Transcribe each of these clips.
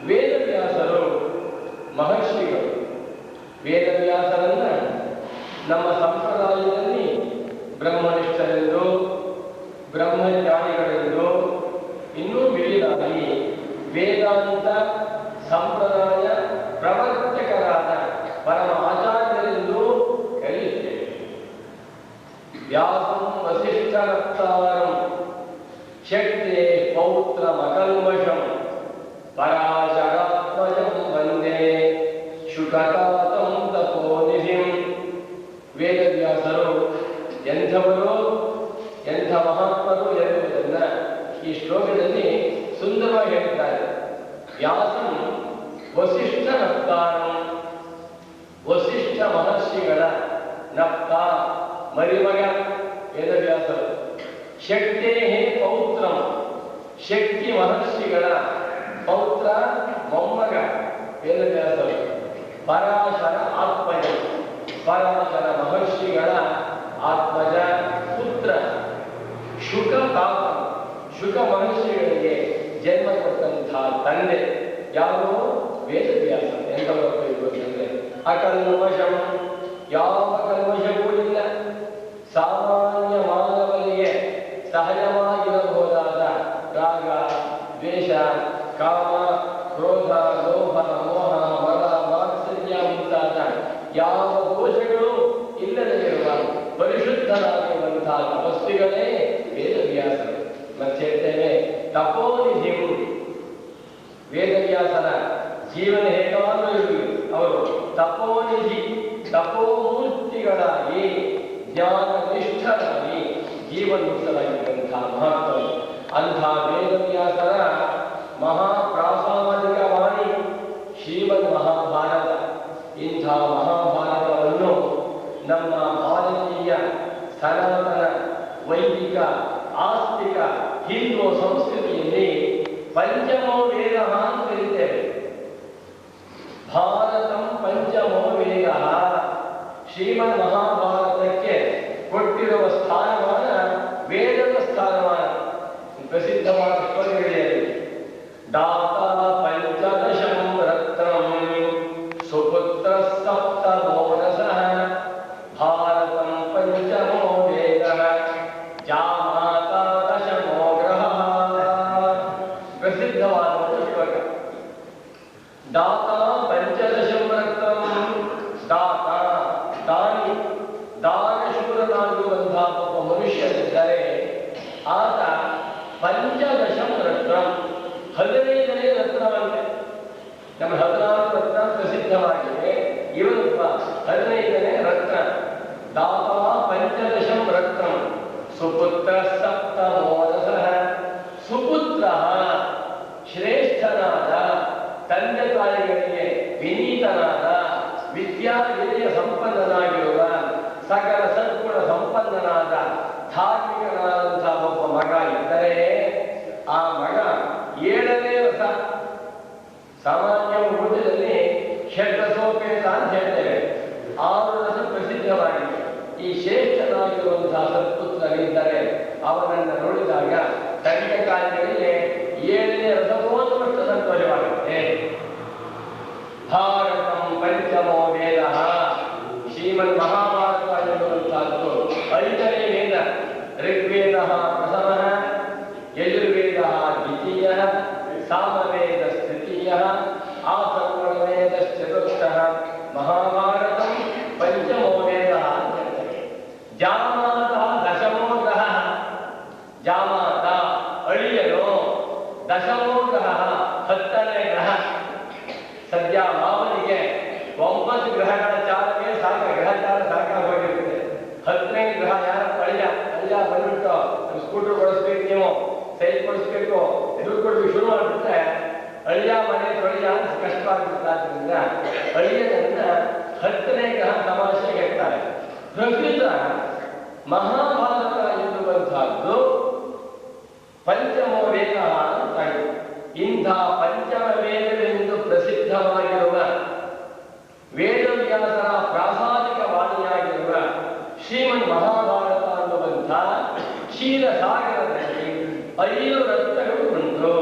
ವೇದವ್ಯಾಸರು ಮಹರ್ಷಿಗಳು ವೇದವ್ಯಾಸರನ್ನ ನಮ್ಮ ಸಂಪ್ರದಾಯದಲ್ಲಿ ಬ್ರಹ್ಮನಿಷ್ಠರೆಂದು, ಬ್ರಹ್ಮಜ್ಞಾನಿಗಳೆಂದು, ಇನ್ನೂ ಮಿಗಿಲಾಗಿ ವೇದಾಂತ ಸಂಪ್ರದಾಯ ಪ್ರವರ್ತಕರಾದ ಪರಮ ಆಚಾರ್ಯರೆಂದು ಕರೆಯುತ್ತೇವೆ. ವ್ಯಾಸಂ ವಸಿಷ್ಠರಕ್ತಾರಂ ಶಕ್ತಿ ಪೌತ್ರ ಮಕಲ್ಮಷಂ ಪರಾಶರಾತ್ಮಜಂ ವಂದೇ ಶುಕತಾತಂ ತಪೋನಿಧಿಂ. ವೇದವ್ಯಾಸರು ಎಂಥವರು, ಎಂಥ ಮಹಾತ್ಮರು ಎನ್ನುವುದನ್ನ ಈ ಶ್ಲೋಕದಲ್ಲಿ ಸುಂದರವಾಗಿ ಹೇಳಿದ್ದಾರೆ. ವ್ಯಾಸಂ ವಸಿಷ್ಠ ನಪ್ತಾರಂ, ವಸಿಷ್ಠ ಮಹರ್ಷಿಗಳ ನಪ್ತ ಮರಿಮಗ ವೇದವ್ಯಾಸರು. ಶಕ್ತೇ ಪೌತ್ರಂ, ಶಕ್ತಿ ಮಹರ್ಷಿಗಳ ಪೌತ್ರ ಮೊಮ್ಮಗ ವೇದವ್ಯಾಸರು. ಪರಾಶರ ಆತ್ಮಜ, ಪರಾಶರ ಮಹರ್ಷಿಗಳ ಆತ್ಮಜ ಪುತ್ರ. ಶುಕ ತಾತ, ಶುಕ ಮಹರ್ಷಿಗಳಿಗೆ ಜನ್ಮ ಕೊಟ್ಟಂತಹ ತಂದೆ ಯಾರು? ವೇದವ್ಯಾಸ. ಎಂಥವರು ಇರುವುದಂದ್ರೆ ಅಕಲ್ಮಷಂ, ಯಾವ ಕಲ್ಮಷವೂ ಇಲ್ಲ. ಸಾಮಾನ್ಯ ಮಾನವನಿಗೆ ಸಹಜವಾಗಿರಬಹುದಾದ ರಾಗ, ದ್ವೇಷ, ಕಾಮ, ಕ್ರೋಧ, ಲೋಭ, ಮೋಹ, ಮದ, ಮಾತ್ಸರ್ಯ ಮುಂತಾದ ಯಾವ ದೋಷಗಳು ಇಲ್ಲದೆ ಇರುವ ಪರಿಶುದ್ಧರಾಗಿರುವಂತಹ ತಪಸ್ವಿಗಳೇ ವೇದವ್ಯಾಸರು. ಮತ್ತೆ ಹೇಳ್ತೇವೆ ತಪೋನಿಧಿಂ. ವೇದವ್ಯಾಸರ ಜೀವನ ಹೇಗವಾದರೂ ಇರಲಿ, ಅವರು ತಪೋನಿಧಿ, ತಪೋಮೂರ್ತಿಗಳಾಗಿ ಜ್ಞಾನನಿಷ್ಠರಾಗಿ ಜೀವನ್ಮುಕ್ತರಾಗಿರುವಂತಹ ಮಹಾತ್ಮರು. ಅಂಥ ವೇದವ್ಯಾಸರ ಮಹಾಪ್ರಾಸಾದಿಕ ವಾಣಿ ಶ್ರೀಮದ್ ಮಹಾಭಾರತ. ಇಂಥ ಮಹಾಭಾರತವನ್ನು ನಮ್ಮ ಭಾರತೀಯ ಸನಾತನ ವೈದಿಕ ಆಸ್ತಿಕ ಹಿಂದೂ ಸಂಸ್ಕೃತಿಯಲ್ಲಿ ಪಂಚಮೋ ವೇದ ಅಂತ ಕರೀತೇವೆ. ಭಾರತಂ ಪಂಚಮೋ ವೇದ. ಶ್ರೀಮದ್ ಮಹಾಭಾರತಕ್ಕೆ ಕೊಟ್ಟಿರುವ ಸ್ಥಾನಮಾನ ವೇದದ ಸ್ಥಾನಮಾನ. ಪ್ರಸಿದ್ಧವಾದ ಶ್ಲೋಕಗಳಿವೆ. ದಾತ ಪಂಚದಶಂ ರತ್ನಂ ಸುಪುತ್ರ ಸಪ್ತ ಮೋನಸಃ ಭಾರತಂ ಪಂಚಮೋ ವೇದ ಜಾಮಾತ ದಶಮೋ ಗ್ರಹಃ. ಪ್ರಸಿದ್ಧವಾದ ಶ್ಲೋಕ. ದಾತ ಪಂಚದಶಂ ರತ್ನಂ. ದಾತ ದಾನಿ, ದಾನಶೂರನಾಗಿರುವಂತಹ ಒಬ್ಬ ಮನುಷ್ಯನಿದ್ದರೆ ಆತ ಪಂಚದಶಂ ರತ್ನಂ, 15ನೇ ರತ್ನವಂತೆ. ನಮ್ಮ 14 ರತ್ನ ಪ್ರಸಿದ್ಧವಾಗಿದೆ, ಇವನೊಬ್ಬ 15ನೇ ರತ್ನ. ದಾತ ಪಂಚದಶಂ ರತ್ನಂ ಸುಪುತ್ರ ಸಪ್ತ ಮೋನಸಃ. ಸುಪುತ್ರ ಶ್ರೇಷ್ಠನಾದ, ತಂದೆ ತಾಯಿಗಳಿಗೆ ವಿನೀತನಾದ, ವಿದ್ಯಾವಿನಯ ಸಂಪನ್ನನಾಗಿರುವ, ಸಕಲ ಸದ್ಗುಣ ಸಂಪನ್ನನಾದ, ಧಾರ್ಮಿಕನಾದಂತಹ ಒಬ್ಬ ಮಗ ಇದ್ದರೆ ಆ ಮಗ 7ನೇ ರಸ. ಸಾಮಾನ್ಯ ಊಟದಲ್ಲಿ ಷಡ್ರಸೋಪೇತ ಅಂತ ಹೇಳ್ತೇವೆ, 6 ರಸ ಪ್ರಸಿದ್ಧವಾಗಿದೆ. ಈ ಶ್ರೇಷ್ಠನಾಗಿರುವಂತಹ ಸತ್ಪುತ್ರನಿದ್ದರೆ ಅವನನ್ನು ನೋಡಿದಾಗ ತಂದೆ ತಾಯಿಗಳಿಗೆ 7ನೇ ರಸ ಓದುವಷ್ಟು ಸಂತೋಷವಾಗುತ್ತೆ. ಭಾರತಂ ಪಂಚಮೋ ವೇದ. ಶ್ರೀಮದ್ ಮಹಾಭಾರತ ಎನ್ನುವಂತಹದ್ದು 5ನೇ ವೇದ. ಋಗ್ವೇದ ಪ್ರಥಮಃ, ಯಜುರ್ವೇದ ದ್ವಿತೀಯ, ಸಾಮವೇದ ತೃತೀಯ, ಆಥರ್ವಣವೇದ ಚತುರ್ಥಃ, ಮಹಾಭಾರತಂ ಪಂಚಮೋ ವೇದ. ಜಾಮಾತ ದಶಮೋ ಗ್ರಹ. ಜಾಮಾತ ಅಳಿಯನು, ದಶಮೋ ಗ್ರಹ 10ನೇ ಗ್ರಹ. ಸದ್ಯ ಮಾವನಿಗೆ 9 ಗ್ರಹಗಳ ಚಾಲನೆ ಗ್ರಹಚಾರ ಸಾಕಾಗೋಗಿರುತ್ತೆ. 10ನೇ ಗ್ರಹ ಯಾರಪ್ಪ? ಅಳಿಯ. ಅಳಿಯ ಬಂದ್ಬಿಟ್ಟು ಸ್ಕೂಟರ್ ಕೊಡಿಸ್ಬೇಕು, ನೀವು ಸೈಕಲ್ ಕೊಡಿಸ್ಬೇಕು, ಎದುರು ಕೊಡ್ಬೇಕು ಶುರು ಮಾಡಿಬಿಟ್ರೆ ಅಳಿಯ ಮನೆ ತೊಳೆಯ ಕಷ್ಟವಾಗ್ಬಿಡ್ತಾದ್ರಿಂದ ಅಳಿಯನನ್ನ 10ನೇ ಗ್ರಹ ತಮಾಷೆಗೆ ಇರ್ತಾರೆ. ಪ್ರಕೃತ ಮಹಾಭಾರತ ಎನ್ನುವಂತಹದ್ದು ಪಂಚಮ ವೇದ ಅಂತ. ಇಂಥ ಪಂಚಮ ವೇದವೆಂದು ಪ್ರಸಿದ್ಧವಾಗಿರುವ ವೇದವ್ಯಾಸರ ಪ್ರಾಸಾದಿಕ ವಾಣಿಯಾಗಿರುವ ಶ್ರೀಮನ್ ಮಹಾಭಾರತ ಅನ್ನುವಂಥ ಕ್ಷೀರಸಾಗರದಲ್ಲಿ 5 ರತ್ನಗಳು ಉಂಟು.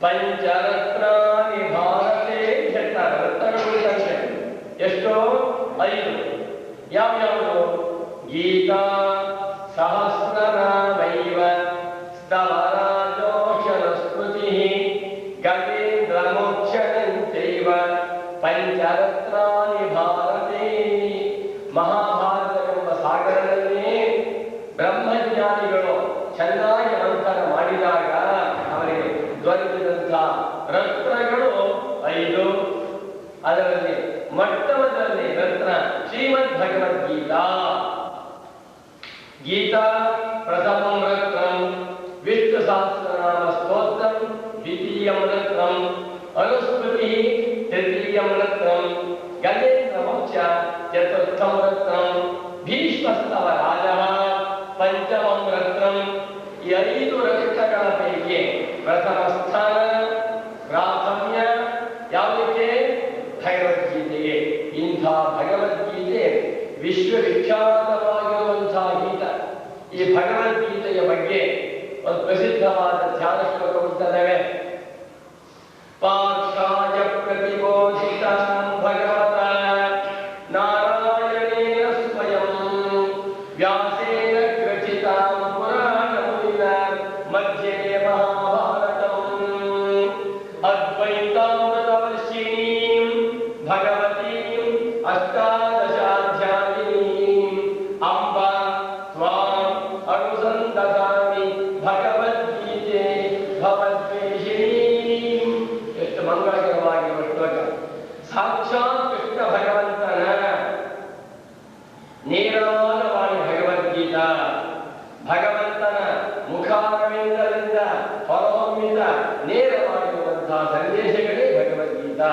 ಪಂಚರತ್ನಾನಿ ಭಾರತೆ ಹೇಳ್ತಾರೆ. ರತ್ನಗಳು 5 ಯಾವ್ಯಾವುದು? ಗೀತಾ ಸಹಸ್ರನಾಮೈವ ಸ್ತವರಾಜೋಷಣ ಸ್ಮೃತಿ ಗಜೇಂದ್ರ ಮೋಕ್ಷಣಂಚೈವ ಪಂಚರತ್ನಾನಿ ಭಾರತೆ. ಮಹಾಭಾರತವೆಂಬ ಸಾಗರದಲ್ಲಿ ಬ್ರಹ್ಮಜ್ಞಾನಿಗಳು ಚೆನ್ನಾಗಿ ಮಂಥನ ಮಾಡಿದಾಗ ಅವರಿಗೆ ದೊರೆತಿದಂಥ ರತ್ನಗಳು 5. ಅದರಲ್ಲಿ ಮೊಟ್ಟಮೊದಲನೇ ರತ್ನ ಶ್ರೀಮದ್ ಭಗವದ್ಗೀತಾ. ಗೀತಾ ಪ್ರಥಮಂ ರತ್ನಂ ವಿಷ್ಣು ಸಹಸ್ರನಾಮ ಸ್ತೋತ್ರಂ ದ್ವಿತೀಯಂ ರತ್ನಂ ಅನುಸ್ಮೃತಿ ತೃತೀಯಂ ರತ್ನಂ ಗಜೇಂದ್ರ ಮೋಕ್ಷ ಚತುರ್ಥಂ ರತ್ನಂ ಭೀಷ್ಮಸ್ತವ ರಾಜಃ ಪಂಚಮಂ ರತ್ನಂ. ಈ 5 ರತ್ನಗಳ ಪೈಕಿ ಪ್ರಥಮ ಸ್ಥಾನ ಪ್ರಾಥಮ್ಯ ಯಾವುದಕ್ಕೆ? ಭಗವದ್ಗೀತೆಗೆ. ಇಂಥ ಭಗವದ್ಗೀತೆ ವಿಶ್ವವಿಖ್ಯಾತವಾಗಿರುವಂತಹ ಗೀತ. ಈ ಭಗವದ್ಗೀತೆಯ ಬಗ್ಗೆ ಒಂದು ಪ್ರಸಿದ್ಧವಾದ ಧ್ಯಾನ ಶ್ಲೋಕ ಉಂಟದವೆ. ಪಾಕ್ಷಾಯ ಪ್ರತಿಬೋಧಿತ ಭಗವತ ನಾರಾಯಣೇನ ಸ್ವಯಂ ವ್ಯಾಸೇನ ಗ್ರಚಿತಾಂ ಪುರಾಣಮುನಿನ ಮಧ್ಯೆ ಮಹಾಭಾರತಂ ಅದ್ವೈತಾಮೃತವರ್ಷಿಣೀಂ ಭಗವತೀಂ ಅಷ್ಟಾದಶಾಧ್ಯಾಯಿನೀಂ ಅಂಬ ತ್ವಾಂ ಅನುಸಂಧಾಮಿ ಭಗವದ್ಗೀತೆ ಭವದ್ವೇಷಿಣೀಂ. ಎಷ್ಟು ಮಂಗಳಕರವಾಗಿರುವ ಶ್ಲೋಕ. ಸಾಕ್ಷಾತ್ ಕೃಷ್ಣ ಭಗವಂತನ ನೇರವಾದ ವಾಣಿ ಭಗವದ್ಗೀತಾ. ಭಗವಂತನ ಮುಖಾರವಿಂದದಿಂದ ಹೊರಹೊಮ್ಮಿದ ನೇರವಾಗಿರುವಂತಹ ಸಂದೇಶಗಳೇ ಭಗವದ್ಗೀತಾ.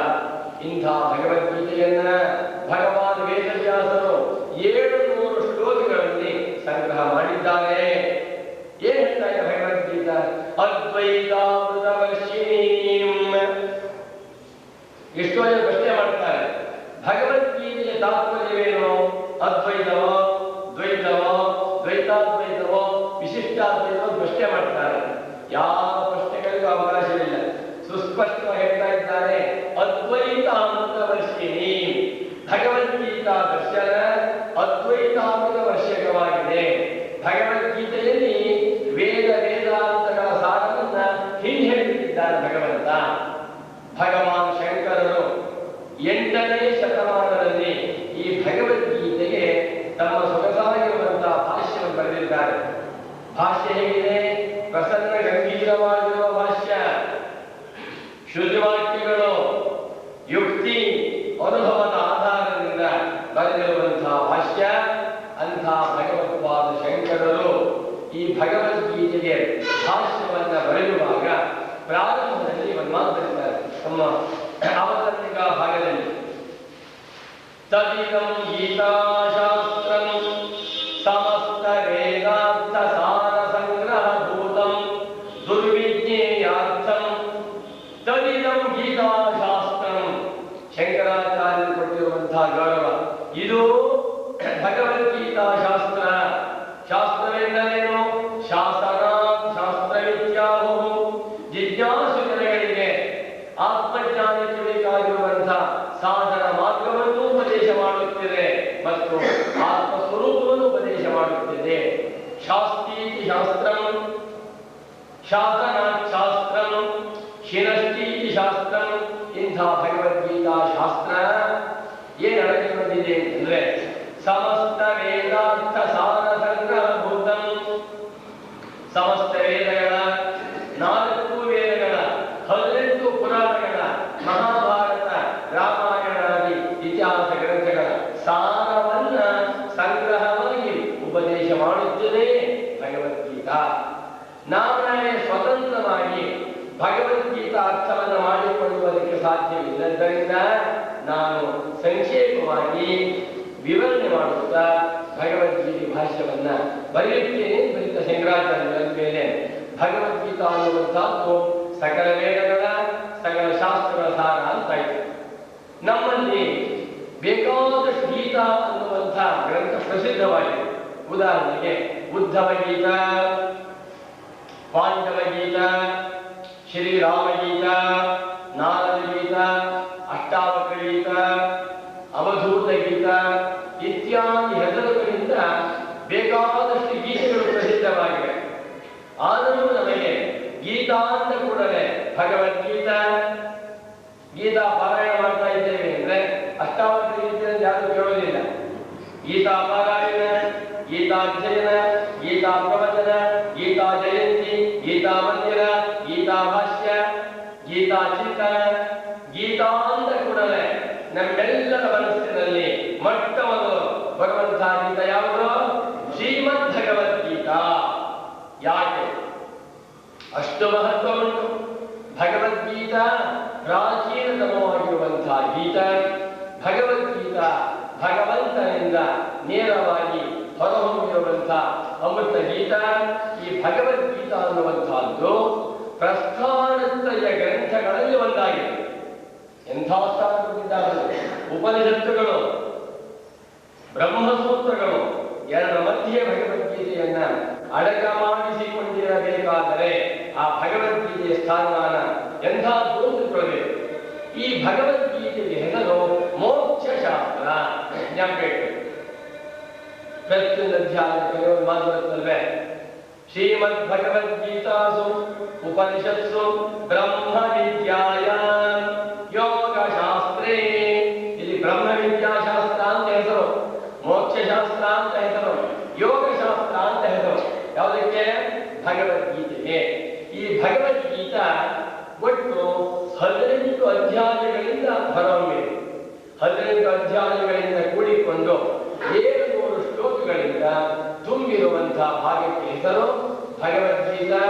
ಇಂಥ ಭಗವದ್ಗೀತೆಯನ್ನ ಭಗವಾನ್ ವೇದವ್ಯಾಸರು 700 ಶ್ಲೋಕಗಳಲ್ಲಿ ಸಂಗ್ರಹ ಮಾಡಿದ್ದಾರೆ. ಏನ್ ಹೇಳ್ತಾರೆ ಭಗವದ್ಗೀತಾ? ಅದ್ವೈತಾಮೃತವರ್ಷಿಣೀಂ. ಎಷ್ಟೋ ಜನ ಪ್ರಶ್ನೆ ಮಾಡ್ತಾರೆ, ಭಗವದ್ಗೀತೆಯ ತಾತ್ಪರ್ಯವೇನು? ಅದ್ವೈತವೋ, ದ್ವೈತವೋ, ದ್ವೈತಾದ್ವೈತವೋ, ವಿಶಿಷ್ಟಾದ್ವೈತವೋ ಪ್ರಶ್ನೆ ಮಾಡ್ತಾರೆ. ಯಾವ ಪ್ರಶ್ನೆಗಳಿಗೂ ಅವಕಾಶವಿಲ್ಲ. ಸುಸ್ಪಷ್ಟವಾಗಿ ಹೇಳ್ತಾ ಇದ್ದಾರೆ, ಅದ್ವೈತಾಮೃತವರ್ಷಿಣಿ. ಭಗವದ್ಗೀತಾ ದರ್ಶನ ಅದ್ವೈತಾಮೃತ ವರ್ಷಕವಾಗಿದೆ. ಭಗವದ್ಗೀತೆಯಲ್ಲಿ ವೇದಾಂತಗಳ ಸಾರವನ್ನ ಹೀಗೆ ಹೇಳಿದ್ದಾರೆ ಭಗವಂತ. ಭಗವಾನ್ ಶಂಕರರು 8ನೇ ಶತಮಾನದಲ್ಲಿ ಈ ಭಗವದ್ಗೀತೆಗೆ ತಮ್ಮ ಸೊಗಸಾಗಿರುವಂತಹ ಭಾಷ್ಯವನ್ನು ಬರೆದಿದ್ದಾರೆ. ಭಾಷ್ಯ ಹೇಗಿದೆ? ಪ್ರಸನ್ನ ಗಂಭೀರವಾಗಿರುವ ಭಾಷ್ಯ, ಶುದ್ಧವಾಕ್ಯಗಳು, ಯುಕ್ತಿ ಅನುಭವದ ಆಧಾರದಿಂದ ಬರೆದಿರುವಂತಹ ಭಾಷ್ಯ. ಅಂತಹ ಭಗವತ್ಪಾದ ಶಂಕರರು ಈ ಭಗವದ್ಗೀತೆಗೆ ಭಾಷ್ಯವನ್ನ ಬರೆಯುವಾಗ ಪ್ರಾರಂಭದಲ್ಲಿ ಒಂದು ಮಾತು ಬರೀತಾರೆ ತಮ್ಮ ಅವತರಣಿಕಾ ಭಾಗದಲ್ಲಿ. ತದಿದಂ ಗೀತಾಶಾಸ್ತ್ರಂ ಸಮಸ್ತ ವೇದಾಂತ ಸಾರ ಸಂಗ್ರಹ ಭೂತಂ ದುರ್ವಿಜ್ಞೇಯಾರ್ಥಂ. ತದಿದಂ ಗೀತಾಶಾಸ್ತ್ರಂ, ಶಂಕರಾಚಾರ್ಯರು ಕೊಟ್ಟಿರುವಂತಹ ಗೌರವ. ಇದು ಭಗವದ್ಗೀತಾ ಶಾಸ್ತ್ರ. ಶಾಸ್ತ್ರವೆಂದರೇನು? ಶಾಸನ ಶಾಸ್ತ್ರವಿದ್ಯಾಹು. ಜಿಜ್ಞಾಸು ಜನಗಳಿಗೆ ಆತ್ಮಜ್ಞಾನಕ್ಕೆ ಬೇಕಾಗಿರುವಂತಹ ಸಾಧನ ಮಾರ್ಗವನ್ನು ಉಪದೇಶ ಮಾಡುತ್ತಿದೆ ಮತ್ತು ಆತ್ಮಸ್ವರೂಪವನ್ನು ಉಪದೇಶ ಮಾಡುತ್ತಿದೆ. ಶಾಸ್ತ್ರೀತಿ ಶಾಸ್ತ್ರಂ, ಶಾಸನಾತ್ ಶಾಸ್ತ್ರಂ, ಶಿರಷ್ಟೀತಿ ಶಾಸ್ತ್ರಂ. ಇಂಥ ಭಗವದ್ಗೀತಾ ಶಾಸ್ತ್ರ ಏನು ಅಡಗಿಕೊಂಡಿದೆ ಅಂತಂದ್ರೆ, ಸಮಸ್ತ ವೇದಾಂತ ಸಾರ ಸಂಗ್ರಹಭೂತಂ. ಸಮಸ್ತ ವೇದಗಳ, 4 ವೇದಗಳ, 18 ಪುರಾಣಗಳ, ಮಹಾಭಾರತ, ರಾಮಾಯಣಾದಿ ಇತಿಹಾಸ ಗ್ರಂಥಗಳ ಸಾರವನ್ನ ಸಂಗ್ರಹವಾಗಿ ಉಪದೇಶ ಮಾಡುತ್ತದೆ ಭಗವದ್ಗೀತಾ. ನಾವೇ ಸ್ವತಂತ್ರವಾಗಿ ಭಗವದ್ಗೀತಾ ಅರ್ಥವನ್ನು ಮಾಡಿಕೊಳ್ಳುವುದಕ್ಕೆ ಸಾಧ್ಯವಿಲ್ಲದ್ದರಿಂದ ನಾನು ಸಂಕ್ಷೇಪವಾಗಿ ವಿವರಣೆ ಮಾಡುತ್ತಾ ಭಗವದ್ಗೀತೆ ಭಾಷ್ಯವನ್ನ ಬರೆಯುತ್ತೇನೆ. ಬರಿತ ಶಂಕರಾಚಾರ್ಯರ ಮೇಲೆ ಭಗವದ್ಗೀತಾ ಅನ್ನುವಂತಹದ್ದು ಸಕಲ ವೇದಗಳ, ಸಕಲ ಶಾಸ್ತ್ರಗಳ ಸಾರ ಅಂತಾಯಿತು. ನಮ್ಮಲ್ಲಿ ಬೇಕಾದಷ್ಟು ಗೀತಾ ಅನ್ನುವಂತಹ ಗ್ರಂಥ ಪ್ರಸಿದ್ಧವಾಗಿದೆ. ಉದಾಹರಣೆಗೆ ಉದ್ಧವ ಗೀತಾ, ಪಾಂಡವ ಗೀತಾ, ಶ್ರೀರಾಮ ಗೀತಾ, ನಾರದ ಗೀತಾ, ಅಷ್ಟಾವಕ್ರ ಗೀತಾ, ಅವಧೂತ ಗೀತಾ, ಭಗವದ್ಗೀತಾ. ಗೀತಾ ಪಾರಾಯಣ ಮಾಡ್ತಾ ಇದ್ದೇವೆ ಅಂದ್ರೆ ಅಷ್ಟಾವಕ್ರ ಗೀತೆ ಯಾರು ಕೇಳೋದಿಲ್ಲ. ಗೀತಾ ಪಾರಾಯಣ, ಗೀತಾಧ್ಯಯನ, ಗೀತಾ ಪ್ರವಚನ, ಗೀತಾ ಜಯಂತಿ, ಗೀತಾ ಮಂದಿರ, ಗೀತಾ ಭಾಷ್ಯ, ಗೀತಾ ಚಿಂತನ. ಗೀತಾ ಅಂದ ಕೂಡಲೇ ನಮ್ಮೆಲ್ಲರ ಮನಸ್ಸಿನಲ್ಲಿ ಮೊಟ್ಟ ಮೊದಲು ಬರುವಂತಹ ಗೀತ ಯಾವುದು? ಶ್ರೀಮದ್ ಭಗವದ್ಗೀತಾ. ಯಾಕೆ ಅಷ್ಟು ಮಹತ್ವ ಉಂಟು? ಭಗವದ್ಗೀತಾ ಪ್ರಾಚೀನತಮವಾಗಿರುವಂತಹ ಗೀತ. ಭಗವದ್ಗೀತಾ ಭಗವಂತನಿಂದ ನೇರವಾಗಿ ಹೊರಹೊಮ್ಮಿರುವಂತಹ ಅಮೃತ ಗೀತ. ಈ ಭಗವದ್ಗೀತಾ ಅನ್ನುವಂತಹದ್ದು ಪ್ರಸ್ಥಾನತ್ರಯ ಗ್ರಂಥಗಳಲ್ಲಿ ಒಂದಾಗಿದೆ. ಎಂಥ ಸ್ಥಾನ ಕೊಟ್ಟಿದ್ದಾರೆ! ಉಪನಿಷತ್ತುಗಳು, ಬ್ರಹ್ಮಸೂತ್ರಗಳು ಎರಡರ ಮಧ್ಯೆ ಭಗವದ್ಗೀತೆಯನ್ನ ಅಡಕ ಮಾಡಿಸಿಕೊಂಡಿರಬೇಕಾದರೆ ಆ ಭಗವದ್ಗೀತೆಯ ಸ್ಥಾನಮಾನ ಎಂಥದ್ದು ತಿಳಿದುಕೊಳ್ಳಬೇಕು. ಈ ಭಗವದ್ಗೀತೆಗೆ ಹೆಸರು ಮೋಕ್ಷ ಶಾಸ್ತ್ರ. ಜ್ಞಾಪಬೇಕು. ಪ್ರತಿಯೊಂದು ಅಧ್ಯಾಯಕ್ಕೆ ಮಾತು ಬರುತ್ತಲ್ವೇ? ಶ್ರೀಮದ್ ಭಗವದ್ಗೀತಾಸು ಉಪನಿಷತ್ಸು ಬ್ರಹ್ಮ ವಿದ್ಯಾಯಾಮ್ ಯೋಗಶಾಸ್ತ್ರೇ. ಇಲ್ಲಿ ಬ್ರಹ್ಮ ವಿದ್ಯಾಶಾಸ್ತ್ರ ಅಂತ ಹೆಸರು, ಮೋಕ್ಷಶಾಸ್ತ್ರ ಅಂತ ಹೆಸರು, ಯೋಗಶಾಸ್ತ್ರ ಅಂತ ಹೆಸರು. ಯಾವುದಕ್ಕೆ? ಭಗವದ್ಗೀತೆಗೆ. ಈ ಭಗವದ್ಗೀತಾ ಒಟ್ಟು 18 ಅಧ್ಯಾಯಗಳಿಂದ ಹೊರಹೊಮ್ಮಿದೆ. 18 ಅಧ್ಯಾಯಗಳಿಂದ ಕೂಡಿಕೊಂಡು 700 ಶ್ಲೋಕಗಳಿಂದ ತುಂಬಿರುವಂತಹ ಭಾಗಕ್ಕೆ ಹೆಸರು ಭಗವದ್ಗೀತಾ.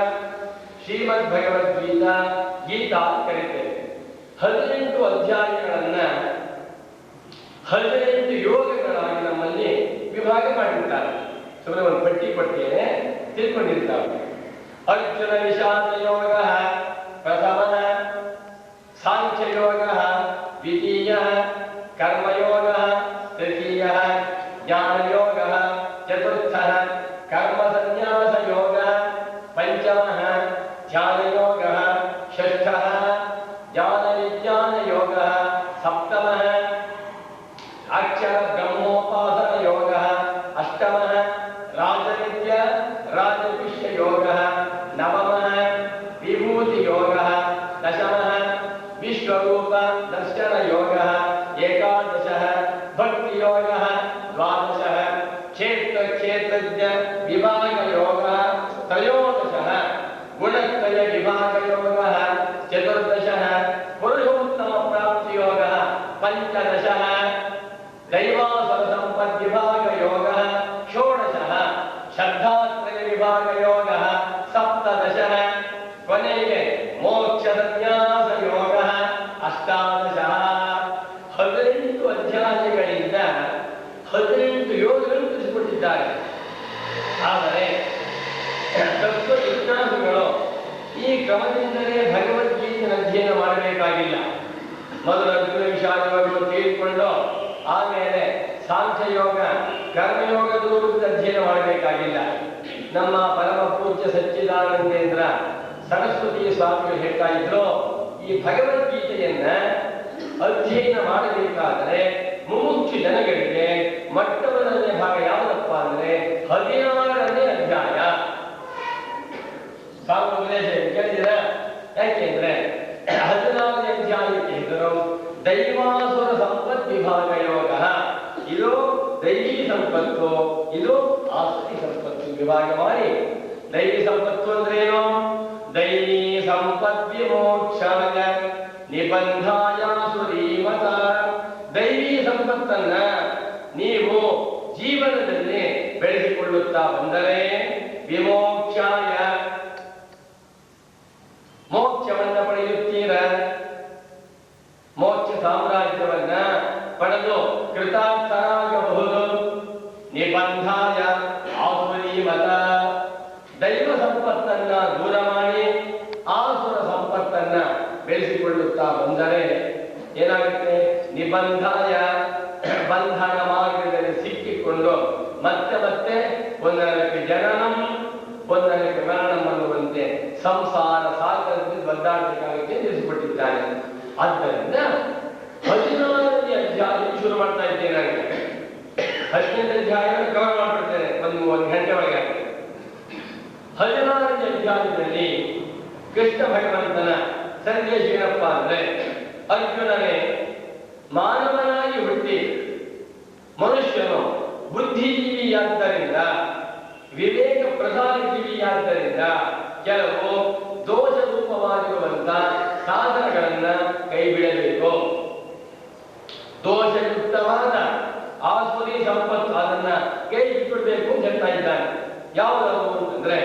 ಶ್ರೀಮದ್ ಭಗವದ್ಗೀತಾ ಗೀತಾ ಕರೀತೇವೆ. 18 ಅಧ್ಯಾಯಗಳನ್ನ 18 ಯೋಗಗಳಾಗಿ ನಮ್ಮಲ್ಲಿ ವಿಭಾಗ ಮಾಡಿರ್ತಾರೆ. ಸುಮ್ಮನೆ ಒಂದು ಪಟ್ಟಿ ಕೊಡ್ತೇನೆ, ತಿಳ್ಕೊಂಡಿರ್ತಾರೆ. ಅರ್ಜುನ ವಿಷಾದ ಯೋಗ ಪ್ರಥಮ, ಸಾಂಖ್ಯ ಯೋಗ ದ್ವಿತೀಯ, ಕರ್ಮಯೋಗ ತೃತೀಯ, ಜ್ಞಾನ ಯೋಗ ಚತುರ್ಥ, ಕರ್ಮ ಸನ್ಯಾಸ ಯೋಗ ಪಂಚಮ, ಧ್ಯಾನ ಯೋಗ ಷಷ್ಠ, ಜ್ಞಾನ ವಿಜ್ಞಾನ ಯೋಗ ಸಪ್ತಮ, ಅಕ್ಷರ ಬ್ರಹ್ಮೋಪಾಸನ ಯೋಗ ಅಷ್ಟಮ, ರಾಜವಿದ್ಯ ರಾಜವಿಷ್ಯ ಯೋಗ ನವಮ, ವಿಭೂತಿ ಯೋಗ ದಶಮ, ವಿಶ್ವರೂಪ ದರ್ಶನ ಯೋಗ ಏಕಾದಶ, ಭಕ್ತಿ ಯೋಗ ದ್ವಾದಶ, ಕ್ಷೇತ್ರ ಕ್ಷೇತ್ರಜ್ಞ ವಿಭಾಗ ಯೋಗ ತ್ರಯೋದಶ, ಗುಣತ್ರಯ ವಿಭಾಗ ಯೋಗ ಚತುರ್ದಶ, ಪುರುಷೋತ್ತಮ ಪ್ರಾಪ್ತಿ ಯೋಗ ಪಂಚದಶ, ದೈವಾಸುರ ಸಂಪದ್ ವಿಭಾಗ ಯೋಗ ಷೋಡಶ, ಶ್ರದ್ಧಾತ್ರಯ ವಿಭಾಗ ಯೋಗ ಸಪ್ತದಶ, ಕೊನೆಗೆ ಮೋಕ್ಷ ಸನ್ಯಾಸ ಯೋಗ ಅಷ್ಟಾದಶ. 18 ಅಧ್ಯಾಯಗಳಿಂದ 18 ಯೋಗಗಳನ್ನು ತಿಳಿಸಿಕೊಟ್ಟಿದ್ದಾರೆ. ಆದರೆ ತತ್ವಜಿಜ್ಞಾಸುಗಳು ಈ ಕ್ರಮದಿಂದಲೇ ಭಗವದ್ಗೀತೆಯನ್ನು ಅಧ್ಯಯನ ಮಾಡಬೇಕಾಗಿಲ್ಲ. ಮೊದಲು ಅರ್ಜುನ ವಿಷಾದವನ್ನು ತಿಳಿದುಕೊಂಡು ಆಮೇಲೆ ಸಾಂಖ್ಯಯೋಗ ಕರ್ಮಯೋಗದ ರೂಪದ ಅಧ್ಯಯನ ಮಾಡಬೇಕಾಗಿಲ್ಲ. ನಮ್ಮ ಪರಮ ಪೂಜ್ಯ ಸಚ್ಚಿದಾನಂದೇಂದ್ರ ಸರಸ್ವತಿ ಸ್ವಾಮಿಗಳು ಹೇಳ್ತಾ ಇದ್ರು, ಈ ಭಗವದ್ಗೀತೆಯನ್ನ ಅಧ್ಯಯನ ಮಾಡಬೇಕಾದರೆ ಮುಮುಕ್ಷು ಜನಗಳಿಗೆ ಮೊಟ್ಟ ಮೊದಲನೇ ಭಾಗ ಯಾವುದಪ್ಪ ಅಂದ್ರೆ 16ನೇ ಅಧ್ಯಾಯ. ಸ್ವಾಮಿ ಉಪದೇಶ ಕೇಳಿದಿರ? ಯಾಕೆಂದ್ರೆ 16ನೇ ಅಧ್ಯಾಯಕ್ಕೆ ಹೆಸರು ದೈವಾಸುರ ಸಂಪತ್ ವಿಭಾಗ ಯೋಗ. ಇದು ದೈವಿ ಸಂಪತ್ತು, ಇದು ಆಸುರಿ ಸಂಪತ್ತು ವಿಭಾಗ ಮಾಡಿ. ದೈವಿ ಸಂಪತ್ತು ಅಂದ್ರೆ ಏನು? ದೈವಿ ಸಂಪತ್ ವಿಮೋಕ್ಷಾಯ ನಿಬಂಧಾಯ ಸುರೀಮತ. ದೈವಿ ಸಂಪತ್ತನ್ನ ನೀವು ಜೀವನದಲ್ಲಿ ಬೆಳೆಸಿಕೊಳ್ಳುತ್ತಾ ಬಂದರೆ ವಿಮೋಕ್ಷಾಯ ಮೋಕ್ಷವನ್ನ ಪಡೆಯುತ್ತೀರ. ಮೋಕ್ಷ ಸಾಮ್ರಾಜ್ಯವನ್ನ ಪಡೆದು ಕೃತಾರ್ಥರಾಗಬಹುದು. ನಿಬಂಧಾಯ ಆಸುರೀಮತ. ದೈವ ಸಂಪತ್ತನ್ನ ದೂರ ಮಾಡಿ ಆಸುರ ಸಂಪತ್ತನ್ನ ಬೆಳೆಸಿಕೊಳ್ಳುತ್ತಾ ಬಂದರೆ ಏನಾಗುತ್ತೆ? ನಿಬಂಧಾಯ ಬಂಧನ ಮಾರ್ಗದಲ್ಲಿ ಸಿಕ್ಕಿಕೊಂಡು ಮತ್ತೆ ಮತ್ತೆ ಒಂದರಕ್ಕೆ ಜನನಂ ಒಂದರಕ್ಕೆ ಮರಣಂ ಅನ್ನುವಂತೆ ಸಂಸಾರ ಸಾಗರದಲ್ಲಿ ಒದ್ದಾಡಬೇಕಾಗುತ್ತೆ ತಿಳಿಸಿಕೊಟ್ಟಿದ್ದಾನೆ. ಆದ್ದರಿಂದ 16ನೇ ಅಧ್ಯಾಯ ಶುರು ಮಾಡ್ತಾ ಇದ್ದೇನೆ. ನನಗೆ 10ನೇ ಅಧ್ಯಾಯ ಕವರ್ ಮಾಡ್ಬಿಡ್ತೇನೆ ಒಂದು ಗಂಟೆ ಒಳಗೆ. 16ನೇ ಅಧ್ಯಾಯದಲ್ಲಿ ಕೃಷ್ಣ ಭಗವಂತನ ಸಂದೇಶ ಏನಪ್ಪಾ ಅಂದ್ರೆ, ಅರ್ಜುನನೇ, ಮಾನವನಾಗಿ ಹುಟ್ಟಿ ಮನುಷ್ಯನು ಬುದ್ಧಿಜೀವಿಯಾದ್ದರಿಂದ, ವಿವೇಕ ಪ್ರಧಾನ ಜೀವಿಯಾದ್ದರಿಂದ ಕೆಲವು ದೋಷ ರೂಪವಾಗಿರುವಂತ ಸಾಧನಗಳನ್ನ ಕೈ ಬಿಡಬೇಕು. ದೋಷಯುಕ್ತವಾದ ಆಸುರಿ ಸಂಪತ್ತು ಅದನ್ನ ಕೈ ಬಿಟ್ಬಿಡ್ಬೇಕು ಅಂತ ಹೇಳ್ತಾ ಇದ್ದಾನೆ. ಯಾವುದವು ಅಂತಂದ್ರೆ,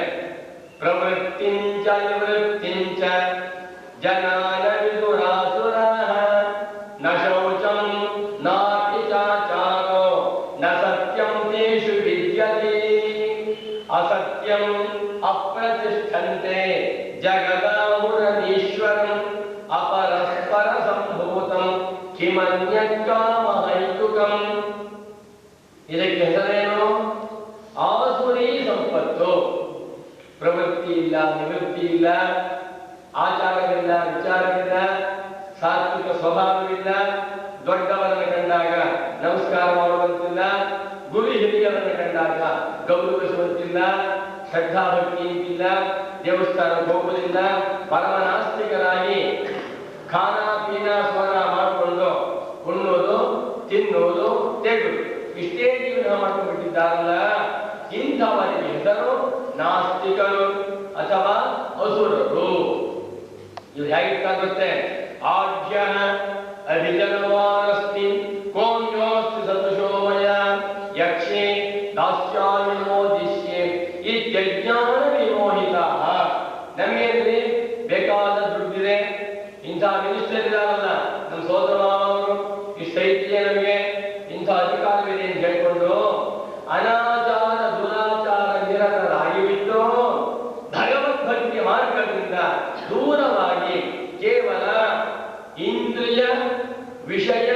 ಪ್ರವೃತ್ತಿಂಚ ನಿವೃತ್ತಿಂಚ ಜನಾನ ವಿದುರಾಸುರಃ ನ ಶೌಚಂ ನಾಪಿ ಚಾಚಾರೋ ನ ಸತ್ಯಂ ತೇಷು ವಿದ್ಯತೆ ಅಸತ್ಯಂ ಅಪ್ರತಿಷ್ಠಂತೆ ಜಗದಾಹುರನೀಶ್ವರಂ ಅಪರಸ್ಪರ ಸಂಭೂತಂ ಕಿಮನ್ಯಕಾಮಹೈತುಕಂ. ಇದಕ್ಕೆ ಹೆಸರೇನು? ಆಸುರಿ ಸಂಪತ್ತು. ಪ್ರವೃತ್ತಿ ಇಲ್ಲ, ನಿವೃತ್ತಿ ಇಲ್ಲ, ಆಚಾರವಿಲ್ಲ, ವಿಚಾರವಿಲ್ಲ, ಸಾತ್ವಿಕ ಸ್ವಭಾವವಿಲ್ಲ, ದೊಡ್ಡವರನ್ನು ಕಂಡಾಗ ನಮಸ್ಕಾರ ಮಾಡುವಂತಿಲ್ಲ, ಗುರು ಹಿರಿಯರನ್ನು ಕಂಡಾಗ ಗೌರವಿಸುವಂತಿಲ್ಲ, ಶ್ರದ್ಧಾಭಕ್ತಿ ಅಂತಿಲ್ಲ, ದೇವಸ್ಥಾನಕ್ಕೆ ಹೋಗುವುದಿಲ್ಲ, ಪರಮನಾಸ್ತಿಕರಾಗಿ ಖಾನ ಪೀನ ಸ್ವನ ಮಾಡಿಕೊಂಡು ಉಣ್ಣೋದು, ತಿನ್ನೋದು, ತೆಗೆದು ಇಷ್ಟೇ ಜೀವನ ಮಾಡಿಕೊಂಡಿದ್ದಾರಲ್ಲ, ಇಂಥವರಿಗೆ ಹೆಸರು ನಾಸ್ತಿಕರು ಅಥವಾ ಅಸುರರು. ಇದು ಹೇಗಿರ್ತಾಗುತ್ತೆ? ಆಜ್ಯ ಅಭಿಜನವಾನಸ್ತಿ ಕೋನ್ಯೋಸ್ತಿ ಸದೃಶೋಮಯ ಯಕ್ಷೇ ದಾಸ್ಯಾವಿಮೋದಿಷ್ಯೆ ಇತ್ಯಜ್ಞಾನ ವಿಮೋಹಿತಾಃ. ನಮಗೇನ್ರಿ ಬೇಕಾದ ದುಡ್ಡಿದೆ, ಇಂಥ ಮಿನಿಸ್ಟರ್ ಇದಾರಲ್ಲ ನಮ್ಮ ಸೋದರ ಮಾವರು, ಇಷ್ಟು ಐತಿದೆ ನಮಗೆ, ಇಂಥ ಅಧಿಕಾರವಿದೆ ಅಂತ ಹೇಳ್ಕೊಂಡು ಅನಾಚಾರ ದುರಾಚಾರ ನಿರತರಾಗಿ ಬಿಟ್ಟು ಭಗವದ್ಭಕ್ತಿಯ ಮಾರ್ಗದಿಂದ ದೂರವಾಗಿ ಕೇವಲ ಇಂದ್ರಿಯ ವಿಷಯ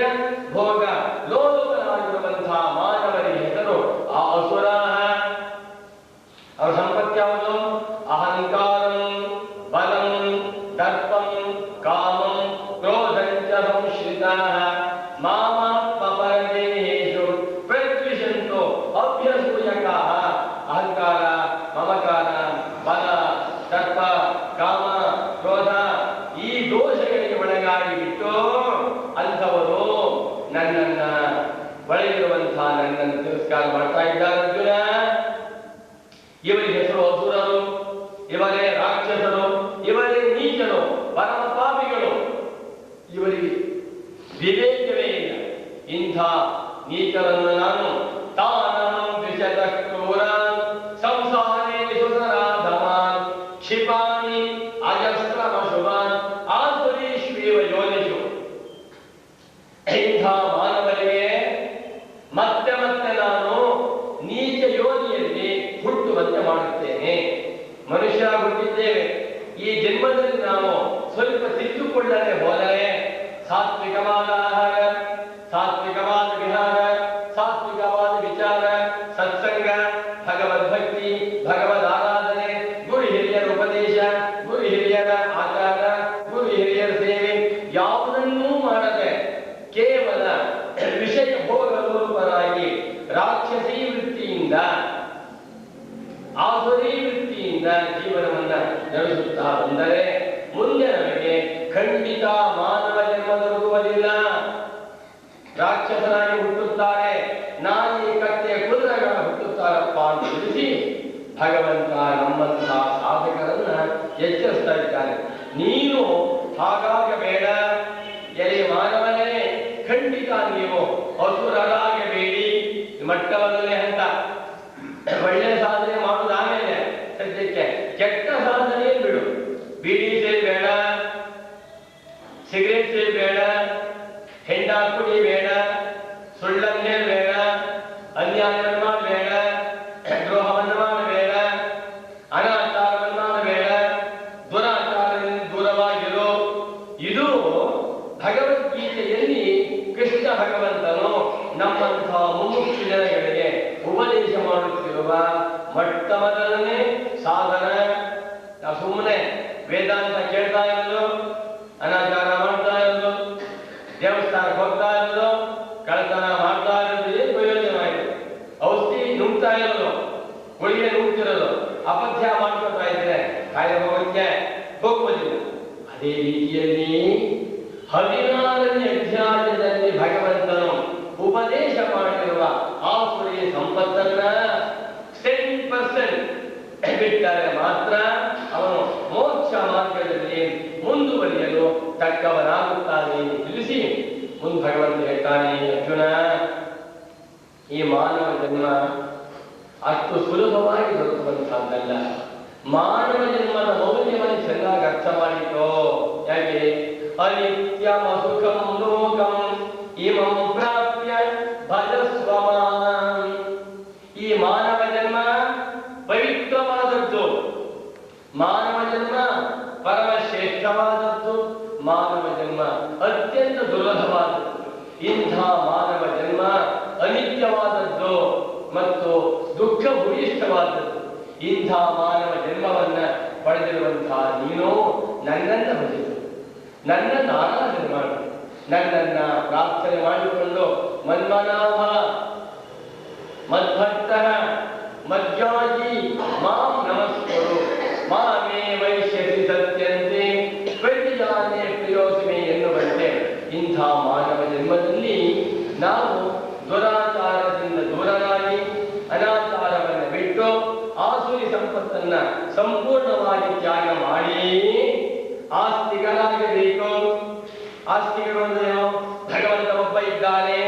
ಭೋಗ ಲೋಲುಪರಾಗಿರುವಂತಹ ಮಾನವರಿಗೆ ಹೆಸರು ಆ ಅಸುರ. ಅವರ ಸಂಪತ್ತು ಯಾವುದು? ಅಹಂಕಾರಂ ಬಲಂ ದರ್ಪಂ ಕಾಮಂ ಕ್ರೋಧಂಚ ಸಂಶ್ರಿತಃ ಮಾಮಾತ್ಮಪರದೇಹೇಷು ಪ್ರದ್ವಿಷಂತೋ ಅಭ್ಯಸೂಯಕಾಃ. ಅಹಂಕಾರ, ಮಮಕಾರ, ಬಲ, ದರ್ಪ, ಕಾಮ, ಕ್ರೋಧ ಈ ದೋಷಗಳಿಗೆ ಒಳಗಾಗಿ ಬಿಟ್ಟು ಅಂಥವರು ನನ್ನನ್ನ ಒಳಗಿರುವಂತಹ ನನ್ನನ್ನು ತಿರಸ್ಕಾರ ಮಾಡ್ತಾ ಇದ್ದಾರೆ. ಅರ್ಜುನ, ಇವರಿಗೆ ಹೆಸರು ಅಸುರರು, ಇವರೇ ರಾಕ್ಷಸರು, ಇವರೇ ನೀಚರು, ಪರಮ ಪಾಪಿಗಳು. ಇವರಿಗೆ ವಿವೇಕವೇ ಇಲ್ಲ. ಇಂಥ ನೀಚರನ್ನು ನಾನು ತಾನಂ ದ್ವಿಷತಃಕ್ರೂರಾನ್ ಸಂಸಾರೇಷು ಸನಾತಮಾನ್ ಕ್ಷಿಪಾಮಿ ಅಜಸ್ರಮಶುಭಾನ್ ಆಸುರೀಷ್ವೇವ ಯೋನಿಷು. ಇಂಥ ಮಾನವರಿಗೆ ಮತ್ತೆ ಮತ್ತೆ ನಾನು ನೀಚ ಯೋನಿಯಲ್ಲಿ ಹುಟ್ಟುವಂತೆ ಮಾಡುತ್ತೇನೆ. ಮನುಷ್ಯ ಹುಟ್ಟಿದ್ದೇವೆ, ಈ ಜನ್ಮದಲ್ಲಿ ನಾವು ಸ್ವಲ್ಪ ತಿದ್ದುಕೊಳ್ಳದೆ ಹೋದರೆ ಸಾತ್ವಿಕವಾದ ಆಹಾರ, ಸಾತ್ವಿಕವಾದ ವಿಹಾರ, ಸಾತ್ವಿಕವಾದ ವಿಚಾರ, ಸತ್ಸಂಗ, ಭಗವದ್ಭಕ್ತಿ, ಭಗವದ್ ಆರಾಧನೆ, ಗುರು ಹಿರಿಯರ ಉಪದೇಶ, ಗುರು ಹಿರಿಯರ ಆಚಾರ, ಗುರು ಹಿರಿಯರ ಸೇವೆ ಯಾವುದನ್ನೂ ಮಾಡದೆ ಕೇವಲ ವಿಷಯ ಭೋಗರೂಪರಾಗಿ ರಾಕ್ಷಸೀ ವೃತ್ತಿಯಿಂದ, ಆಸುರಿ ವೃತ್ತಿಯಿಂದ ಜೀವನವನ್ನ ನಡೆಸುತ್ತಾ ಬಂದರೆ ಮುಂದೆ ನಮಗೆ ಖಂಡಿತ ಮಾನವ ಜನ್ಮ ದೊರಕುವುದಿಲ್ಲ. ರಾಕ್ಷಸನಾಗಿ ಹುಟ್ಟುತ್ತಾರೆ, ನಾಯಿ ಕತ್ತೆ ಕುದುರೆಗಳ ಹುಟ್ಟುತ್ತಾರಪ್ಪ ಅಂತ ತಿಳಿಸಿ ಭಗವಂತ ನಮ್ಮಂತಹ ಸಾಧಕರನ್ನ ಎಚ್ಚರಿಸ್ತಾ ಇದ್ದಾನೆ. ನೀನು ಹಾಗಾಗಬೇಡ, ಎಲೆ ಮಾನವನೇ, ಖಂಡಿತ ನೀವು ಅಸುರರಾಗಬೇಡಿ. ಮಟ್ಟವಲ್ಲೇ ಅಂತ ಒಳ್ಳೆ ಸಾಧನೆ ಮಾಡುವುದು ಆಮೇಲೆ, ಸದ್ಯಕ್ಕೆ ಕೆಟ್ಟ ಸಾಧನೆ ಬಿಡು. ಬೀಡಿ ಸೇರ್ಬೇಡ, ಸಿಗರೇಟ್ ಸೇರ್ಬೇಡ, ಹೆಂಡ ಕುಡಿಬೇಡ, ಸುಳ್ಳನ್ನು ಹೇಳಬೇಡ, ಅನ್ಯಾಯವನ್ನು ಮಾಡಬೇಡ, ದ್ರೋಹವನ್ನು ಮಾಡಬೇಡ, ಅನಾಚಾರವನ್ನು ಮಾಡಬೇಡ, ದುರಾಚಾರದಿಂದ ದೂರವಾಗಿರು. ಇದು ಭಗವದ್ಗೀತೆಯಲ್ಲಿ ಕೃಷ್ಣ ಭಗವಂತನು ನಮ್ಮಂತಹ ಮುಮುಕ್ಷು ಜನಗಳಿಗೆ ಉಪದೇಶ ಮಾಡುತ್ತಿರುವ ಮೊಟ್ಟ ಮೊದಲನೇ ಸಾಧನ. ನಾವು ಸುಮ್ಮನೆ ವೇದಾಂತ ಕೇಳ್ತಾ ಇರೋದು, ಅನಾಚಾರ ಮಾಡ್ತಾ ಇರೋದು, ದೇವಸ್ಥಾನಕ್ಕೆ ಹೋಗ್ತಾ ಇರೋದು, ಕಳ್ಳತನ ಮಾಡ್ತಾ ಇರೋದು ಏನು ಪ್ರಯೋಜನವಾಯಿತು? ಔಷಧಿ ನುಗ್ತಾ ಇರೋದು, ಗುಳಿಗೆ ನುಗ್ತಿರೋದು, ಅಪಥ್ಯ ಮಾಡ್ಕೊತಾ ಇದ್ರೆ ಕಾಯಿಲೆ ಹೋಗೋಕ್ಕೆ ಹೋಗುವುದಿಲ್ಲ. ಅದೇ ರೀತಿ ಗೀತೆಯಲ್ಲಿ 16ನೇ ಅಧ್ಯಾಯದಲ್ಲಿ ಭಗವಂತನು ಉಪದೇಶ ಮಾಡಿರುವ ಆಸುರಿ ಸಂಪತ್ತನ್ನ 10% ಬಿಟ್ಟರೆ ಮಾತ್ರ ಅವನು ಮೋಕ್ಷ ಮಾರ್ಗದಲ್ಲಿ ಮುಂದುವರಿಯಲು ತಕ್ಕವನಾಗುತ್ತಾನೆ ಎಂದು ತಿಳಿಸಿ ಮುಂದೆ ಭಗವಂತ ಹೇಳ್ತಾನೆ, ಅರ್ಜುನ, ಈ ಮಾನವ ಜನ್ಮ ಅಷ್ಟು ಸುಲಭವಾಗಿ ದೊರಕುವಂತಹದ್ದಲ್ಲ. ಮಾನವ ಜನ್ಮದ ಮೌಲ್ಯವನ್ನು ಚೆನ್ನಾಗಿ ಅರ್ಥ ಮಾಡಿಕೋ. ಯಾಕೆ? ಅನಿತ್ಯಮ ಸುಖಂ ಲೋಕಂ ಇಮಂ ಪ್ರಾಪ್ಯ ಭಜಸ್ವ ಮಾಂ. ಈ ಮಾನವ ಜನ್ಮ ಪವಿತ್ರವಾದದ್ದು, ಮಾನವ ಜನ್ಮ ಪರಮ ಶ್ರೇಷ್ಠವಾದದ್ದು, ಮಾನವ ಜನ್ಮ ಅತ್ಯಂತ ದುರ್ಲಭವಾದದ್ದು. ಇಂಥ ಮಾನವ ಜನ್ಮ ಅನಿತ್ಯವಾದದ್ದು ಮತ್ತು ದುಃಖ ಭೂಯಿಷ್ಠವಾದದ್ದು. ಇಂಥ ಮಾನವ ಜನ್ಮವನ್ನ ಪಡೆದಿರುವಂತಹ ನೀನು ನನ್ನನ್ನು ಭಜಿಸು, ನನ್ನನ್ನು ಆರಾಧನೆ ಮಾಡು, ನನ್ನನ್ನ ಪ್ರಾರ್ಥನೆ ಮಾಡಿಕೊಂಡು ಮನ್ಮನಾಭ ಮದ್ಭಕ್ತ ಮಧ್ಯಾಜಿ ಮಾಂ ನಮಸ್ಕರು ಮಾಮೇ ವೈಶ್ಯಸಿ ಸತ್ಯಂತೆ ಪ್ರತಿಜಾನೆ ಪ್ರಿಯೋಸಿಮೆ ಎನ್ನುವಂತೆ ಇಂಥ ಮಾನವ ಜನ್ಮದಲ್ಲಿ ನಾವು ದುರಾಚಾರದಿಂದ ದೂರನಾಗಿ ಅನಾಚಾರವನ್ನು ಬಿಟ್ಟು ಆಸುರಿ ಸಂಪತ್ತನ್ನ ಸಂಪೂರ್ಣವಾಗಿ ತ್ಯಾಗ ಮಾಡಿ ಆಸ್ತಿಗಳಾಗಬೇಕು. ಆಸ್ತಿಗಳು ಅಂದ್ರೇನು? ಭಗವಂತ ಒಬ್ಬ ಇದ್ದಾನೆ,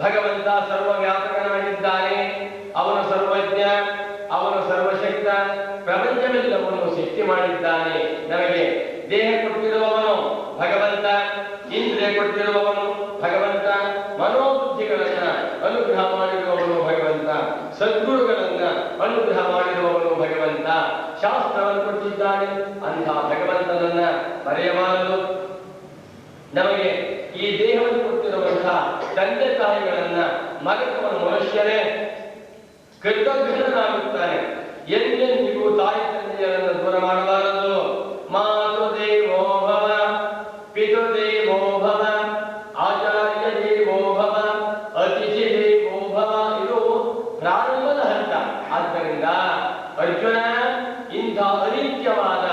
ಭಗವಂತ ಸರ್ವವ್ಯಾಪಕನಾಗಿದ್ದಾನೆ, ಅವನು ಸರ್ವಜ್ಞ, ಅವನು ಸರ್ವಶಕ್ತ, ಪ್ರಪಂಚವೆಲ್ಲವನ್ನು ಸೃಷ್ಟಿ ಮಾಡಿದ್ದಾನೆ. ನಮಗೆ ದೇಹ ಕೊಟ್ಟಿರುವವನು ಭಗವಂತ, ಇಂದ್ರಿಯ ಕೊಟ್ಟಿರುವವನು ಭಗವಂತ, ಮನೋಬುದ್ಧಿಗಳನ್ನ ಅನುಗ್ರಹ ಮಾಡಿರುವವನು ಭಗವಂತ, ಸದ್ಗುರುಗಳನ್ನ ಅನುಗ್ರಹ ಮಾಡಿರುವವನು ಭಗವಂತ, ಶಾಸ್ತ್ರವನ್ನು ಕೊಟ್ಟಿದ್ದಾನೆ. ಅಂಥ ಭಗವಂತನನ್ನ ಮರೆಯಬಾರದು. ನಮಗೆ ಈ ದೇಹವನ್ನು ಕೊಟ್ಟಿರುವಂತಹ ತಂದೆ ತಾಯಿಗಳನ್ನ ಮರೆತವನು ಮನುಷ್ಯನೇ ಕೃತಜ್ಞನಾಗುತ್ತಾನೆ. ಎಂದೆಂದಿಗೂ ತಾಯಿ ತಂದೆಯರನ್ನು ದೂರ ಮಾಡಬಾರದು. ಮಾತು ದೇವೋ ಭವ, ಪಿತು ದೇವೋ ಭವ, ಆಚಾರ್ಯ ದೇವೋ ಭವ, ಅತಿಥಿ ದೇವೋ ಭವ. ಇದು ಪ್ರಾರಂಭದ ಹಂತ. ಆದ್ದರಿಂದ ಅರ್ಜುನ, ಇಂಥ ಅನಿತ್ಯವಾದ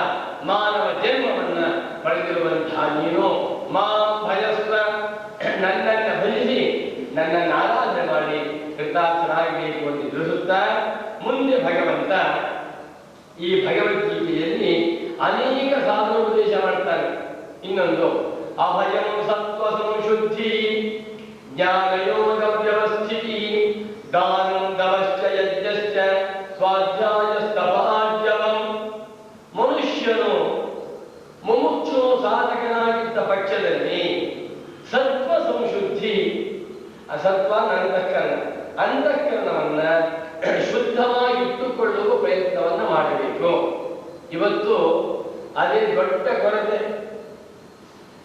ಮಾನವ ಜನ್ಮವನ್ನ ಪಡೆದಿರುವಂತಹ ನೀನು ಮಾಂ ಭಜಸ್ವ, ನನ್ನನ್ನು ಭಜಿಸಿ ನನ್ನನ್ನು ಆರಾಧನೆ ಮಾಡಿ ಕೃತಾರ್ಥನಾಗಬೇಕು ಅಂತ ತಿಳಿಸುತ್ತಾ ಮುಂದೆ ಭಗವಂತ ಈ ಭಗವದ್ಗೀತೆಯಲ್ಲಿ ಅನೇಕ ಸಾಧನೋಪದೇಶ ಮಾಡ್ತಾರೆ. ಇನ್ನೊಂದು ಅಭಯಂ ಸತ್ವ ಸಂಶುದ್ಧಿ ಜ್ಞಾನಯೋಗ ವ್ಯವಸ್ಥಿತಿ ದಾನಂ ದವಶ್ಚ ಯಜ್ಞಶ್ಚ ಸ್ವಾಧ್ಯಾಯಸ್ತಪಾರ್ಜವಂ. ಮನುಷ್ಯನು ಮುಮುಕ್ಷು ಸಾಧಕನಾಗಿದ್ದ ಪಕ್ಷದಲ್ಲಿ ಸತ್ವ ಸಂಶುದ್ಧಿ, ಅಸತ್ವ ಅಂತಃಕರಣ, ಅಂತಃಕರಣವನ್ನ ಶುದ್ಧವಾಗಿ ಇಟ್ಟುಕೊಳ್ಳುವ ಪ್ರಯತ್ನವನ್ನ ಮಾಡಬೇಕು. ಇವತ್ತು ಅದೇ ದೊಡ್ಡ ಕೊರತೆ.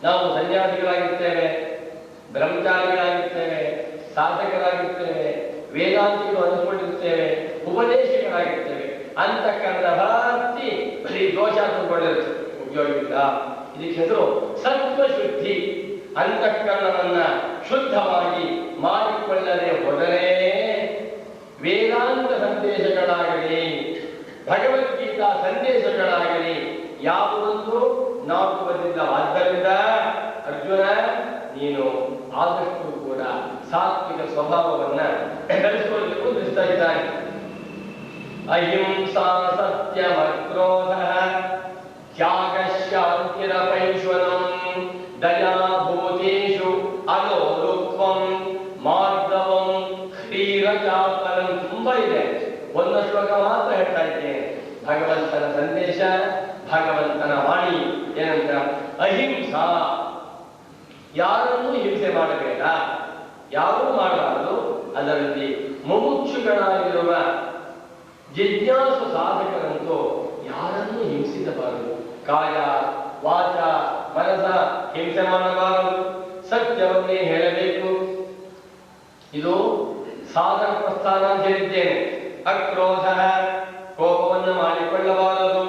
ನಾವು ಸನ್ಯಾಸಿಗಳಾಗಿರ್ತೇವೆ, ಬ್ರಹ್ಮಚಾರಿಗಳಾಗಿರ್ತೇವೆ, ಸಾಧಕರಾಗಿರ್ತೇವೆ, ವೇದಾಂತಿಗಳು ಅನಿಸ್ಕೊಂಡಿರ್ತೇವೆ, ಉಪದೇಶಗಳಾಗಿರ್ತೇವೆ. ಅಂತಃಕರಣದ ಭಕ್ತಿ ಬರೀ ದೋಷ ತಂದುಕೊಂಡಿರುತ್ತೆ, ಉಪಯೋಗವಿಲ್ಲ. ಇದಕ್ಕೆ ಹೆಸರು ಸತ್ವಶುದ್ಧಿ. ಅಂತಃಕರಣವನ್ನ ಶುದ್ಧವಾಗಿ ಮಾಡಿಕೊಳ್ಳದೆ ಹೋದರೆ ವೇದಾಂತ ಸಂದೇಶಗಳಾಗಲಿ ಭಗವದ್ಗೀತಾ ಸಂದೇಶಗಳಾಗಲಿ ಯಾವುದೊಂದು ನಾಟುವುದಿಲ್ಲ. ಆದ್ದರಿಂದ ಅರ್ಜುನ, ನೀನು ಆದಷ್ಟು ಕೂಡ ಸಾತ್ವಿಕ ಸ್ವಭಾವವನ್ನ ಬೆಳೆಸಿಕೊಳ್ಳಬೇಕು ತಿಳಿಸ್ತಾ ಇದ್ದಾನೆ. ಅಹಿಂಸಾ ಸತ್ಯಮಕ್ರೋಧ ತ್ಯಾಗ ಶಾಂತಿರಪೈಶ್ವರಂ ದಯಾಭೂತೇಷು ಅಲೋಲುತ್ವಂ ಮಾರ್ದವಂ ಶ್ರೀರಚಾಪರಂ. ತುಂಬಾ ಇದೆ, ಒಂದು ಶ್ಲೋಕ ಮಾತ್ರ ಹೇಳ್ತಾ ಇದ್ದೇನೆ. ಭಗವಂತನ ಸಂದೇಶ, ಭಗವಂತನ ವಾಣಿ ಏನಂತ? ಅಹಿಂಸಾ. ಯಾರನ್ನೂ ಹಿಂಸೆ ಮಾಡಬೇಡ, ಯಾರೂ ಮಾಡಬಾರದು. ಅದರಲ್ಲಿ ಮುಮುಕ್ಷುಗಳಾಗಿರುವ ಜಿಜ್ಞಾಸು ಸಾಧಕರಂತೂ ಯಾರನ್ನೂ ಹಿಂಸಿಸಬಾರದು. ಕಾಯ ವಾಚ ಮನಸ ಹಿಂಸೆ ಮಾಡಬಾರದು, ಸತ್ಯವನ್ನೇ ಹೇಳಬೇಕು. ಇದು ಸಾಧನ ಪ್ರಸ್ಥಾನ ಅಂತ ಹೇಳಿದ್ದೇನೆ. ಅಕ್ರೋಧ, ಕೋಪವನ್ನು ಮಾಡಿಕೊಳ್ಳಬಾರದು.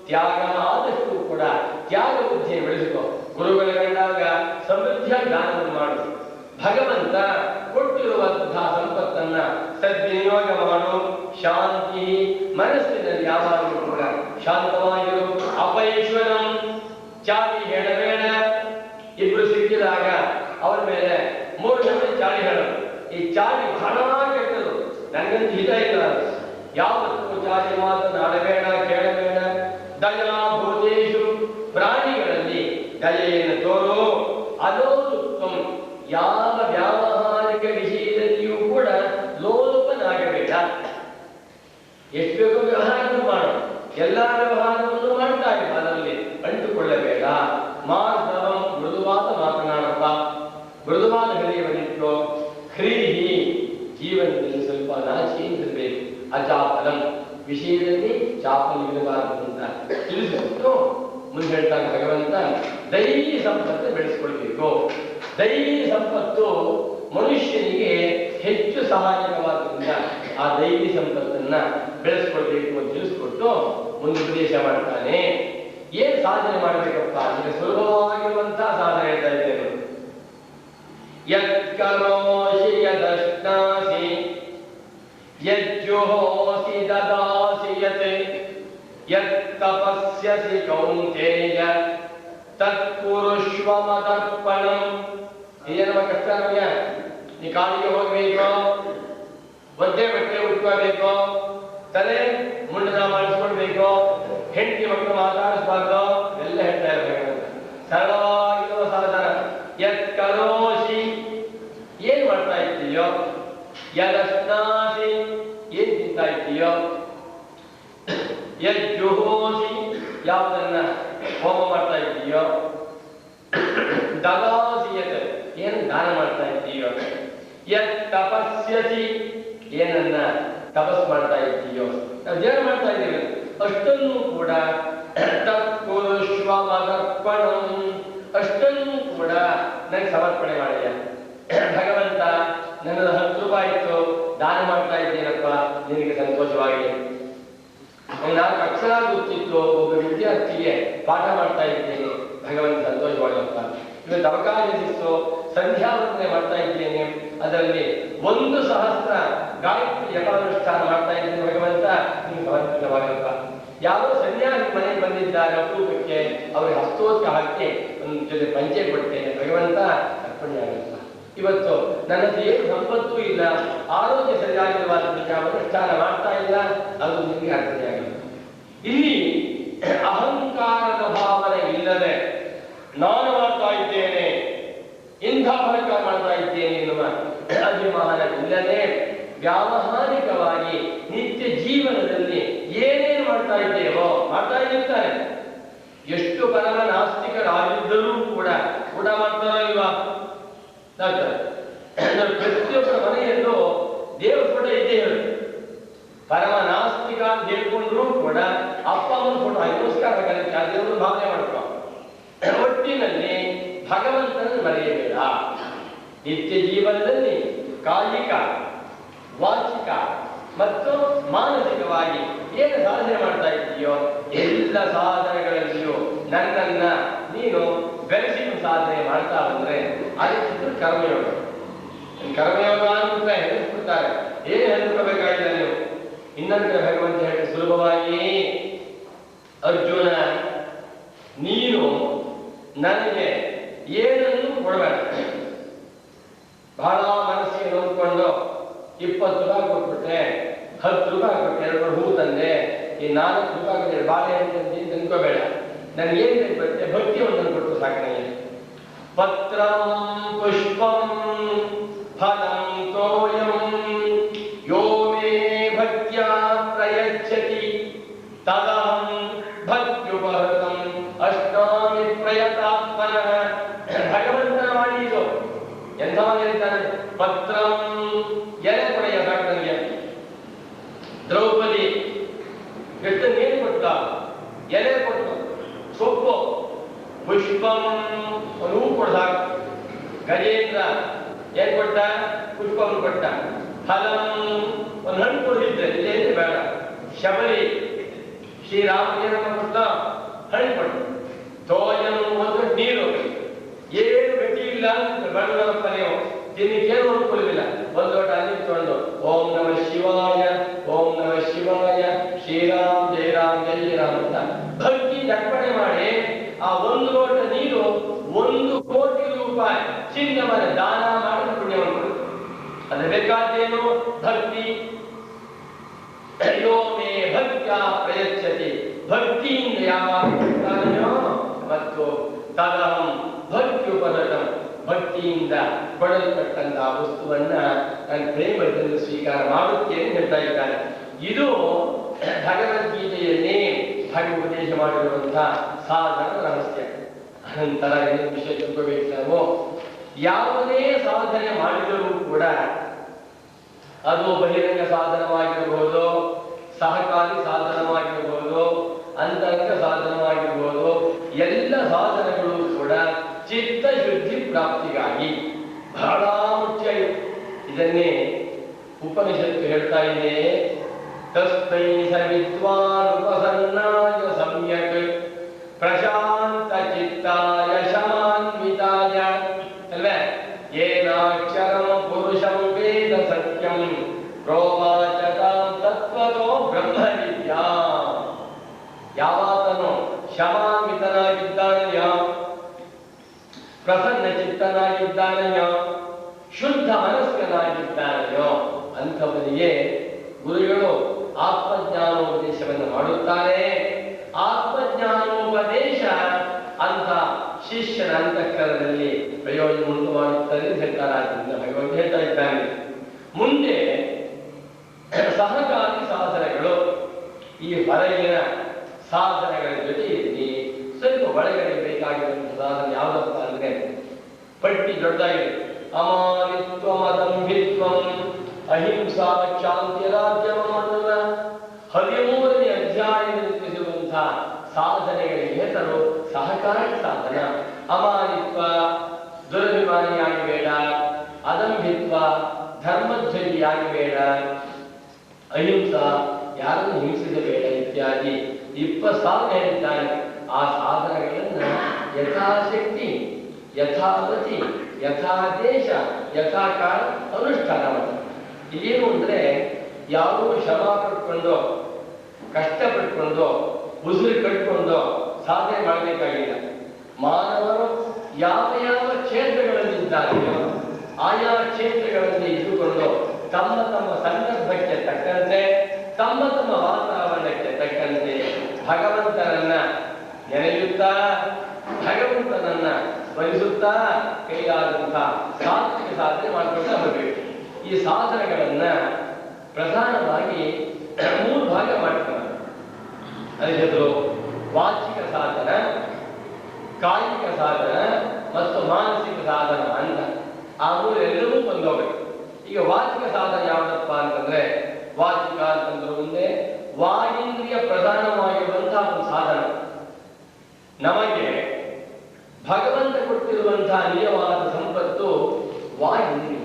ತ್ಯಾಗ, ಆದಷ್ಟು ಕೂಡ ತ್ಯಾಗ ಬುದ್ಧಿ ಬೆಳೆಸಿಕೊ. ಗುರುಗಳ ಕಂಡಾಗ ಸಮೃದ್ಧಿಯ ಜ್ಞಾನವನ್ನು ಮಾಡು. ಭಗವಂತ ಕೊಟ್ಟಿರುವಂತಹ ಸಂಪತ್ತನ್ನ ಸದ್ವಿನಿಯೋಗ ಮಾಡು. ಶಾಂತಿ, ಮನಸ್ಸಿನಲ್ಲಿ ಯಾವಾಗಲೂ ಕೂಡ ಶಾಂತವಾಗಿರು. ಅಪೈಶ್ವರಂ, ತ್ಯಾಗಿ ಈ ಚಾಡಿ ಬಹಳ ಕೆಟ್ಟದು, ನನಗಂತೂ ಹಿತ ಇಲ್ಲ. ಯಾವತ್ತೂ ಚಾಡಿ ಮಾತನಾಡಬೇಡ, ಕೇಳಬೇಡ. ದಯಾ ಭೂತೇಶು, ಪ್ರಾಣಿಗಳಲ್ಲಿ ದಯೆಯನ್ನು ತೋರು. ಅಲೋಲುಪ್ತಂ, ಯಾವ ವ್ಯಾವಹಾರಿಕ ವಿಷಯದಲ್ಲಿಯೂ ಕೂಡ ಲೋಲುಪನಾಗಬೇಡ. ಎಷ್ಟು ಬೇಕೋ ವ್ಯವಹಾರವನ್ನು ಮಾಡು, ಎಲ್ಲ ವ್ಯವಹಾರವನ್ನು ಮಾಡ್ತಾ ಇಲ್ಲ, ಅದರಲ್ಲಿ ಅಂಟುಕೊಳ್ಳಬೇಡ. ಮಾರ್ಧವಂ, ಮೃದುವಾದ ಮಾತನಾಡಪ್ಪ, ಮೃದುವಾದ ಹೃದಯವನ್ನಿಟ್ಟು. ಹ್ರೀಹಿ, ಜೀವನದಲ್ಲಿ ಸ್ವಲ್ಪ ನಾಚಿಕೆಯಿಂದಿರಬೇಕು. ಅಚಾಪಲಂ, ವಿಷಯದಲ್ಲಿ ಚಾಪಲ್ಯವಿರಬಾರದು ಅಂತ ತಿಳಿಸಿಬಿಟ್ಟು ಮುಂದೆ ಹೇಳ್ತಾನೆ ಭಗವಂತ, ದೈವಿ ಸಂಪತ್ತು ಬೆಳೆಸ್ಕೊಳ್ಬೇಕು. ದೈವಿ ಸಂಪತ್ತು ಮನುಷ್ಯನಿಗೆ ಹೆಚ್ಚು ಸಹಾಯಕವಾದ್ರಿಂದ ಆ ದೈವಿ ಸಂಪತ್ತನ್ನ ಬೆಳೆಸ್ಕೊಳ್ಬೇಕು ಅಂತ ತಿಳಿಸ್ಕೊಟ್ಟು ಒಂದು ಉಪದೇಶ ಮಾಡ್ತಾನೆ. ಏನ್ ಸಾಧನೆ ಮಾಡ್ಬೇಕಪ್ಪ ಅಂದ್ರೆ ಸುಲಭವಾಗಿರುವಂತಹ ಸಾಧನೆ ಹೇಳ್ತಾ ಇದ್ದೇನೆ. ಯತ್ಕರೋಷಿ ಯದಶ್ನಾಸಿ ಯಜ್ಜುಹೋಸಿ ದದಾಸಿ ಯತ್ ಯತ್ತಪಸ್ಯಸಿ ಕೌಂತೇಯ ತತ್ಪುರುಷ್ವ ಮದರ್ಪಣಂ. ಏನಮ್ಮ ಕಷ್ಟ ನಮಗೆ? ನೀ ಕಾಲಿಗೆ ಹೋಗ್ಬೇಕು, ಒದ್ದೆ ಬಟ್ಟೆ ಉಟ್ಕೋಬೇಕು, ತಲೆ ಮುಂಡನ ಮಾಡಿಸ್ಕೊಳ್ಬೇಕು, ಹೆಂಡತಿ ಮಕ್ಕಳು ಮಾತಾಡಿಸ್ಬಾರ್ದು, ಎಲ್ಲ ಹೇಳ್ತಾ ಇರ್ಬೇಕು. ಸರಳವಾಗಿರುವ ಸಾಧನ. ಯತ್ ಕರೋಷಿ, ಏನ್ ಮಾಡ್ತಾ ಇದ್ದೀಯೋ, ಯದಶ್ನಾಸಿ, ಏನ್ ತಿಂತಾ ಇದ್ದೀಯೋ, ಯಜ್ಜುಹೋಸಿ, ಯಾವುದನ್ನ ಹೋಮ ಮಾಡ್ತಾ ಇದ್ದೀಯೋ, ದದಾಸಿಯತ್, ಏನು ದಾನ ಮಾಡ್ತಾ ಇದ್ದೀಯೋ, ಯತ್ ತಪಸ್ಯಸಿ, ಏನನ್ನ ತಪಸ್ ಮಾಡ್ತಾ ಇದ್ದೀಯೋ, ನಾವು ಧ್ಯಾನ ಮಾಡ್ತಾ ಇದ್ದೀವಿ, ಅಷ್ಟನ್ನು ಕೂಡ ತತ್ಪುರುಷ್ವ ಮದರ್ಪಣಂ, ಅಷ್ಟನ್ನು ಕೂಡ ನನಗೆ ಸಮರ್ಪಣೆ ಮಾಡಿಯ. ಭಗವಂತ, ನನ್ನದು 10 ರೂಪಾಯಿ ಇತ್ತು, ದಾನ ಮಾಡ್ತಾ ಇದ್ದೀನಪ್ಪ, ನಿನಗೆ ಸಂತೋಷವಾಗಲಿ. 4 ಅಕ್ಷರ ಗೊತ್ತಿತ್ತು, ಒಬ್ಬ ವಿದ್ಯಾರ್ಥಿಗೆ ಪಾಠ ಮಾಡ್ತಾ ಇದ್ದೇನೆ, ಭಗವಂತ ಸಂತೋಷವಾಗಲಪ್ಪ. ಇವತ್ತು ಅವಕಾಶ ಸಿಕ್ತು, ಸಂಧ್ಯಾವಂದನೆ ಮಾಡ್ತಾ ಇದ್ದೇನೆ, ಅದರಲ್ಲಿ 1,000 ಗಾಯತ್ರಿ ಜಪಾನುಷ್ಠಾನ ಮಾಡ್ತಾ ಇದ್ದೇನೆ, ಭಗವಂತ ನಿಮ್ಗೆ ಸಮರ್ಪಿತವಾಗಲಪ್ಪ. ಯಾರೋ ಸನ್ಯಾಸಿ ಮನೆಗೆ ಬಂದಿದ್ದಾರೆ ಅಪರೂಪಕ್ಕೆ, ಅವ್ರಿಗೆ ಹಸ್ತೋತ್ಕ ಹಾಕಿ ಒಂದು ಜೊತೆ ಪಂಚೆ ಕೊಡ್ತೇನೆ, ಭಗವಂತ ಅರ್ಪಣೆ ಆಗಲ್ಲ. ಇವತ್ತು ನನ್ನ ಏನು ಸಂಪತ್ತೂ ಇಲ್ಲ, ಆರೋಗ್ಯ ಸರಿಯಾಗಿರುವಾದ್ರಿಂದ ಅನುಷ್ಠಾನ ಮಾಡ್ತಾ ಇಲ್ಲ, ಅದು ನಿಮಗೆ ಅರ್ಪಣೆ ಆಗಲ್ಲ. ಇಲ್ಲಿ ಅಹಂಕಾರದ ಭಾವನೆ ಇಲ್ಲದೆ ನಾನು ಮಾಡ್ತಾ ಇದ್ದೇನೆ, ಇಂಥ ಫಲಕ ಮಾಡ್ತಾ ಇದ್ದೇನೆ ಎನ್ನುವ ಅಭಿಮಾನ ಇಲ್ಲದೆ ವ್ಯಾವಹಾರಿಕವಾಗಿ ನಿತ್ಯ ಜೀವನದಲ್ಲಿ ಏನೇನು ಮಾಡ್ತಾ ಇದ್ದೇವೋ ಮಾಡ್ತಾ ಇರ್ತಾರೆ. ಎಷ್ಟು ಪರಮ ನಾಸ್ತಿಕರಾಗಿದ್ದರೂ ಕೂಡ ಊಟ ಮಾಡ್ತಾರೋ ಇಲ್ವಾ? ಪ್ರತಿಯೊಬ್ಬರ ಮನೆಯಲ್ಲೂ ದೇವ್ರ ಫೋಟೋ ಇದ್ದೇ ಹೇಳುತ್ತೆ. ಪರಮ ನಾಸ್ತಿಕ ಅಂತ ಹೇಳ್ಕೊಂಡ್ರು ಕೂಡ ಅಪ್ಪ ಅಮ್ಮನ ಫೋಟೋ ಹಾಕಿ ನಮಸ್ಕಾರ ಕಲಿತ ದೇವರು ಭಾವನೆ ಮಾಡ್ಕೊ. ಒಟ್ಟಿನಲ್ಲಿ ಭಗವಂತನನ್ನು ಮರೆಯಬೇಡ. ನಿತ್ಯ ಜೀವನದಲ್ಲಿ ಕಾಯಿಕ, ವಾಚಿಕ ಮತ್ತು ಮಾನಸಿಕವಾಗಿ ಏನು ಸಾಧನೆ ಮಾಡ್ತಾ ಇದ್ದೀಯೋ ಎಲ್ಲ ಸಾಧನೆಗಳಲ್ಲಿಯೂ ನನ್ನನ್ನ ನೀನು ಬೆಳೆಸಿದ ಸಾಧನೆ ಮಾಡ್ತಾ ಬಂದ್ರೆ ಅದಕ್ಕೆ ಕರ್ಮಯೋಗ. ಕರ್ಮಯೋಗ ಅಂತ ಹೇಳಿಸ್ಬಿಡ್ತಾರೆ, ಏನು ಹೇಳ್ಕೊಬೇಕಾಗಿಲ್ಲ ನೀವು. ಇನ್ನೊಂದು ಭಗವಂತ ಹೇಳಿ ಸುಲಭವಾಗಿ, ಅರ್ಜುನ ನೀನು ನನಗೆ ಏನನ್ನು ಕೊಡಬೇಡ. ಬಹಳ ಮನಸ್ಸಿಗೆ ನೋಡ್ಕೊಂಡು 20 ರೂಪಾಯಿ ಕೊಟ್ಬಿಟ್ರೆ, 10 ರೂಪಾಯಿ ಕೊಟ್ಟೆ, 2 ಹೂ ತಂದೆ, ಈ 4 ರೂಪಾಯಿ ಕೊಟ್ಟೆ ಬಾಳೆಹಣ್ಣು ತಂದು ತಂದ್ಕೋಬೇಡ. ನನಗೇನು ಬೇಕು ಬರುತ್ತೆ, ಭಕ್ತಿ ಒಂದನ್ನು ಕೊಟ್ಟು ಸಾಕು. ನನಗೆ ಪತ್ರಂ ಪುಷ್ಪಂ ಫಲಂ ತೋಯಂ ಯೋ ಮೇ ಭಕ್ತ್ಯಾ ಪ್ರಯಚ್ಛತಿ ತದಹಂ ಭಕ್ತ್ಯುಪಹೃತಂ ಅಷ್ಟಾಮಿ ಪ್ರಯತಾತ್ಮನಃ. ಭಗವಂತನ ಮಾಡಿ ಇದು ಎಂಥವ ಹೇಳ್ತಾನೆ, ಪತ್ರಂ ಎಲೆ ಕೊಡೆಯ ಸಾಕು ನನಗೆ. ದ್ರೌಪದಿ ಎಷ್ಟು ನೀರು ಕೊಟ್ಟ, ಎಲೆ ಕೊಟ್ಟು, ಸೊಪ್ಪು, ಪುಷ್ಪಂ ಒಂದು ಹೂ ಕೊಡ ಸಾಕು. ಗಜೇಂದ್ರ ಏನ್ ಕೊಟ್ಟ, ಪುಷ್ಪವನ್ನು ಕೊಟ್ಟ. ಫಲಂ ಒಂದು ಹಣ್ಣು ಕೊಡಿದ್ರೆ ಇಲ್ಲೇ ಬೇಡ. ಶಬರಿ ಶ್ರೀರಾಮದೇವನ ಕೊಟ್ಟ, ಹಣ್ಣು ಕೊಟ್ಟ. ತೋಯಂ ಒಂದು ನೀರು, ಏನು ಗಟ್ಟಿ ಇಲ್ಲ ಬಣ್ಣಪ್ಪ, ನೀವು ತಿನ್ನಿಕೇನು ನೋಡ್ಕೊಳ್ಳಿಲ್ಲ. ಒಂದು ಲೋಟ ಅಲ್ಲಿ ತಗೊಂಡು ಓಂ ನಮ ಶಿವಾಯ, ಓಂ ನಮ ಶಿವಾಯ, ಶ್ರೀರಾಮ್ ಜಯ ರಾಮ್ ಜಯ ರಾಮ್ ಅಂತ ಭಕ್ತಿ ಅರ್ಪಣೆ ಮಾಡಿ ಆ 1 ಲೋಟ ನೀರು 1 ಕೋಟಿ ರೂಪಾಯಿ ಚಿನ್ನವನ್ನ ದಾನ ಮಾಡಿ ಪುಣ್ಯವನ್ನು ಕೊಡುತ್ತೆ. ಅದು ಬೇಕಾದ್ದೇನು ಭಕ್ತಿ. ಯೋ ಮೇ ಭಕ್ತ್ಯಾ ಪ್ರಯಚ್ಛತಿ, ಭಕ್ತಿಯಿಂದ ಯಾವಾಗ ಕೊಡ್ತಾನೆಯೋ ಮತ್ತು ತದಹಂ ಭಕ್ತ್ಯುಪರತಂ, ಭಕ್ತಿಯಿಂದ ಕೊಡಲ್ಪಟ್ಟಂತಹ ವಸ್ತುವನ್ನ ನಾನು ಪ್ರೇಮದಿಂದ ಸ್ವೀಕಾರ ಮಾಡುತ್ತೇನೆ ಹೇಳ್ತಾ ಇದ್ದಾನೆ. ಇದು ಭಗವದ್ಗೀತೆಯನ್ನೇ ಭಗವಪದೇಶ ಮಾಡಿರುವಂತಹ ಸಾಧನ ರಹಸ್ಯ. ಅನಂತರ ಏನು ವಿಷಯ ತಿಳ್ಕೋಬೇಕು ನಾವು, ಯಾವುದೇ ಸಾಧನೆ ಮಾಡಿದರೂ ಕೂಡ ಅದು ಬಹಿರಂಗ ಸಾಧನವಾಗಿರಬಹುದು, ಸಹಕಾರಿ ಸಾಧನವಾಗಿರಬಹುದು, ಅಂತರಂಗ ಸಾಧನವಾಗಿರಬಹುದು, ಎಲ್ಲ ಸಾಧನಗಳು ಕೂಡ ಚಿತ್ತ ಶುದ್ಧಿ ಪ್ರಾಪ್ತಿಗಾಗಿ ಬಹಳ ಮುಖ್ಯ. ಇದನ್ನೇ ಉಪನಿಷತ್ತು ಹೇಳ್ತಾ ಇದೆ, ತಸ್ಮೈ ಸ ವಿದ್ವಾನುಪಸನ್ನಾಯ ಸಮ್ಯಕ್ ಪ್ರಶಾಂತ ಚಿತ್ತಾಯ ಶಮಾನ್ವಿತಾಯ ಅಲ್ವೇ ಏನಾಕ್ಷರಂ ಪುರುಷಂ ವೇದ ಸತ್ಯಂ ಪ್ರೋವಾಚತಾಂ ತತ್ವತೋ ಬ್ರಹ್ಮ ವಿದ್ಯಾ. ಯಾವಾತನು ಶಮಾನ್ವಿತನಾಗಿದ್ದಾನೆಯೋ, ಪ್ರಸನ್ನ ಚಿತ್ತನಾಗಿದ್ದಾನೆಯೋ, ಶುದ್ಧ ಮನಸ್ಕನಾಗಿದ್ದಾನೆಯೋ ಅಂಥವನಿಗೆ ಗುರುಗಳು ಆತ್ಮಜ್ಞಾನೋಪದೇಶವನ್ನು ಮಾಡುತ್ತಾರೆ. ಆತ್ಮಜ್ಞಾನೋಪದೇಶ ಅಂತ ಶಿಷ್ಯನ ಅಂತಃಕರಣದಲ್ಲಿ ಪ್ರಯೋಜನ ಉಂಟು ಮಾಡುತ್ತದೆ ಹೇಳ್ತಾರಾದ್ರಿಂದ ಭಗವಂತ ಹೇಳ್ತಾ ಇದ್ದಾನೆ. ಮುಂದೆ ಸಹಕಾರಿ ಸಾಧನೆಗಳು, ಈ ಹೊರಗಿನ ಸಾಧನೆಗಳ ಜೊತೆಯಲ್ಲಿ ಸ್ವಲ್ಪ ಒಳಗಡೆ ಬೇಕಾಗಿರುವಂತಹ ಸಾಧನೆ ಯಾವುದಪ್ಪ ಅಂದ್ರೆ ಪಟ್ಟಿ ದೊಡ್ಡದಾಗಿದೆ. ಅಮಾನಿತ್ವಂ ಅದಂಭಿತ್ವಂ ಅಹಿಂಸಾ ಶಾಂತಿ ರಾಜ್ಯಮ 13ನೇ ಅಧ್ಯಾಯದಲ್ಲಿ ತಿಳಿಸುವಂತಹ ಸಾಧನೆಗಳಿಗೆ ಹೆಸರು ಸಹಕಾರಿ ಸಾಧನ. ಅಮಾನಿತ್ವ, ದುರಭಿಮಾನಿಯಾಗಬೇಡ. ಅದಂಭಿತ್ವ, ಧರ್ಮಧ್ವಜಿಯಾಗಬೇಡ. ಅಹಿಂಸಾ, ಯಾರನ್ನು ಹಿಂಸಿಸಬೇಡ ಇತ್ಯಾದಿ 20 ಸಾಧನೆ ಹೇಳಿದ್ದಾನೆ. ಆ ಸಾಧನೆಗಳನ್ನ ಯಥಾಶಕ್ತಿ, ಯಥಾವತಿ, ಯಥಾದೇಶ, ಯಥಾಕಾಲ ಅನುಷ್ಠಾನ ಮಾಡ್ತಾರೆ. ಏನು ಅಂದ್ರೆ ಯಾವುದೋ ಶ್ರಮ ಪಟ್ಕೊಂಡು, ಕಷ್ಟಪಟ್ಕೊಂಡು, ಉಸಿರು ಕಟ್ಕೊಂಡು ಸಾಧನೆ ಮಾಡಬೇಕಾಗಿಲ್ಲ. ಮಾನವರು ಯಾವ ಯಾವ ಕ್ಷೇತ್ರಗಳಲ್ಲಿದ್ದಾರೆಯೋ ಆಯಾ ಕ್ಷೇತ್ರಗಳಲ್ಲಿ ಇದ್ದುಕೊಂಡು ತಮ್ಮ ತಮ್ಮ ಸಂದರ್ಭಕ್ಕೆ ತಕ್ಕಂತೆ, ತಮ್ಮ ತಮ್ಮ ವಾತಾವರಣಕ್ಕೆ ತಕ್ಕಂತೆ ಭಗವಂತನನ್ನ ನೆನೆಯುತ್ತಾ, ಭಗವಂತನನ್ನ ಸ್ಮರಿಸುತ್ತಾ ಕೈಲಾದಂತಹ ಸಾತ್ವಿಕ ಸಾಧನೆ ಮಾಡಿಕೊಳ್ತಾ ಬರಬೇಕು. ಈ ಸಾಧನೆಗಳನ್ನ ಪ್ರಧಾನವಾಗಿ 3 ಭಾಗ ಮಾಡ್ತಾರೆ. ಅದಕ್ಕೆ ವಾಚಿಕ ಸಾಧನ, ಕಾಯಿಕ ಸಾಧನ ಮತ್ತು ಮಾನಸಿಕ ಸಾಧನ ಅಂತ ಆ 3 ಎಲ್ಲರೂ ಬಂದೋಗ್ಬೇಕು. ಈಗ ವಾಚಿಕ ಸಾಧನ ಯಾವುದಪ್ಪ ಅಂತಂದ್ರೆ, ವಾಚಿಕ ಅಂತಂದ್ರೆ ಮುಂದೆ ವಾಗೀಂದ್ರಿಯ ಪ್ರಧಾನವಾಗಿರುವಂತಹ ಒಂದು ಸಾಧನ. ನಮಗೆ ಭಗವಂತ ಕೊಟ್ಟಿರುವಂತಹ ನಿಜವಾದ ಸಂಪತ್ತು ವಾಗೀಂದ್ರಿಯ.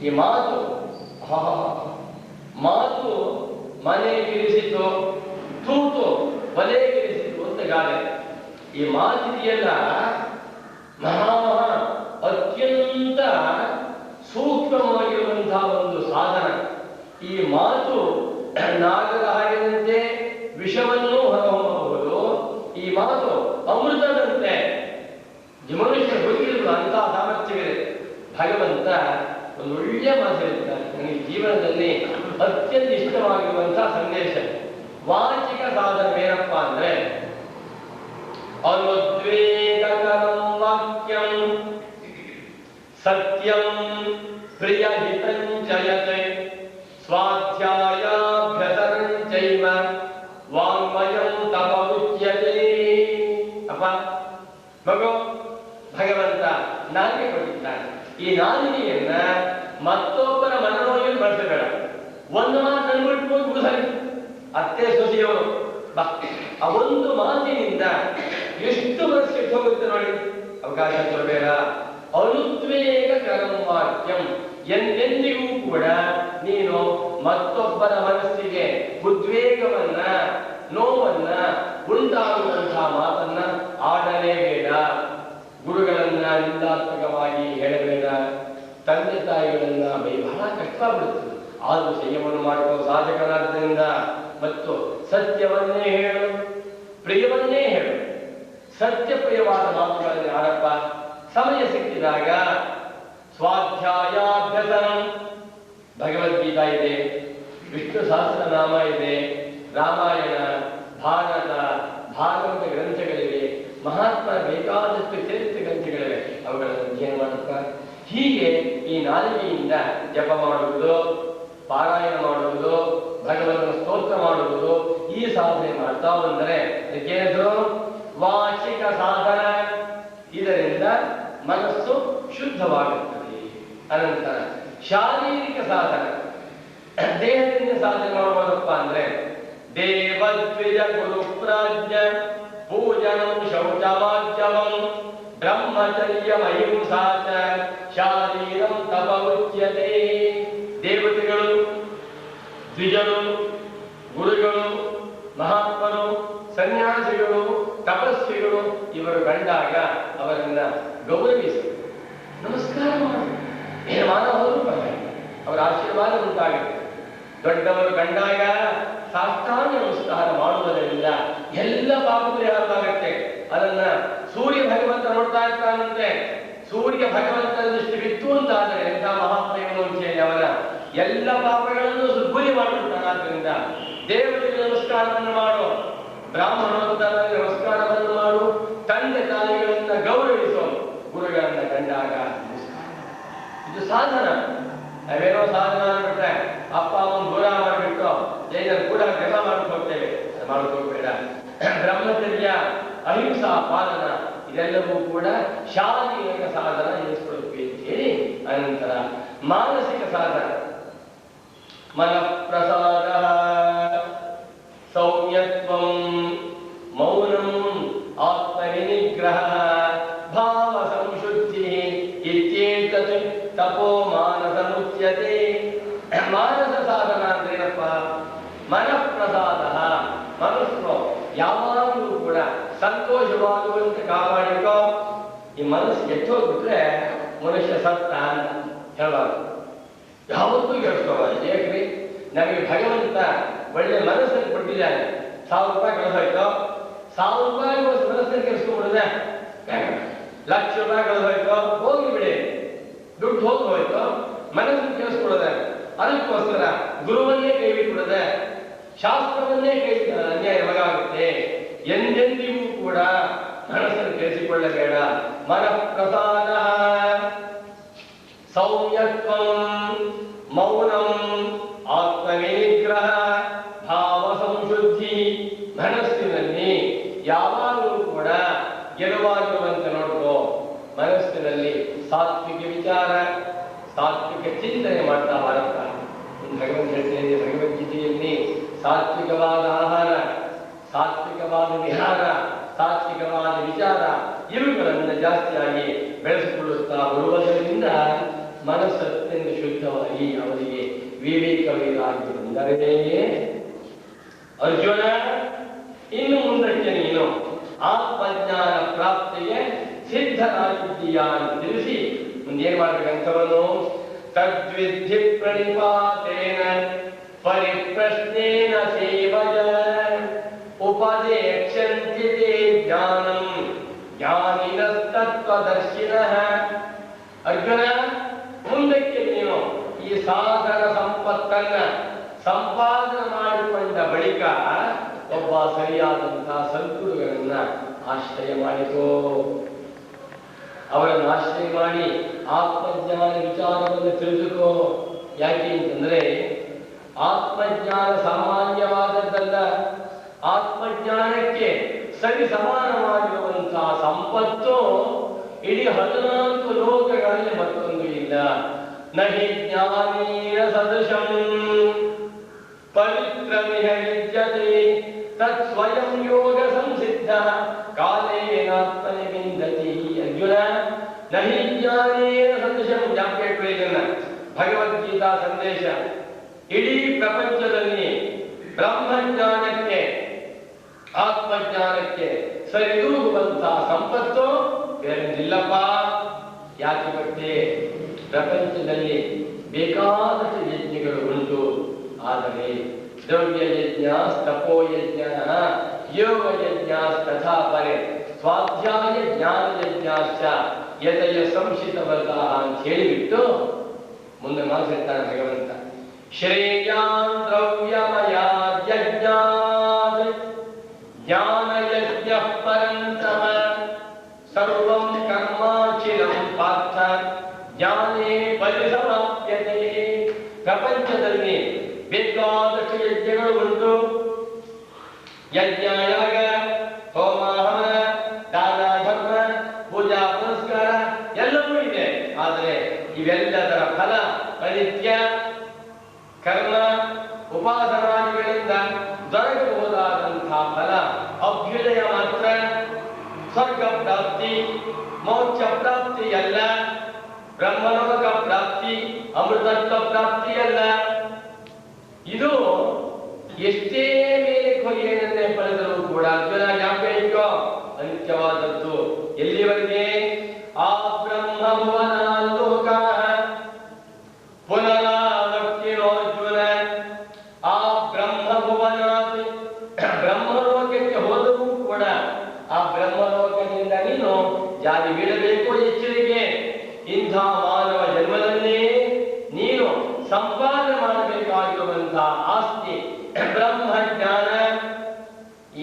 ಈ ಮಾತು ಮಾತು ಮನೆಗಿರಿಸಿತು, ತೂತು ಬಲೆಗಿರಿಸಿತು ಅಂತ ಗಾದೆ. ಈ ಮಾತಿದೆಯಲ್ಲ ಮಹಾ ಅತ್ಯಂತ ಸೂಕ್ಷ್ಮವಾಗಿರುವಂತಹ ಒಂದು ಸಾಧನ. ಈ ಮಾತು ನಾಗರ ಹಾಗೆದಂತೆ ವಿಷವನ್ನು ಹೊರಹೊಮ್ಮಬಹುದು. ಈ ಮಾತು ಅಮೃತದಂತೆ ಮನುಷ್ಯ ಬದುಕಿರುವ ಅಂತಹ ಸಾಮರ್ಥ್ಯವಿದೆ. ಭಗವಂತ ಒಂದು ಒಳ್ಳೆಯ ಮಾತು ಹೇಳ್ತಾರೆ. ನನಗೆ ಜೀವನದಲ್ಲಿ ಅತ್ಯಂತ ಇಷ್ಟವಾಗಿರುವಂತಹ ಸಂದೇಶ. ವಾಚಿಕ ಸಾಧನವೇನಪ್ಪ ಅಂದ್ರೆ ಅನುದ್ವೇಗಕರಂ ವಾಕ್ಯಂ ಸತ್ಯಂ ಪ್ರಿಯಹಿತಂ ಜಯತೆ ಸ್ವಾಧ್ಯಾಯಾಭ್ಯಸರಂ ಚೈವ ವಾಂಗ್ಮಯಂ ತಪಮುಚ್ಯತೆ. ಅಪ್ಪ ಮಗು, ಭಗವಂತ ನಾಲಿಗೆ ಕೊಟ್ಟಿದ್ದಾನೆ. ಈ ನಾಲಿಗೆಯನ್ನ ಮತ್ತೊಬ್ಬರ ಮನನೋಯಲ್ಲಿ ಬಳಸಬೇಡ. ಒಂದು ಮಾತು ಅನ್ಬಿಟ್ಟು ಮುಗಿಸಲಿ. ಅತ್ತೆ ಸೊಸೆಯವರು ಆ ಒಂದು ಮಾತಿನಿಂದ ಎಷ್ಟು ವರ್ಷ ಹೋಗುತ್ತೆ ನೋಡಿ. ಅವಕಾಶ ಕೊಡಬೇಡ. ಅನುದ್ವೇಗ ಕರಂ ವಾಕ್ಯಂ, ಎಂದೆಂದಿಗೂ ಕೂಡ ನೀನು ಮತ್ತೊಬ್ಬರ ಮನಸ್ಸಿಗೆ ಉದ್ವೇಗವನ್ನ, ನೋವನ್ನ ಉಂಟಾಗುವಂತಹ ಮಾತನ್ನ ಆಡಲೇಬೇಡ. ಗುರುಗಳನ್ನ ನಿಂದಾತ್ಮಕವಾಗಿ ಹೇಳಬೇಡ. ತಂದೆ ತಾಯಿಗಳನ್ನ ಬಹಳ ಕಷ್ಟವಾಗ್ಬಿಡುತ್ತದೆ. ಆದರೂ ಸಂಯಮವನ್ನು ಮಾಡುವ ಸಾಧಕನಾದ್ದರಿಂದ ಮತ್ತು ಸತ್ಯವನ್ನೇ ಹೇಳು, ಪ್ರಿಯವನ್ನೇ ಹೇಳು. ಸತ್ಯಪ್ರಿಯವಾದ ಮಾತುಗಳಲ್ಲಿ ಆಡಪ್ಪ. ಸಮಯ ಸಿಕ್ಕಿದಾಗ ಸ್ವಾಧ್ಯಾಯಾಭ್ಯಸನ ಭಗವದ್ಗೀತಾ ಇದೆ, ವಿಷ್ಣು ಸಹಸ್ರನಾಮ ಇದೆ, ರಾಮಾಯಣ, ಭಾರತ, ಭಾಗವತ ಗ್ರಂಥಗಳಿವೆ, ಮಹಾತ್ಮನ ಬೇಕಾದಷ್ಟು ಚರಿತ್ರೆ ಗ್ರಂಥಗಳಿವೆ. ಅವುಗಳನ್ನು ಅಧ್ಯಯನ ಮಾಡುತ್ತಾ ಹೀಗೆ ಈ ನಾಲಿಗೆಯಿಂದ ಜಪ ಮಾಡುವುದು, ಪಾರಾಯಣ ಮಾಡುವುದು, ಭಗವಂತನ ಸ್ತೋತ್ರ ಮಾಡುವುದು, ಈ ಸಾಧನೆ ಮಾಡ್ತಾ ಬಂದರೆ ಅದಕ್ಕೇನಿದ್ರು ವಾಚಿಕ ಸಾಧನ. ಇದರಿಂದ ಮನಸ್ಸು ಶುದ್ಧವಾಗುತ್ತದೆ. ಅನಂತರ ಶಾರೀರಿಕ ಸಾಧನ, ದೇಹದಿಂದ ಸಾಧನೆ ಮಾಡುವುದಪ್ಪ ಅಂದ್ರೆ ದೇವದ್ವಿಜ ಗುರು ಪ್ರಾಜ್ಞ ಪೂಜನಂ ಶೌಚಮಾಜ್ಯವಂ ಬ್ರಹ್ಮಚರ್ಯ ಅಹಿಂಸಾ ಚ ಶಾರೀರಂ ತಪ ಉಚ್ಯತೆ. ದೇವತೆಗಳು, ದ್ವಿಜರು, ಗುರುಗಳು, ಮಹಾತ್ಮರು, ಸನ್ಯಾಸಿಗಳು, ತಪಸ್ವಿಗಳು ಇವರು ಕಂಡಾಗ ಅವರನ್ನ ಗೌರವಿಸಿ ನಮಸ್ಕಾರ ಮಾಡಿ, ಏನು ಮಾನವ ಹೋದರೂ ಪರವಾಗಿಲ್ಲ, ಅವರ ಆಶೀರ್ವಾದ ಉಂಟಾಗುತ್ತೆ. ದೊಡ್ಡವರು ಕಂಡಾಗ ಸಾಷ್ಟಾಂಗ ನಮಸ್ಕಾರ ಮಾಡುವುದರಿಂದ ಎಲ್ಲ ಪಾಪ ಪರಿಹಾರವಾಗುತ್ತೆ. ಅದನ್ನ ಸೂರ್ಯ ಭಗವಂತ ನೋಡ್ತಾ ಇರ್ತಾನಂತೆ. ಸೂರ್ಯ ಭಗವಂತನ ದೃಷ್ಟಿ ಬಿತ್ತು ಅಂತಾದರೆ ಎಂಥ ಮಹಾತ್ಮ ಹೇಳಿ ಅವನ ಎಲ್ಲ ಪಾಪಗಳನ್ನು ಗುರಿ ಮಾಡಿಬಿಡ್ತಾನೆ. ಆದ್ದರಿಂದ ದೇವರಿಗೆ ನಮಸ್ಕಾರವನ್ನು ಮಾಡು, ಬ್ರಾಹ್ಮಣೋತ್ತರರಿಗೆ ನಮಸ್ಕಾರವನ್ನು ಮಾಡು, ತಂದೆ ತಾಯಿಗಳನ್ನ ಗೌರವಿಸು, ಗುರುಗಳನ್ನ ಕಂಡಾಗ ನಮಸ್ಕಾರ. ಇದು ಸಾಧನ. ನಾವೇನೋ ಸಾಧನ ಅಂದ್ಬಿಟ್ರೆ ಅಪ್ಪ ಅಮ್ಮನ ದೂರ ಮಾಡಿಬಿಟ್ಟು ಜೈನಲ್ಲಿ ಕೂಡ ಕೆಲಸ ಮಾಡಕ್ಕೆ ಹೋಗ್ತೇವೆ, ಮಾಡಕ್ಕೆ ಹೋಗ್ಬೇಡ. ಬ್ರಹ್ಮಚರ್ಯ, ಅಹಿಂಸಾ ಪಾಲನ ಇದೆಲ್ಲವೂ ಕೂಡ ಶಾರೀರಿಕ ಸಾಧನ ಎನಿಸ್ಕೊಳ್ತೀವಿ ಅಂತ ಹೇಳಿ. ಅನಂತರ ಮಾನಸಿಕ ಸಾಧನ, ಮನಃಪ್ರಸಾದ, ಸೌಮ್ಯತ್ವಂ, ಮೌನಂ, ಆತ್ಮವಿನಿಗ್ರಹ, ಭಾವ ಸಂಶುದ್ಧಿ ಇತ್ಯೇತತ್ ತಪೋ ಮಾನಸ ಮುಚ್ಯತೆ. ಮಾನಸ ಸಾಧನ ಅಂದ್ರೇನಪ್ಪ? ಮನಃಪ್ರಸಾದ, ಮನಸ್ಸು ಯಾವಾಗಲೂ ಕೂಡ ಸಂತೋಷವಾಗುವಂತೆ ಕಾಪಾಡಿಕೋ. ಈ ಮನಸ್ಸು ಎಷ್ಟೋಗ್ಬಿಟ್ರೆ ಮನುಷ್ಯ ಸತ್ತ ಅಂತ ಹೇಳಬಾರ್ದು, ಯಾವತ್ತೂ ಕೇಳಿಸ್ಕೋಬಾರ್ದು. ಏಕ್ರಿ, ನಮಗೆ ಭಗವಂತ ಒಳ್ಳೆ ಮನಸ್ಸನ್ನು ಕೊಟ್ಟಿದ್ದಾನೆ. 1000 ರೂಪಾಯಿ ಕಳೆದೋಯ್ತು, 1000 ರೂಪಾಯಿ ಮನಸ್ಸನ್ನು ಕೆಡಿಸ್ಕೊಂಡ್ಬಿಡಿದೆ. 1,00,000 ರೂಪಾಯಿ ಕಳೆದೋಯ್ತು, ಹೋಗಿ ಬಿಡಿ, ದುಡ್ಡು ಹೋಗಿ ಹೋಯ್ತು, ಮನಸ್ಸನ್ನು ಕೆಡಿಸ್ಕೊಡದೆ. ಅದಕ್ಕೋಸ್ಕರ ಗುರುವನ್ನೇ ಕೈ ಬಿಟ್ಬಿಡದೆ, ಶಾಸ್ತ್ರವನ್ನೇ ಕೈ ಅನ್ಯಾಯ ನಮಗಾಗುತ್ತೆ. ಎಂದೆಂದಿಗೂ ಕೂಡ ಮನಸ್ಸನ್ನು ಕೆಡಿಸಿಕೊಳ್ಳಬೇಡ. ಮನಃಪ್ರಸಾದ, ಸೌಮ್ಯತ್ವಂ, ಮೌನಂ, ಆತ್ಮವಿನಿಗ್ರಹ, ಭಾವ ಸಂಶುದ್ಧಿ. ಮನಸ್ಸಿನಲ್ಲಿ ಯಾವಾಗಲೂ ಕೂಡ ಗೆಲುವಾಗಿರುವಂತೆ ನೋಡ್ಕೋ. ಮನಸ್ಸಿನಲ್ಲಿ ಸಾತ್ವಿಕ ವಿಚಾರ, ಸಾತ್ವಿಕ ಚಿಂತನೆ ಮಾಡ್ತಾ ಭಾರತ. ಭಗವಂತ ಹೇಳ್ತೇನೆ ಭಗವದ್ಗೀತೆಯಲ್ಲಿ ಸಾತ್ವಿಕವಾದ ಆಹಾರ, ಸಾತ್ವಿಕವಾದ ವಿಹಾರ, ಸಾತ್ವಿಕವಾದ ವಿಚಾರ ಇವುಗಳನ್ನು ಜಾಸ್ತಿಯಾಗಿ ಬೆಳೆಸಿಕೊಳ್ಳುತ್ತಾ ಬರುವುದರಿಂದ ಮನಸ್ಸು ಅತ್ಯಂತ ಶುದ್ಧವಾಗಿ ಅವರಿಗೆ ವಿವೇಕವೀರಾಗಿ ಬಂದರೆ ಅರ್ಜುನ, ಇನ್ನು ಮುಂದಕ್ಕೆ ನೀನು ಆತ್ಮಜ್ಞಾನ ಪ್ರಾಪ್ತಿಗೆ ಸಿದ್ಧರಾಗಿದ್ದೀಯಾ ಅಂತ ತಿಳಿಸಿ ಮುಂದೇನ್ ಮಾಡಬೇಕಂತವನು ತದ್ವಿಧಿ ಪ್ರಣಿಪಾತೇನ ಪರಿಪ್ರಶ್ನೇನ ಸೇವಯ ಉಪದೇಕ್ಷಂತಿ ತೇ ಜ್ಞಾನಂ ಜ್ಞಾನಿನಸ್ತತ್ವದರ್ಶಿನಃ. ಅರ್ಜುನ, ಮುಂದಕ್ಕೆ ನೀನು ಈ ಸಾಧನ ಸಂಪತ್ತನ್ನ ಸಂಪಾದನೆ ಮಾಡಿಕೊಂಡ ಬಳಿಕ ಒಬ್ಬ ಸರಿಯಾದಂತಹ ಸದ್ಗುರುಗಳನ್ನ ಆಶ್ರಯ ಮಾಡಿಕೋ. ಅವರನ್ನು ಆಶ್ರಯ ಮಾಡಿ ಆತ್ಮಜ್ಞಾನ ವಿಚಾರವನ್ನು ತಿಳಿದುಕೋ. ಯಾಕೆ ಅಂತಂದ್ರೆ ಆತ್ಮಜ್ಞಾನ ಸಾಮಾನ್ಯವಾದದ್ದಲ್ಲ. ಆತ್ಮಜ್ಞಾನಕ್ಕೆ ಸರಿ ಸಮಾನವಾಗಿರುವಂತಹ ಸಂಪತ್ತು ಇಡೀ 14 ಲೋಕಗಳಲ್ಲಿ ಮತ್ತೊಂದು ಇಲ್ಲ. ನಹಿ ಜ್ಞಾನೇನ ಸದೃಶಂ ಪವಿತ್ರಮಿಹ ವಿದ್ಯತೆ ತತ್ ಸ್ವಯಂ ಯೋಗ ಸಂಸಿದ್ಧ ಕಾಲೇನಾತ್ಮನಿ ವಿಂದತಿ. ಅರ್ಜುನ, ನಹಿ ಜ್ಞಾನೇನ ಸದೃಶಂ. ಜ್ಞಾಪಕ ಇದನ್ನ ಭಗವದ್ಗೀತಾ ಸಂದೇಶ. ಇಡೀ ಪ್ರಪಂಚದಲ್ಲಿ ಬ್ರಹ್ಮಜ್ಞಾನಕ್ಕೆ, ಆತ್ಮಜ್ಞಾನಕ್ಕೆ ಸರಿದೂಗುವಂತಹ ಸಂಪತ್ತು ಬೇರೆಂದಿಲ್ಲಪ್ಪ. ಯಾಕೆ ಗೊತ್ತೇ? ಪ್ರಪಂಚದಲ್ಲಿ ಬೇಕಾದಷ್ಟು ಯಜ್ಞಗಳು ಉಂಟು. ಆದರೆ ದ್ರವ್ಯ ಯಜ್ಞ, ತಪೋ ಯಜ್ಞ, ಯೋಗ ಯಜ್ಞ ತಥಾ ಪರೆ ಸ್ವಾಧ್ಯಾಯ ಜ್ಞಾನ ಯಜ್ಞಾಶ್ಚ ಯತಯ ಸಂಶಿತವರ್ತಾಹ ಅಂತ ಹೇಳಿಬಿಟ್ಟು ಮುಂದೆ ಮಾತಾಡ್ತಾನೆ ಭಗವಂತ. ಶ್ರೇಯಾನ್ ದ್ರವ್ಯಮಯಾ ಯಜ್ಞಾತ್ ಜ್ಞಾನಯಜ್ಞಃ ಪರಂತಮ ಸರ್ವಂ ಕರ್ಮಾಚಿಲಂ ಪಾರ್ಥ ಜ್ಞಾನೇ ಪರಿಸಮಾಪ್ಯತೆ. ಪ್ರಪಂಚದಲ್ಲಿ ಬೇಕಾದಷ್ಟು ಯಜ್ಞಗಳು ಉಂಟು. ಯಜ್ಞ, ಯಾಗ, ಹೋಮ, ಹವನ, ದಾನ, ಧರ್ಮ, ಪೂಜಾ ಪುನಸ್ಕಾರ ಎಲ್ಲವೂ ಇದೆ. ಆದರೆ ಇವೆಲ್ಲದರ ಫಲ ಅನಿತ್ಯ. ಕರ್ಮ ಉಪಾಸನಾದಿಗಳಿಂದ ದೊರಕಬಹುದಾದಂತಹ ಫಲ ಅಭ್ಯುದಯ ಮಾತ್ರ. ಸ್ವರ್ಗ ಪ್ರಾಪ್ತಿ, ಮೋಕ್ಷ ಪ್ರಾಪ್ತಿ ಅಲ್ಲ. ಬ್ರಹ್ಮಲೋಕ ಪ್ರಾಪ್ತಿ, ಅಮೃತತ್ವ ಪ್ರಾಪ್ತಿಯಲ್ಲ. ಇದು ಎಷ್ಟೇ ಮೇಲೆ ಕೊಯ್ಯೇನನ್ನೇ ಪಡೆದರೂ ಕೂಡ ಅರ್ಜುನ ಜ್ಞಾಪಕ ಇಟ್ಕೋ, ಅನಿತ್ಯವಾದದ್ದು. ಎಲ್ಲಿವರೆಗೆ? ಆ ಬ್ರಹ್ಮ ಭುವನಾಲೋಕ ಪುನರಾವರ್ತಿನೋರ್ಜುನ. ಆ ಬ್ರಹ್ಮ ಭುವನಾದ ಬ್ರಹ್ಮಲೋಕಕ್ಕೆ ಹೋದರೂ ಕೂಡ ಆ ಬ್ರಹ್ಮಲೋಕದಿಂದ ನೀನು ಜಾರಿ ಬೀಳಬೇಕು. ಎಚ್ಚರಿಕೆ. ಇಂಥ ಮಾನವ ಜನ್ಮದಲ್ಲೇ ನೀನು ಸಂಪಾದನೆ ಮಾಡಬೇಕಾಗಿರುವಂತಹ ಆಸ್ತಿ ಬ್ರಹ್ಮಜ್ಞಾನ.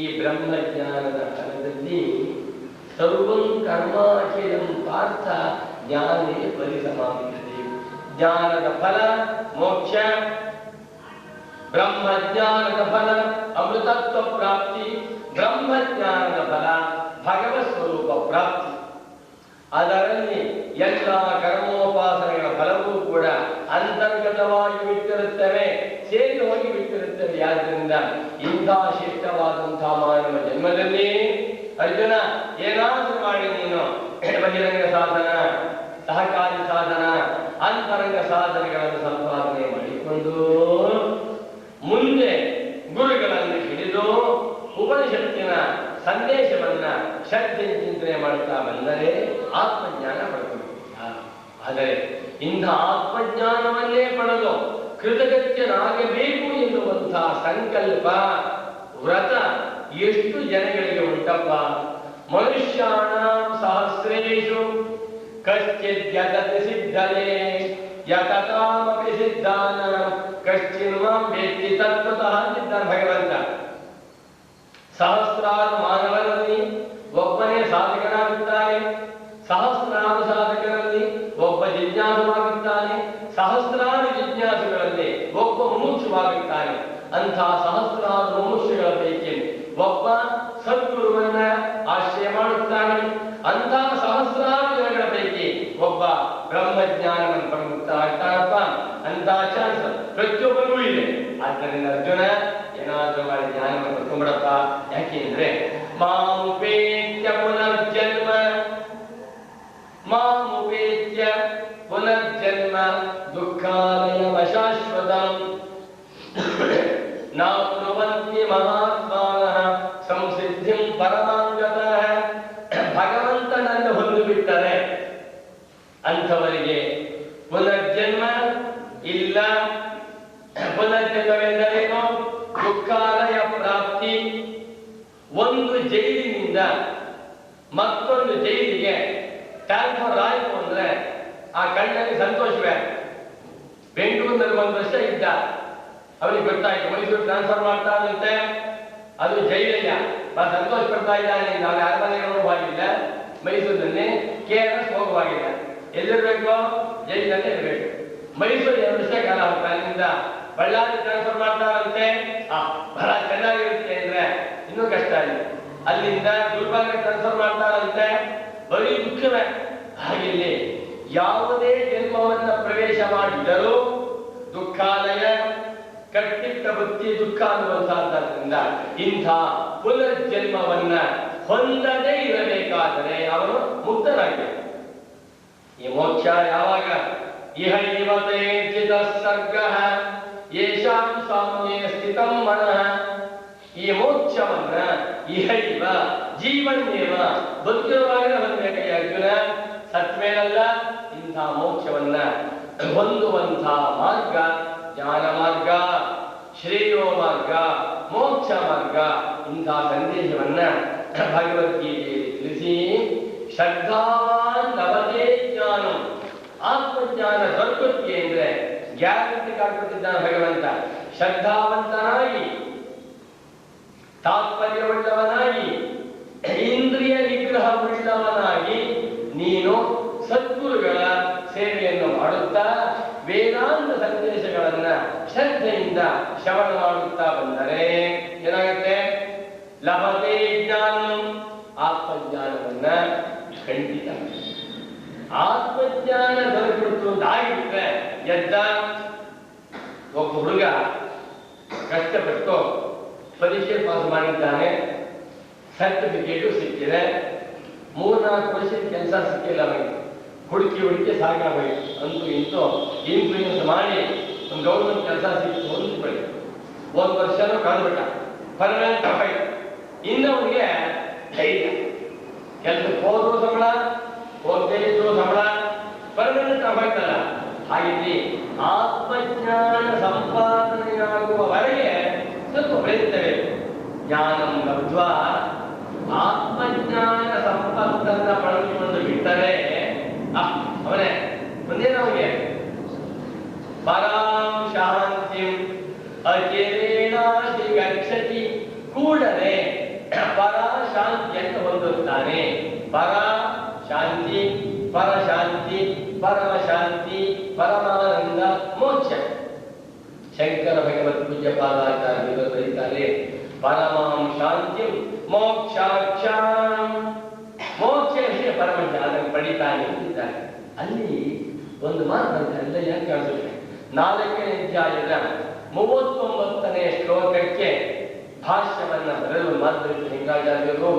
ಈ ಬ್ರಹ್ಮಜ್ಞಾನದ ಫಲದಲ್ಲಿ ಸರ್ವಂ ಕರ್ಮಾಚಿಲಂ ಪಾರ್ಥ ಜ್ಞಾನೇ ಪರಿಸಮಾಪ್ಯತೆ. ಜ್ಞಾನದ ಫಲ ಮೋಕ್ಷ, ಬ್ರಹ್ಮಜ್ಞಾನದ ಫಲ ಅಮೃತತ್ವ ಪ್ರಾಪ್ತಿ, ಬ್ರಹ್ಮಜ್ಞಾನದ ಫಲ ಭಗವತ್ ಸ್ವರೂಪ ಪ್ರಾಪ್ತಿ. ಅದರಲ್ಲಿ ಎಲ್ಲ ಕರ್ಮೋಪಾಸನೆಗಳ ಫಲವೂ ಕೂಡ ಅಂತರ್ಗತವಾಗಿ ಬಿಟ್ಟಿರುತ್ತವೆ, ಸೇರಿ ಹೋಗಿ ಬಿಟ್ಟಿರುತ್ತವೆ. ಆದ್ದರಿಂದ ಇಂಥ ಶ್ರೇಷ್ಠವಾದಂತಹ ಮಾನವ ಜನ್ಮದಲ್ಲಿ ಅರ್ಜುನ ಏನಾದರೂ ಮಾಡಿ ನೀನು ಬಹಿರಂಗ ಸಾಧನ, ಸಹಕಾರಿ ಸಾಧನ, ಅಂತರಂಗ ಸಾಧನೆಗಳನ್ನು ಸಂಪಾದನೆ ಮಾಡಿಕೊಂಡು ಮುಂದೆ ಗುರುಗಳನ್ನು ಹಿಡಿದು ಉಪನಿಷತ್ತಿನ ಸಂದೇಶವನ್ನ ಶ್ರದ್ಧೆ ಚಿಂತನೆ ಮಾಡ್ತಾ ಬಂದರೆ ಆತ್ಮಜ್ಞಾನ ಪಡ್ಕೊಳ್ತೀಯ. ಆದರೆ ಇಂಥ ಆತ್ಮಜ್ಞಾನವನ್ನೇ ಪಡೆದು ಕೃತಕೃತ್ಯನಾಗಬೇಕು ಎನ್ನುವಂತಹ ಸಂಕಲ್ಪ, ವ್ರತ ಎಷ್ಟು ಜನಗಳಿಗೆ ಉಂಟಪ್ಪ? ಮನುಷ್ಯಾಣಾಂ ಸಹಸ್ರೇಷು ಕಶ್ಚಿದ್ ಯತತಿ ಸಿದ್ಧಯೇ ಯತತಾಮಪಿ ಸಿದ್ಧಾನಾಂ ಕಶ್ಚಿನ್ಮಾಂ ವೇತ್ತಿ ತತ್ವತಃ ಅಂತಿದ್ದಾನೆ ಭಗವಂತ. ಸಹಸ್ರಾರು ಮಾನವರಲ್ಲಿ ಒಬ್ಬನೇ ಸಾಧಕನಾಗುತ್ತಾನೆ, ಸಹಸ್ರಾರು ಸಾಧಕರಲ್ಲಿ ಒಬ್ಬ ಜಿಜ್ಞಾಸುವಾಗುತ್ತಾನೆ, ಸಹಸ್ರಾರು ಜಿಜ್ಞಾಸುಗಳಲ್ಲಿ ಒಬ್ಬ ಮುಮುಕ್ಷುವಾಗುತ್ತಾನೆ. ಅಂಥ ಸಹಸ್ರಾರು ಮುಮುಕ್ಷುಗಳ ಪೈಕಿ ಒಬ್ಬ ಸದ್ಗುರುವನ್ನ ಆಶ್ರಯ ಮಾಡುತ್ತಾನೆ. ಅಂಥ ಸಹಸ್ರಾರು ಜನಗಳ ಪೈಕಿ ಒಬ್ಬ ಬ್ರಹ್ಮಜ್ಞಾನವನ್ನು ಪಡೆಯುತ್ತಾನಪ್ಪ. ಅಂತ ಚಾನ್ಸ್ ಪ್ರತಿಯೊಬ್ಬರಿಗೂ ಇದೆ. ಆದ್ದರಿಂದ ಅರ್ಜುನ ಏನಾದರೂ ಮಾಡಿ ಜ್ಞಾನವನ್ನು ಪಡ್ಕೊಂಡ್ಬಿಡಪ್ಪ. ಯಾಕೆಂದ್ರೆ ಮಾಮುಪೇತ್ಯ ಪುನರ್ಜನ್ಮ, ಮಾಮುಪೇತ್ಯ ಪುನರ್ಜನ್ಮ ದುಃಖಾಲಯಂ ಅಶಾಶ್ವತಂ ನಾಪ್ನುವಂತಿ ಮಹಾತ್ಮಾನಃ ಸಂಸಿದ್ಧಿಂ ಪರಮಾಂಗತಃ. ಭಗವಂತನನ್ನು ಹೊಂದಿಬಿಟ್ಟರೆ ಅಂಥವರಿಗೆ ಪುನರ್ಜನ್ಮ ಇಲ್ಲ. ಪುನರ್ಜನ್ಮವೆಂದರೇನು? ದುಃಖಾಲಯ ಪ್ರಾಪ್ತಿ. ಒಂದು ಜೈಲಿನಿಂದ ಮತ್ತೊಂದು ಜೈಲಿಗೆ ಟ್ರಾನ್ಸ್ಫರ್ ಆಯಿತು ಅಂದ್ರೆ ಆ ಕಣ್ಣಲ್ಲಿ ಸಂತೋಷವೇ. ಬೆಂಗಳೂರಿನಲ್ಲಿ 1 ವರ್ಷ ಇದ್ದ, ಅವನಿಗೆ ಗೊತ್ತಾಯ್ತು ಮೈಸೂರು ಟ್ರಾನ್ಸ್ಫರ್ ಮಾಡ್ತಾನಂತೆ, ಅದು ಜೈಲಯ್ಯ. ಸಂತೋಷ ಪಡ್ತಾ ಇದ್ದಾನೆ. ನಾವು ಅರಮನೆಗೆ ಹೋಗುವಾಗಿಲ್ಲ, ಮೈಸೂರಿನಲ್ಲಿ KRS ಹೋಗುವಾಗಿಲ್ಲ. ಎಲ್ಲಿರ್ಬೇಕು? ಜೈಲಿನಲ್ಲೇ ಇರಬೇಕು. ಮೈಸೂರು 2 ವರ್ಷ ಕಾಲ ಅಲ್ಲಿಂದ ಬಳ್ಳಾರಿ ಟ್ರಾನ್ಸ್ಫರ್ ಮಾಡ್ತಾರಂತೆ. ಬಹಳ ಚೆನ್ನಾಗಿರುತ್ತೆ ಅಂದ್ರೆ ಇನ್ನೂ ಕಷ್ಟ ಇದೆ. ಅಲ್ಲಿಂದ ಗುಲ್ಬರ್ಗ ಟ್ರಾನ್ಸ್ಫರ್ ಮಾಡ್ತಾರಂತೆ, ಬರೀ ದುಃಖವೇ. ಹಾಗಿಲ್ಲಿ ಯಾವುದೇ ಜನ್ಮವನ್ನ ಪ್ರವೇಶ ಮಾಡಿದರೂ ದುಃಖಾಲಯ, ಕಟ್ಟಿಟ್ಟ ಬುತ್ತಿ ದುಃಖ ಅನ್ನುವಂತಹದ್ದರಿಂದ ಇಂಥ ಪುನರ್ಜನ್ಮವನ್ನ ಹೊಂದದೇ ಇರಬೇಕಾದರೆ ಅವನು ಮುಕ್ತನಾಗಿದ್ದಾನೆ. ಈ ಮೋಕ್ಷ ಯಾವಾಗ? ಇಹ ಇವತೇ ಚಿತ ಸರ್ಗಃ ಯೇಷಾಂ ಸಾಮ್ಯೇ ಸ್ಥಿತಂ ಮನಃ. ಈ ಮೋಕ್ಷವನ್ನ ಇಹ ಇವ ಜೀವನ್ನೇವ ಬದುಕಿರುವಾಗ ಹೊಂದಬೇಕಾಗಿ ಅರ್ಜುನ. ಸತ್ವೇನಲ್ಲ, ಇಂಥ ಮೋಕ್ಷವನ್ನ ಹೊಂದುವಂತಹ ಮಾರ್ಗ ಜ್ಞಾನ ಮಾರ್ಗ, ಶ್ರೇಯೋ ಮಾರ್ಗ, ಮೋಕ್ಷ ಮಾರ್ಗ. ಇಂಥ ಸಂದೇಶವನ್ನ ಭಗವದ್ಗೀತೆಯಲ್ಲಿ ತಿಳಿಸಿ ಶ್ರದ್ಧಾವಾನ್ ಲಭತೆ ಜ್ಞಾನಂ. ಆತ್ಮಜ್ಞಾನ ದೊರಕುತ್ತೆ ಅಂದ್ರೆ ಗ್ಯಾರಂಟಿ ಕಾಡ್ಕೊಟ್ಟಿದ್ದಾನೆ ಭಗವಂತ. ಶ್ರದ್ಧಾವಂತನಾಗಿ, ತಾತ್ಪರ್ಯವುಳ್ಳವನಾಗಿ, ಇಂದ್ರಿಯ ನಿಗ್ರಹ ಉಳ್ಳವನಾಗಿ ನೀನು ಸದ್ಗುರುಗಳ ಸೇವೆಯನ್ನು ಮಾಡುತ್ತಾ ವೇದಾಂತ ಸಂದೇಶಗಳನ್ನ ಶ್ರದ್ಧೆಯಿಂದ ಶ್ರವಣ ಮಾಡುತ್ತಾ ಬಂದರೆ ಏನಾಗುತ್ತೆ? ಲಭತೆ ಜ್ಞಾನ, ಆತ್ಮಜ್ಞಾನವನ್ನ ಖಂಡಿತ. ಆತ್ಮಜ್ಞಾನ ದೊರಕಿಬಿಡ್ತು ಅಂತ ಆಗಿಬಿಟ್ರೆ ಎದ್ದ ಒಬ್ಬ ಹುಡುಗ ಕಷ್ಟಪಟ್ಟು ಪರೀಕ್ಷೆ ಪಾಸ್ ಮಾಡಿದ್ದಾನೆ, ಸರ್ಟಿಫಿಕೇಟು ಸಿಕ್ಕಿದೆ. 3-4 ವರ್ಷದ ಕೆಲಸ ಸಿಕ್ಕಿಲ್ಲ ಅವನಿಗೆ. ಹುಡುಕಿ ಸಾಕಾಗಬೇಕು. ಅಂತೂ ಇಂತೂ ಇನ್ಫ್ಲೂಯೆನ್ಸ್ ಮಾಡಿ ಒಂದು ಗೌರ್ಮೆಂಟ್ ಕೆಲಸ ಸಿಕ್ತು ಅಂತ ಬೆಳಿ. 1 ವರ್ಷನೂ ಕಳೆದ್ಬಿಟ್ಟ, ಪರ್ಮನೆಂಟ್ ಆಫಾಯ್ತು. ಇನ್ನು ಅವನಿಗೆ ಧೈರ್ಯ, ಕೆಲಸಕ್ಕೆ ಹೋದ್ರು ಸಂಬಳ, ಹೋಗದೇ ಇದ್ರು ಸಂಬಳ, ಪರ್ಮನೆಂಟ್ ಆಫಾಯ್ತಲ್ಲ. ಹಾಗಿಲ್ಲಿ ಆತ್ಮಜ್ಞಾನ ಸಂಪಾದನೆಯಾಗುವವರೆಗೆ ಸ್ವಲ್ಪ ಬೆಳೆಯುತ್ತೇವೆ. ಜ್ಞಾನಂ ಲಬ್ಧ್ವಾ, ಆತ್ಮಜ್ಞಾನ ಸಂಪತ್ತನ್ನ ಪಡೆದುಕೊಂಡು ಬಿಟ್ಟರೆ ಅವನೇ ಒಂದೇನ ಅವನಿಗೆ ಪರಾಂ ಶಾಂತಿಂ ಅಚಿರೇಣಾಧಿ ಗಚ್ಚತಿ, ಕೂಡಲೇ ಪರ ಶಾಂತಿಯನ್ನು ಹೊಂದುತ್ತಾನೆ. ಪರ ಶಾಂತಿ, ಪರಶಾಂತಿ, ಪರಮ ಶಾಂತಿ, ಪರಮಾನಂದ, ಮೋಕ್ಷ. ಶಂಕರ ಭಗವತ್ ಪೂಜ್ಯ ಪಾದಾಚಾರ್ಯರು ಬರೀತಾರೆ, ಪರಮಾಂ ಶಾಂತಿ ಮೋಕ್ಷಾಕ್ಷಾಂ, ಮೋಕ್ಷ ವಿಷಯ ಪರಮ ಅದನ್ನು ಪಡಿತಾನೆ ಅಂತಿದ್ದಾರೆ. ಅಲ್ಲಿ ಒಂದು ಮಾತು ಎಲ್ಲ ಯಾಕೆ ಕಾಣಿಸುತ್ತೆ? 4ನೇ ಅಧ್ಯಾಯದ 39ನೇ ಶ್ಲೋಕಕ್ಕೆ ಭಾಷ್ಯವನ್ನ ಬರೆದು ಮಾತು ಲಿಂಗಾಚಾರ್ಯರು,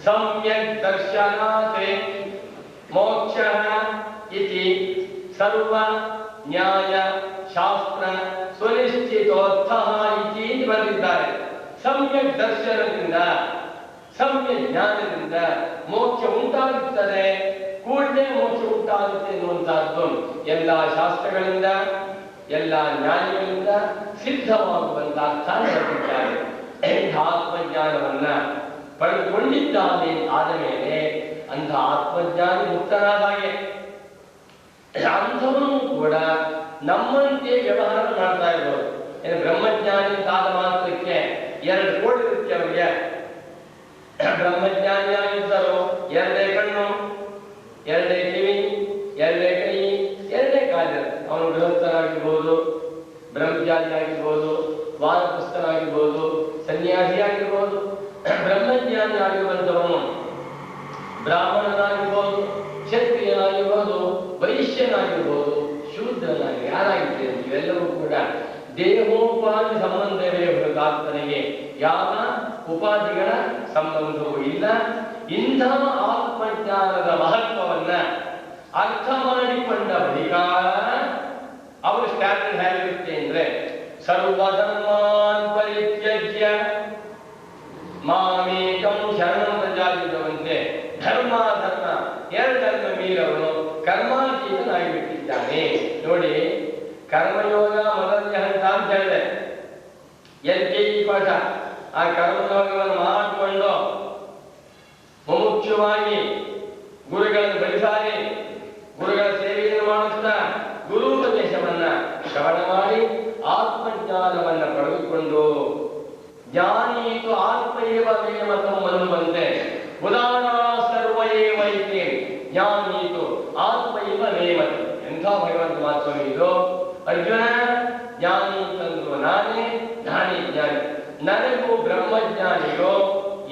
ಸಮ್ಯಕ್ ದರ್ಶನಾತೆ ಮೋಕ್ಷ ಇತಿ ಸರ್ವ ನ್ಯಾಯ ಶಾಸ್ತ್ರ ಸುನಿಶ್ಚಿತೋರ್ಥ ಇತಿ ಬರೆದಿದ್ದಾರೆ. ಸಮ್ಯಕ್ ದರ್ಶನದಿಂದ, ಸಮ್ಯ ಜ್ಞಾನದಿಂದ ಮೋಕ್ಷ ಉಂಟಾಗುತ್ತದೆ, ಕೂಡಲೇ ಮೋಕ್ಷ ಉಂಟಾಗುತ್ತೆ ಎನ್ನುವಂತಹದ್ದು ಎಲ್ಲ ಶಾಸ್ತ್ರಗಳಿಂದ, ಎಲ್ಲ ಜ್ಞಾನಿಗಳಿಂದ ಸಿದ್ಧವಾಗುವಂತಹ ಅರ್ಥ ಬರೆದಿದ್ದಾರೆ. ಆತ್ಮಜ್ಞಾನವನ್ನ ಪಡೆದುಕೊಂಡಿದ್ದಾನೆ ಆದ ಮೇಲೆ ಅಂಥ ಆತ್ಮಜ್ಞಾನಿ ಮುಕ್ತನಾದ ಹಾಗೆ. ಅಂಥವನು ಕೂಡ ನಮ್ಮಂತೆ ವ್ಯವಹಾರ ಮಾಡ್ತಾ ಇರ್ಬೋದು. ಬ್ರಹ್ಮಜ್ಞಾನಿ ಆದ ಮಾತ್ರಕ್ಕೆ 2 ಕೋಟಿ ಇರುತ್ತೆ ಅವರಿಗೆ. ಬ್ರಹ್ಮಜ್ಞಾನಿ ಆಗಿದ್ದರು 2 ಕಣ್ಣು, 2 ಕಿವಿ, 2 ಕೈ, 2 ಕಾಲು. ಅವನು ಗೃಹಸ್ಥನಾಗಿರ್ಬೋದು, ಬ್ರಹ್ಮಚಾರಿ ಆಗಿರ್ಬೋದು, ವಾನಪ್ರಸ್ಥನಾಗಿರ್ಬೋದು, ಸನ್ಯಾಸಿ ಆಗಿರ್ಬೋದು. ಬ್ರಹ್ಮಜ್ಞಾನಿ ಆಗಿರುವಂತವನು ಬ್ರಾಹ್ಮಣನಾಗಿರ್ಬೋದು, ಕ್ಷತ್ರಿಯನಾಗಿರ್ಬೋದು, ವೈಶ್ಯನಾಗಿರ್ಬೋದು, ಶೂದ್ರನಾಗಿ ಯಾರಾಗಿದ್ದರೆ ಇವೆಲ್ಲವೂ ಕೂಡ ದೇಹೋಪಾಧಿ ಸಂಬಂಧವೇ ಹೊರತಾಗ್ತನೆಗೆ ಯಾವ ಉಪಾಧಿಗಳ ಸಂಬಂಧವೂ ಇಲ್ಲ. ಇಂತಹ ಆತ್ಮಜ್ಞಾನದ ಮಹತ್ವವನ್ನ ಅರ್ಥ ಮಾಡಿಕೊಂಡ ಬಳಿಕ ಅವರು ಸ್ಟ್ಯಾಂಡರ್ಡ್ ಹೇಗಿರುತ್ತೆ ಅಂದ್ರೆ, ಸರ್ವಧರ್ಮಾನ್ ಪರಿತ್ಯಜ್ಯ ಮಾಮೇಕಂ ಶರಣಂ ಪ್ರಜಾಜಿರುವಂತೆ ಧರ್ಮ ಧರ್ಮ ಎರಡನ್ನು ಮೀರವನು ಕರ್ಮಾತೀತನಾಗಿಬಿಟ್ಟಿದ್ದಾನೆ. ನೋಡಿ, ಕರ್ಮಯೋಗ ಮೊದಲನೇ ಹಂತ ಅಂತ ಹೇಳಿದೆ. LKG ಪಾಠ. ಆ ಕರ್ಮಯೋಗವನ್ನು ಮಾಡಿಕೊಂಡು ಮುಮುಕ್ಷವಾಗಿ ಗುರುಗಳನ್ನು ಬಳಿಸಾರಿ ಗುರುಗಳ ಸೇವೆಯನ್ನು ಮಾಡುತ್ತಾ ಗುರುಪದೇಶವನ್ನ ಶ್ರವಣ ಮಾಡಿ ಆತ್ಮಜ್ಞಾನವನ್ನ ಪಡೆದುಕೊಂಡು ಜ್ಞಾನೀತು ಆತ್ಮೈವ ಮೇಮತಂ ಅನ್ನುವಂತೆ ಉದಾರ ಸರ್ವೈವೈತೆ ಜ್ಞಾನೀತು ಆತ್ಮೈವ ಮೇಮತಂ. ಎಂಥ ಭಗವಂತ ಮಾತು ಇದು! ಅರ್ಜುನ ಜ್ಞಾನಿ ತಂದ್ರು ನಾನೇ, ಜ್ಞಾನಿ ಜ್ಞಾನಿ. ನನಗೂ ಬ್ರಹ್ಮಜ್ಞಾನಿಯೋ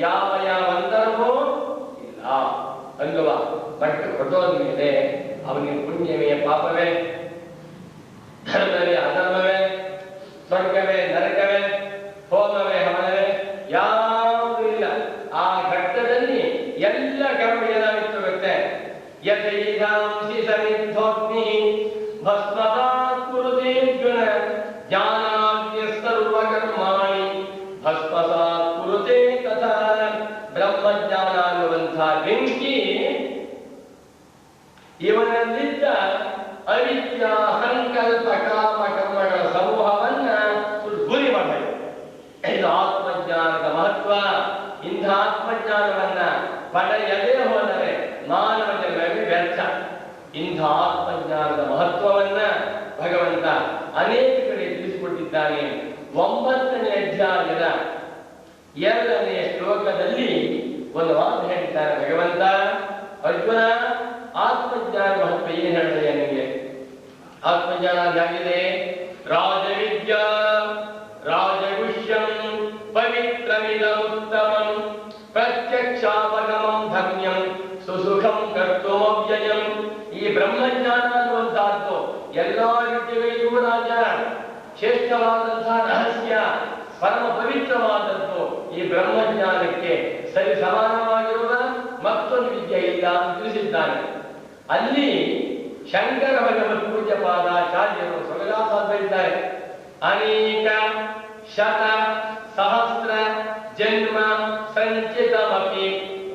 ಯಾವ ಅಂತರವೂ ಇಲ್ಲ ಅಲ್ವಾ? ಬಟ್ ಕೊಟ್ಟೋದ ಮೇಲೆ ಅವನಿಗೆ ಪುಣ್ಯವೇ ಪಾಪವೇ, ಧರ್ಮವೇ ಅಧರ್ಮವೇ, ಸ್ವರ್ಗವೇ ನರಕವೇ, ಹೋಮವೇ ಹವನವೇ ಯಾವುದೂ ಇಲ್ಲ. ಆ ಘಟ್ಟದಲ್ಲಿ ಎಲ್ಲ ಕರ್ಮ ಏನಾಗಿತ್ತು ಗೊತ್ತೇ? ಯಥೈಧಾಂಸಿ ಸಮಿದ್ಧೋಗ್ನಿ ಭಸ್ಮಸಾತ್ ಕುರುತೆ ಅರ್ಜುನ ಜ್ಞಾನಾಗ್ನ್ಯ ಸರ್ವಕರ್ಮಾಣಿ ಭಸ್ಮಸಾತ್ ಕುರುತೆ ತಥಾ. ಬ್ರಹ್ಮಜ್ಞಾನ ಅನ್ನುವಂತಹ ಬೆಂಕಿ ಇವನಲ್ಲಿದ್ದ ಅವಿದ್ಯ ಸಂಕಲ್ಪ ಕಾಮ ಕರ್ಮಗಳ ಸಮೂಹವನ್ನ ಗುರಿ ಮಾಡಬೇಕು. ಇದು ಆತ್ಮಜ್ಞಾನದ ಮಹತ್ವ. ಇಂಥ ಆತ್ಮಜ್ಞಾನವನ್ನ ಪಡೆಯದೇ ಹೋದರೆ ಮಾನವ ಜನ್ಮವೇ ವ್ಯರ್ಥ. ಇಂಥ ಆತ್ಮಜ್ಞಾನದ ಮಹತ್ವವನ್ನ ಭಗವಂತ ಅನೇಕ ಕಡೆ ತಿಳಿಸಿಕೊಟ್ಟಿದ್ದಾನೆ. 9ನೇ ಅಧ್ಯಾಯದ 2ನೇ ಶ್ಲೋಕದಲ್ಲಿ ಒಂದು ಮಾತು ಹೇಳಿದ್ದಾರೆ ಭಗವಂತ. ಅರ್ಜುನ, ಆತ್ಮಜ್ಞಾನ ಮಹತ್ವ ಏನ್ ಹೇಳಿದೆ ನಿಮಗೆ? ಆತ್ಮಜ್ಞಾನ ಆಗಿದೆ ರಾಜವಿದ್ಯಾ ರಾಜಗುಷ್ಯಂ ಪವಿತ್ರಮಿದಮುತ್ತಮಂ ಪ್ರತ್ಯಕ್ಷಾಪಗಮಂ ಧನ್ಯಂ ಸುಸುಖಂ ಕರ್ತುಮವ್ಯಯಂ. ಈ ಬ್ರಹ್ಮಜ್ಞಾನ ಅನ್ನುವಂತಹದ್ದು ಎಲ್ಲಾ ವಿದ್ಯೆಗಳಿಗೂ ರಾಜ, ಶ್ರೇಷ್ಠವಾದಂತಹ ರಹಸ್ಯ, ಪರಮ ಪವಿತ್ರವಾದದ್ದು. ಈ ಬ್ರಹ್ಮಜ್ಞಾನಕ್ಕೆ ಸರಿ ಸಮಾನವಾಗಿರುವ ಮತ್ತೊಂದು ವಿದ್ಯೆ ಇಲ್ಲ ಅಂತ ತಿಳಿಸಿದ್ದಾನೆ. ಅಲ್ಲಿ ಶಂಕರ ಭಗವತ್ ಪೂಜ್ಯ ಪಾದಾಚಾರ್ಯರು ಸೊಗಸಾದ ಇದ್ದಾರೆ. ಅನೇಕ ಶತ ಸಹಸ್ರ ಜನ್ಮ ಸಂಚಿತಮಪಿ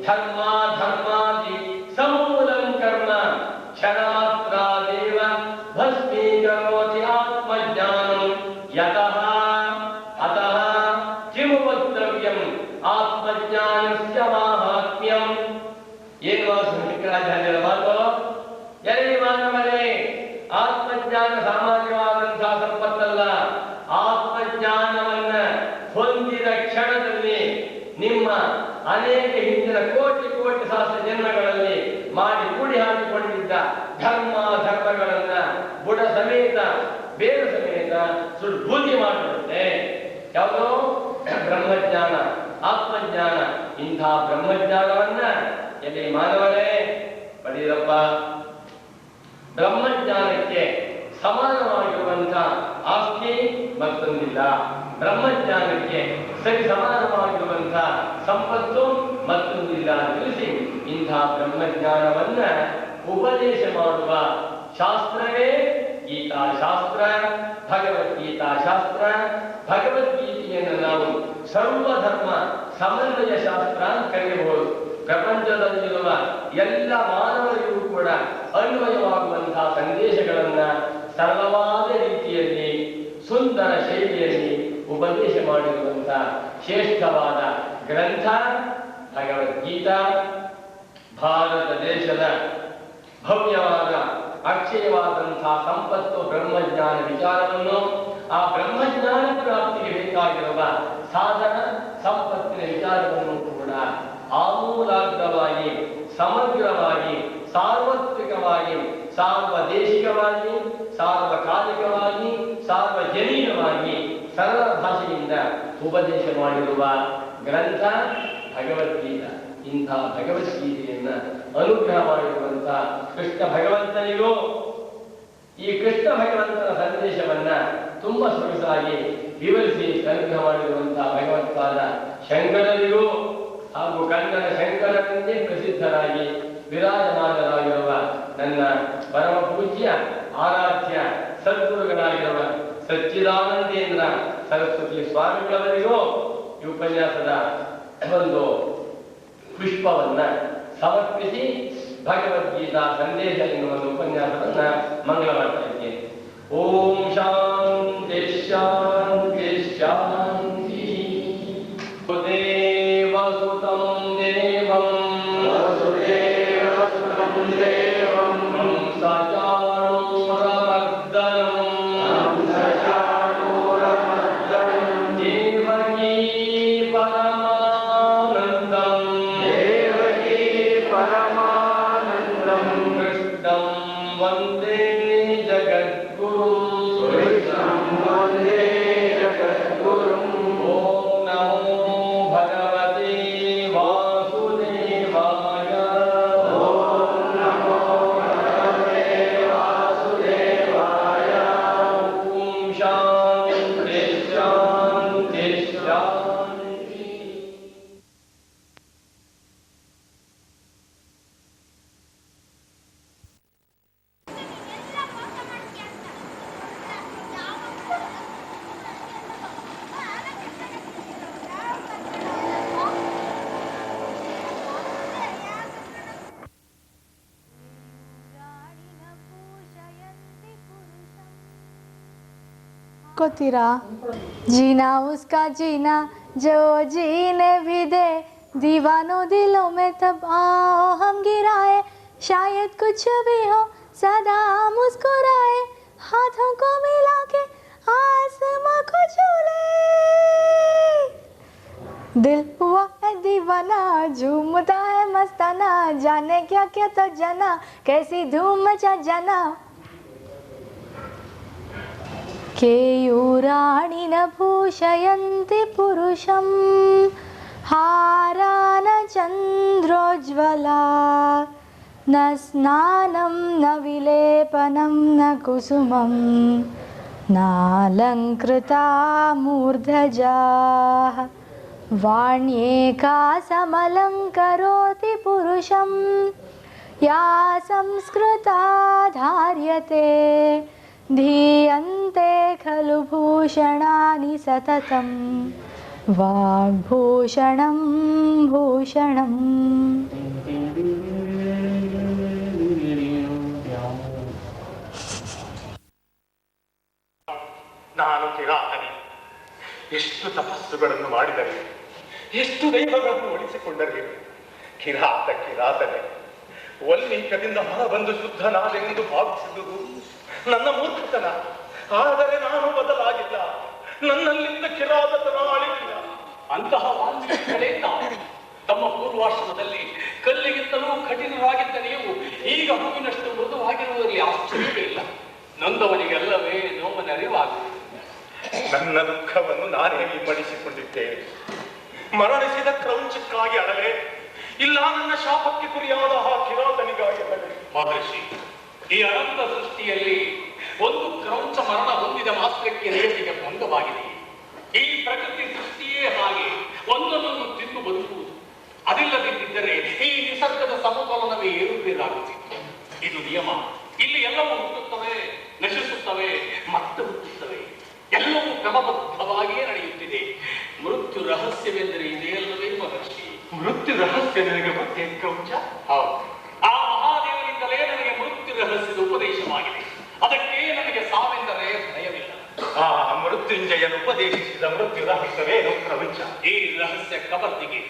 ಧರ್ಮಾಧರ್ಮಾದಿ ಸಮೂಲಂ ಕರ್ಮ ಕ್ಷಣಮಾತ್ರಾದೇವ ಭಸ್ಮೀಕರೋತಿ ಆತ್ಮಜ್ಞಾನಂ ಯತಃ ಅತಃ ಕಿಮು ವಕ್ತವ್ಯಂ ಆತ್ಮಜ್ಞಾನಸ್ಯ ಮಾಹಾತ್ಮ್ಯಂ. ಏನು ಶಂಕರಾಚಾರ್ಯರ ಮಾತು? ಎಲ್ಲಿ ಮಾನವರೇ, ಆತ್ಮಜ್ಞಾನ ಸಾಮಾನ್ಯವಾದಂತಹ ಸಂಪತ್ತಲ್ಲ. ಆತ್ಮಜ್ಞಾನವನ್ನ ಹೊಂದಿದ ಕ್ಷಣದಲ್ಲಿ ನಿಮ್ಮ ಅನೇಕ ಹಿಂದಿನ ಕೋಟಿ ಕೋಟಿ ಸಹಸ್ರ ಜನ್ಮಗಳಲ್ಲಿ ಮಾಡಿ ಕೂಡಿ ಹಾಕಿಕೊಂಡಿದ್ದ ಧರ್ಮಗಳನ್ನ ಬುಡ ಸಮೇತ ಬೇರು ಸಮೇತ ಸುಡ್ಬೂದಿ ಮಾಡಿಬಿಡುತ್ತೆ. ಯಾವುದೋ ಬ್ರಹ್ಮಜ್ಞಾನ, ಆತ್ಮಜ್ಞಾನ. ಇಂಥ ಬ್ರಹ್ಮಜ್ಞಾನವನ್ನ ಎಲ್ಲಿ ಮಾನವರೇ ಪಡೆಯಪ್ಪ. ಬ್ರಹ್ಮಜ್ಞಾನಕ್ಕೆ ಸಮಾನವಾಗಿರುವಂತಹ ಆಸ್ತಿ ಮತ್ತೊಂದಿಲ್ಲ. ಬ್ರಹ್ಮಜ್ಞಾನಕ್ಕೆ ಸರಿ ಸಮಾನವಾಗಿರುವಂತಹ ಸಂಪತ್ತು ಮತ್ತೊಂದಿಲ್ಲ ತಿಳಿಸಿ ಇಂಥ ಬ್ರಹ್ಮಜ್ಞಾನವನ್ನ ಉಪದೇಶ ಮಾಡುವ ಶಾಸ್ತ್ರವೇ ಗೀತಾಶಾಸ್ತ್ರ, ಭಗವದ್ಗೀತಾಶಾಸ್ತ್ರ. ಭಗವದ್ಗೀತೆಯನ್ನು ನಾವು ಸರ್ವಧರ್ಮ ಸಮನ್ವಯ ಶಾಸ್ತ್ರ ಅಂತ ಕರೆಯಬಹುದು. ಪ್ರಪಂಚದಲ್ಲಿರುವ ಎಲ್ಲ ಮಾನವರಿಗೂ ಕೂಡ ಅನ್ವಯವಾಗುವಂತಹ ಸಂದೇಶಗಳನ್ನ ಸರಳವಾದ ರೀತಿಯಲ್ಲಿ ಸುಂದರ ಶೈಲಿಯಲ್ಲಿ ಉಪದೇಶ ಮಾಡಿರುವಂತಹ ಶ್ರೇಷ್ಠವಾದ ಗ್ರಂಥ ಭಗವದ್ಗೀತಾ. ಭಾರತ ದೇಶದ ಭವ್ಯವಾದ ಅಕ್ಷಯವಾದಂತಹ ಸಂಪತ್ತು ಬ್ರಹ್ಮಜ್ಞಾನ ವಿಚಾರವನ್ನು, ಆ ಬ್ರಹ್ಮಜ್ಞಾನ ಪ್ರಾಪ್ತಿಗೆ ಬೇಕಾಗಿರುವ ಸಾಧನ ಸಂಪತ್ತಿನ ವಿಚಾರವನ್ನು ಕೂಡ ಆಮೂಲಾಗ್ರವಾಗಿ, ಸಮಗ್ರವಾಗಿ, ಸಾರ್ವತ್ರಿಕವಾಗಿ, ಸಾರ್ವದೇಶಿಕವಾಗಿ, ಸಾರ್ವಕಾಲಿಕವಾಗಿ, ಸಾರ್ವಜನೀಯವಾಗಿ ಸರಳ ಭಾಷೆಯಿಂದ ಉಪದೇಶ ಮಾಡಿರುವ ಗ್ರಂಥ ಭಗವದ್ಗೀತಾ. ಇಂಥ ಭಗವದ್ಗೀತೆಯನ್ನ ಅನುಗ್ರಹ ಮಾಡಿರುವಂತಹ ಕೃಷ್ಣ ಭಗವಂತನಿಗೂ, ಈ ಕೃಷ್ಣ ಭಗವಂತನ ಸಂದೇಶವನ್ನ ತುಂಬಾ ಸೊಗಸಾಗಿ ವಿವರಿಸಿ ಅನುಗ್ರಹ ಮಾಡಿರುವಂತಹ ಭಗವತ್ಪಾದ ಶಂಕರರಿಗೂ ಹಾಗೂ ಕನ್ನಡ ಶಂಕರನೆಂದೇ ಪ್ರಸಿದ್ಧರಾಗಿ ವಿರಾಜಮಾನರಾಗಿರುವ ನನ್ನ ಪರಮ ಪೂಜ್ಯ ಆರಾಧ್ಯ ಸದ್ಗುರುಗಳಾಗಿರುವ ಸಚ್ಚಿದಾನಂದೇಂದ್ರ ಸರಸ್ವತಿ ಸ್ವಾಮಿಗಳವರಿಗೂ ಈ ಉಪನ್ಯಾಸದ ಒಂದು ಪುಷ್ಪವನ್ನ ಸಮರ್ಪಿಸಿ ಭಗವದ್ಗೀತಾ ಸಂದೇಶ ಎನ್ನುವ ಒಂದು ಉಪನ್ಯಾಸವನ್ನ ಮಂಗಳ ಮಾಡ್ತಾ ಇದ್ದೇನೆ. ಓಂ ಶಾಂತಿ ಶಾಂತಿ ಶಾಂತಿ. ದೇವಸುತಂ ದೇವಂ कोतीरा जीना उसका जीना जो जीने भी दे, दीवानों दिलों में तब आओ हम गिराए, शायद कुछ भी हो सदा मुस्कुराए, हाथों को मिला के आसमां को छू ले, दिल हुआ है दीवाना, झूमता है मस्ताना, जाने क्या क्या तो जाना, कैसी धूम मचा जाना। केयूराणि न भूषयन्ति पुरुषं, हारा न चन्द्रोज्ज्वला, न स्नानं न विलेपनं न कुसुमं, नालङ्कृता मूर्धजाः। वाण्येका समलङ्करोति पुरुषं, या संस्कृता धार्यते, धीयन्ते खलु भूषणानि सततं, वाग्भूषणं भूषणम्। ನಾನು ಕಿರಾತನೆ, ಎಷ್ಟು ತಪಸ್ಸುಗಳನ್ನು ಮಾಡಿದರೆ, ಎಷ್ಟು ದೈವಗಳನ್ನು ಉಳಿಸಿಕೊಂಡರೆ, ಕಿರಾತನೆ ವಲ್ಮೀಕದಿಂದ ಹೊರಬಂದು ಶುದ್ಧನಾದೆಂದು ಭಾವಿಸಿದುದು ನನ್ನ ಮೂರ್ಖತನ. ಆದರೆ ನಾನು ಬದಲಾಗಿಲ್ಲ, ನನ್ನಲ್ಲಿಂದ ಕಿರಾತನ ಅಳಿವಿಲ್ಲ. ಅಂತಹ ವಾಲ್ಮೀಕಿಗಳೇ ತಾವು. ತಮ್ಮ ಪೂರ್ವಾಶ್ರಮದಲ್ಲಿ ಕಲ್ಲಿಗಿಂತಲೂ ಕಠಿಣವಾಗಿದ್ದ ನೀವು ಈಗ ಹೂವಿನಷ್ಟು ಮೃದುವಾಗಿರುವುದರಲ್ಲಿ ಆಶ್ಚರ್ಯವೇ ಇಲ್ಲ. ನೊಂದವನಿಗೆಲ್ಲವೇ ನೋವನ ಅರಿವಾಗುವುದು. ನನ್ನ ದುಃಖವನ್ನು ನಾನೇ ವಿಮಡಿಸಿಕೊಂಡಿದ್ದೇನೆ. ಮರಣಿಸಿದ ಕ್ರೌಂಚಕ್ಕಾಗಿ ಅಳಲೆ, ಇಲ್ಲ ನನ್ನ ಶಾಪಕ್ಕೆ ಗುರಿಯಾದ ಆ ಕಿರಾತನಿಗಾಗಿ ಅಳಲೆ. ಮಹರ್ಷಿ, ಈ ಅನಂತ ಸೃಷ್ಟಿಯಲ್ಲಿ ಒಂದು ಕ್ರೌಂಚ ಮರಣ ಹೊಂದಿದ ಮಾತ್ರಕ್ಕೆ ರೇಖೆಗೆ ಭಂಗವಾಗಿದೆ. ಈ ಪ್ರಕೃತಿ ಸೃಷ್ಟಿಯೇ ಹಾಗೆ ಒಂದೊಂದನ್ನು ತಿಂದು ಬದುಕುವುದು. ಅದಿಲ್ಲದಿದ್ದರೆ ಈ ನಿಸರ್ಗದ ಸಮತೋಲನವೇ ಏರುಪೇರಾಗುತ್ತಿತ್ತು. ಇದು ನಿಯಮ. ಇಲ್ಲಿ ಎಲ್ಲವೂ ಹುಟ್ಟುತ್ತವೆ, ನಶಿಸುತ್ತವೆ, ಮತ್ತೆ ಹುಟ್ಟುತ್ತವೆ. ಎಲ್ಲವೂ ಕ್ರಮಬದ್ಧವಾಗಿಯೇ ನಡೆಯುತ್ತಿದೆ. ಮೃತ್ಯು ರಹಸ್ಯವೆಂದರೆ ಇದೆಯಲ್ಲವೇ ಮಹರ್ಷಿ? ಮೃತ್ಯು ರಹಸ್ಯ ನನಗೆ ಮತ್ತೆ ಕ್ರೌಂಚ? ಹೌದು, ಆ ಮಹಾದೇವನಿಂದಲೇ ನನಗೆ ಮೃತ್ಯು ರಹಸ್ಯದ ಉಪದೇಶವಾಗಿದೆ. ಅದಕ್ಕೆ ನನಗೆ ಸಾವಿಂದರೆ ಭಯವಿಲ್ಲ. ಆ ಮೃತ್ಯುಂಜಯನು ಉಪದೇಶಿಸಿದ ಮೃತ್ಯು ರಹಸ್ಯವೇನು ಕ್ರೌಂಚ? ಈ ರಹಸ್ಯ ಕಬರ್ದಿಗೆ,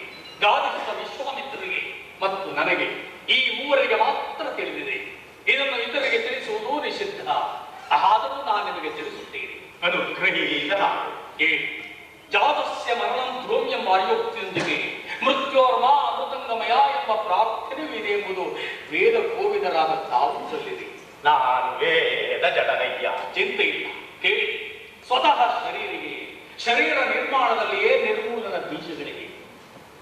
ಗಾದಿಸಿದ ವಿಶ್ವಾಮಿತ್ರರಿಗೆ ಮತ್ತು ನನಗೆ, ಈ ಮೂವರಿಗೆ ಮಾತ್ರ ತಿಳಿದಿದೆ. ಇದನ್ನು ಇತರಿಗೆ ತಿಳಿಸುವುದು ನಿಷಿದ್ಧ. ಆದರೂ ನಾನು ನಿಮಗೆ ತಿಳಿಸುತ್ತೇನೆ. ಅನುಗ್ರಹೀತ ಜಾತಸ್ಯ ಮರಣಂ ಧ್ರೋಮ್ಯಂ ವಾಯುಕ್ತಿಯೊಂದಿಗೆ ಮೃತ್ಯೋರ್ಮಾ ಅಮೃತಂಗಮಯ ಎಂಬ ಪ್ರಾರ್ಥನೆಯೂ ಇದೆ ಎಂಬುದು ವೇದ ಕೋವಿದರಾದ ತಾವು ಸಲ್ಲಿದೆ. ನಾನು ವೇದ ಜಡನಯ್ಯ. ಚಿಂತೆ ಇಲ್ಲ, ಕೇಳಿ. ಸ್ವತಃ ಶರೀರ ನಿರ್ಮಾಣದಲ್ಲಿಯೇ ನಿರ್ಮೂಲನ ಬೀಜಗಳಿಗೆ,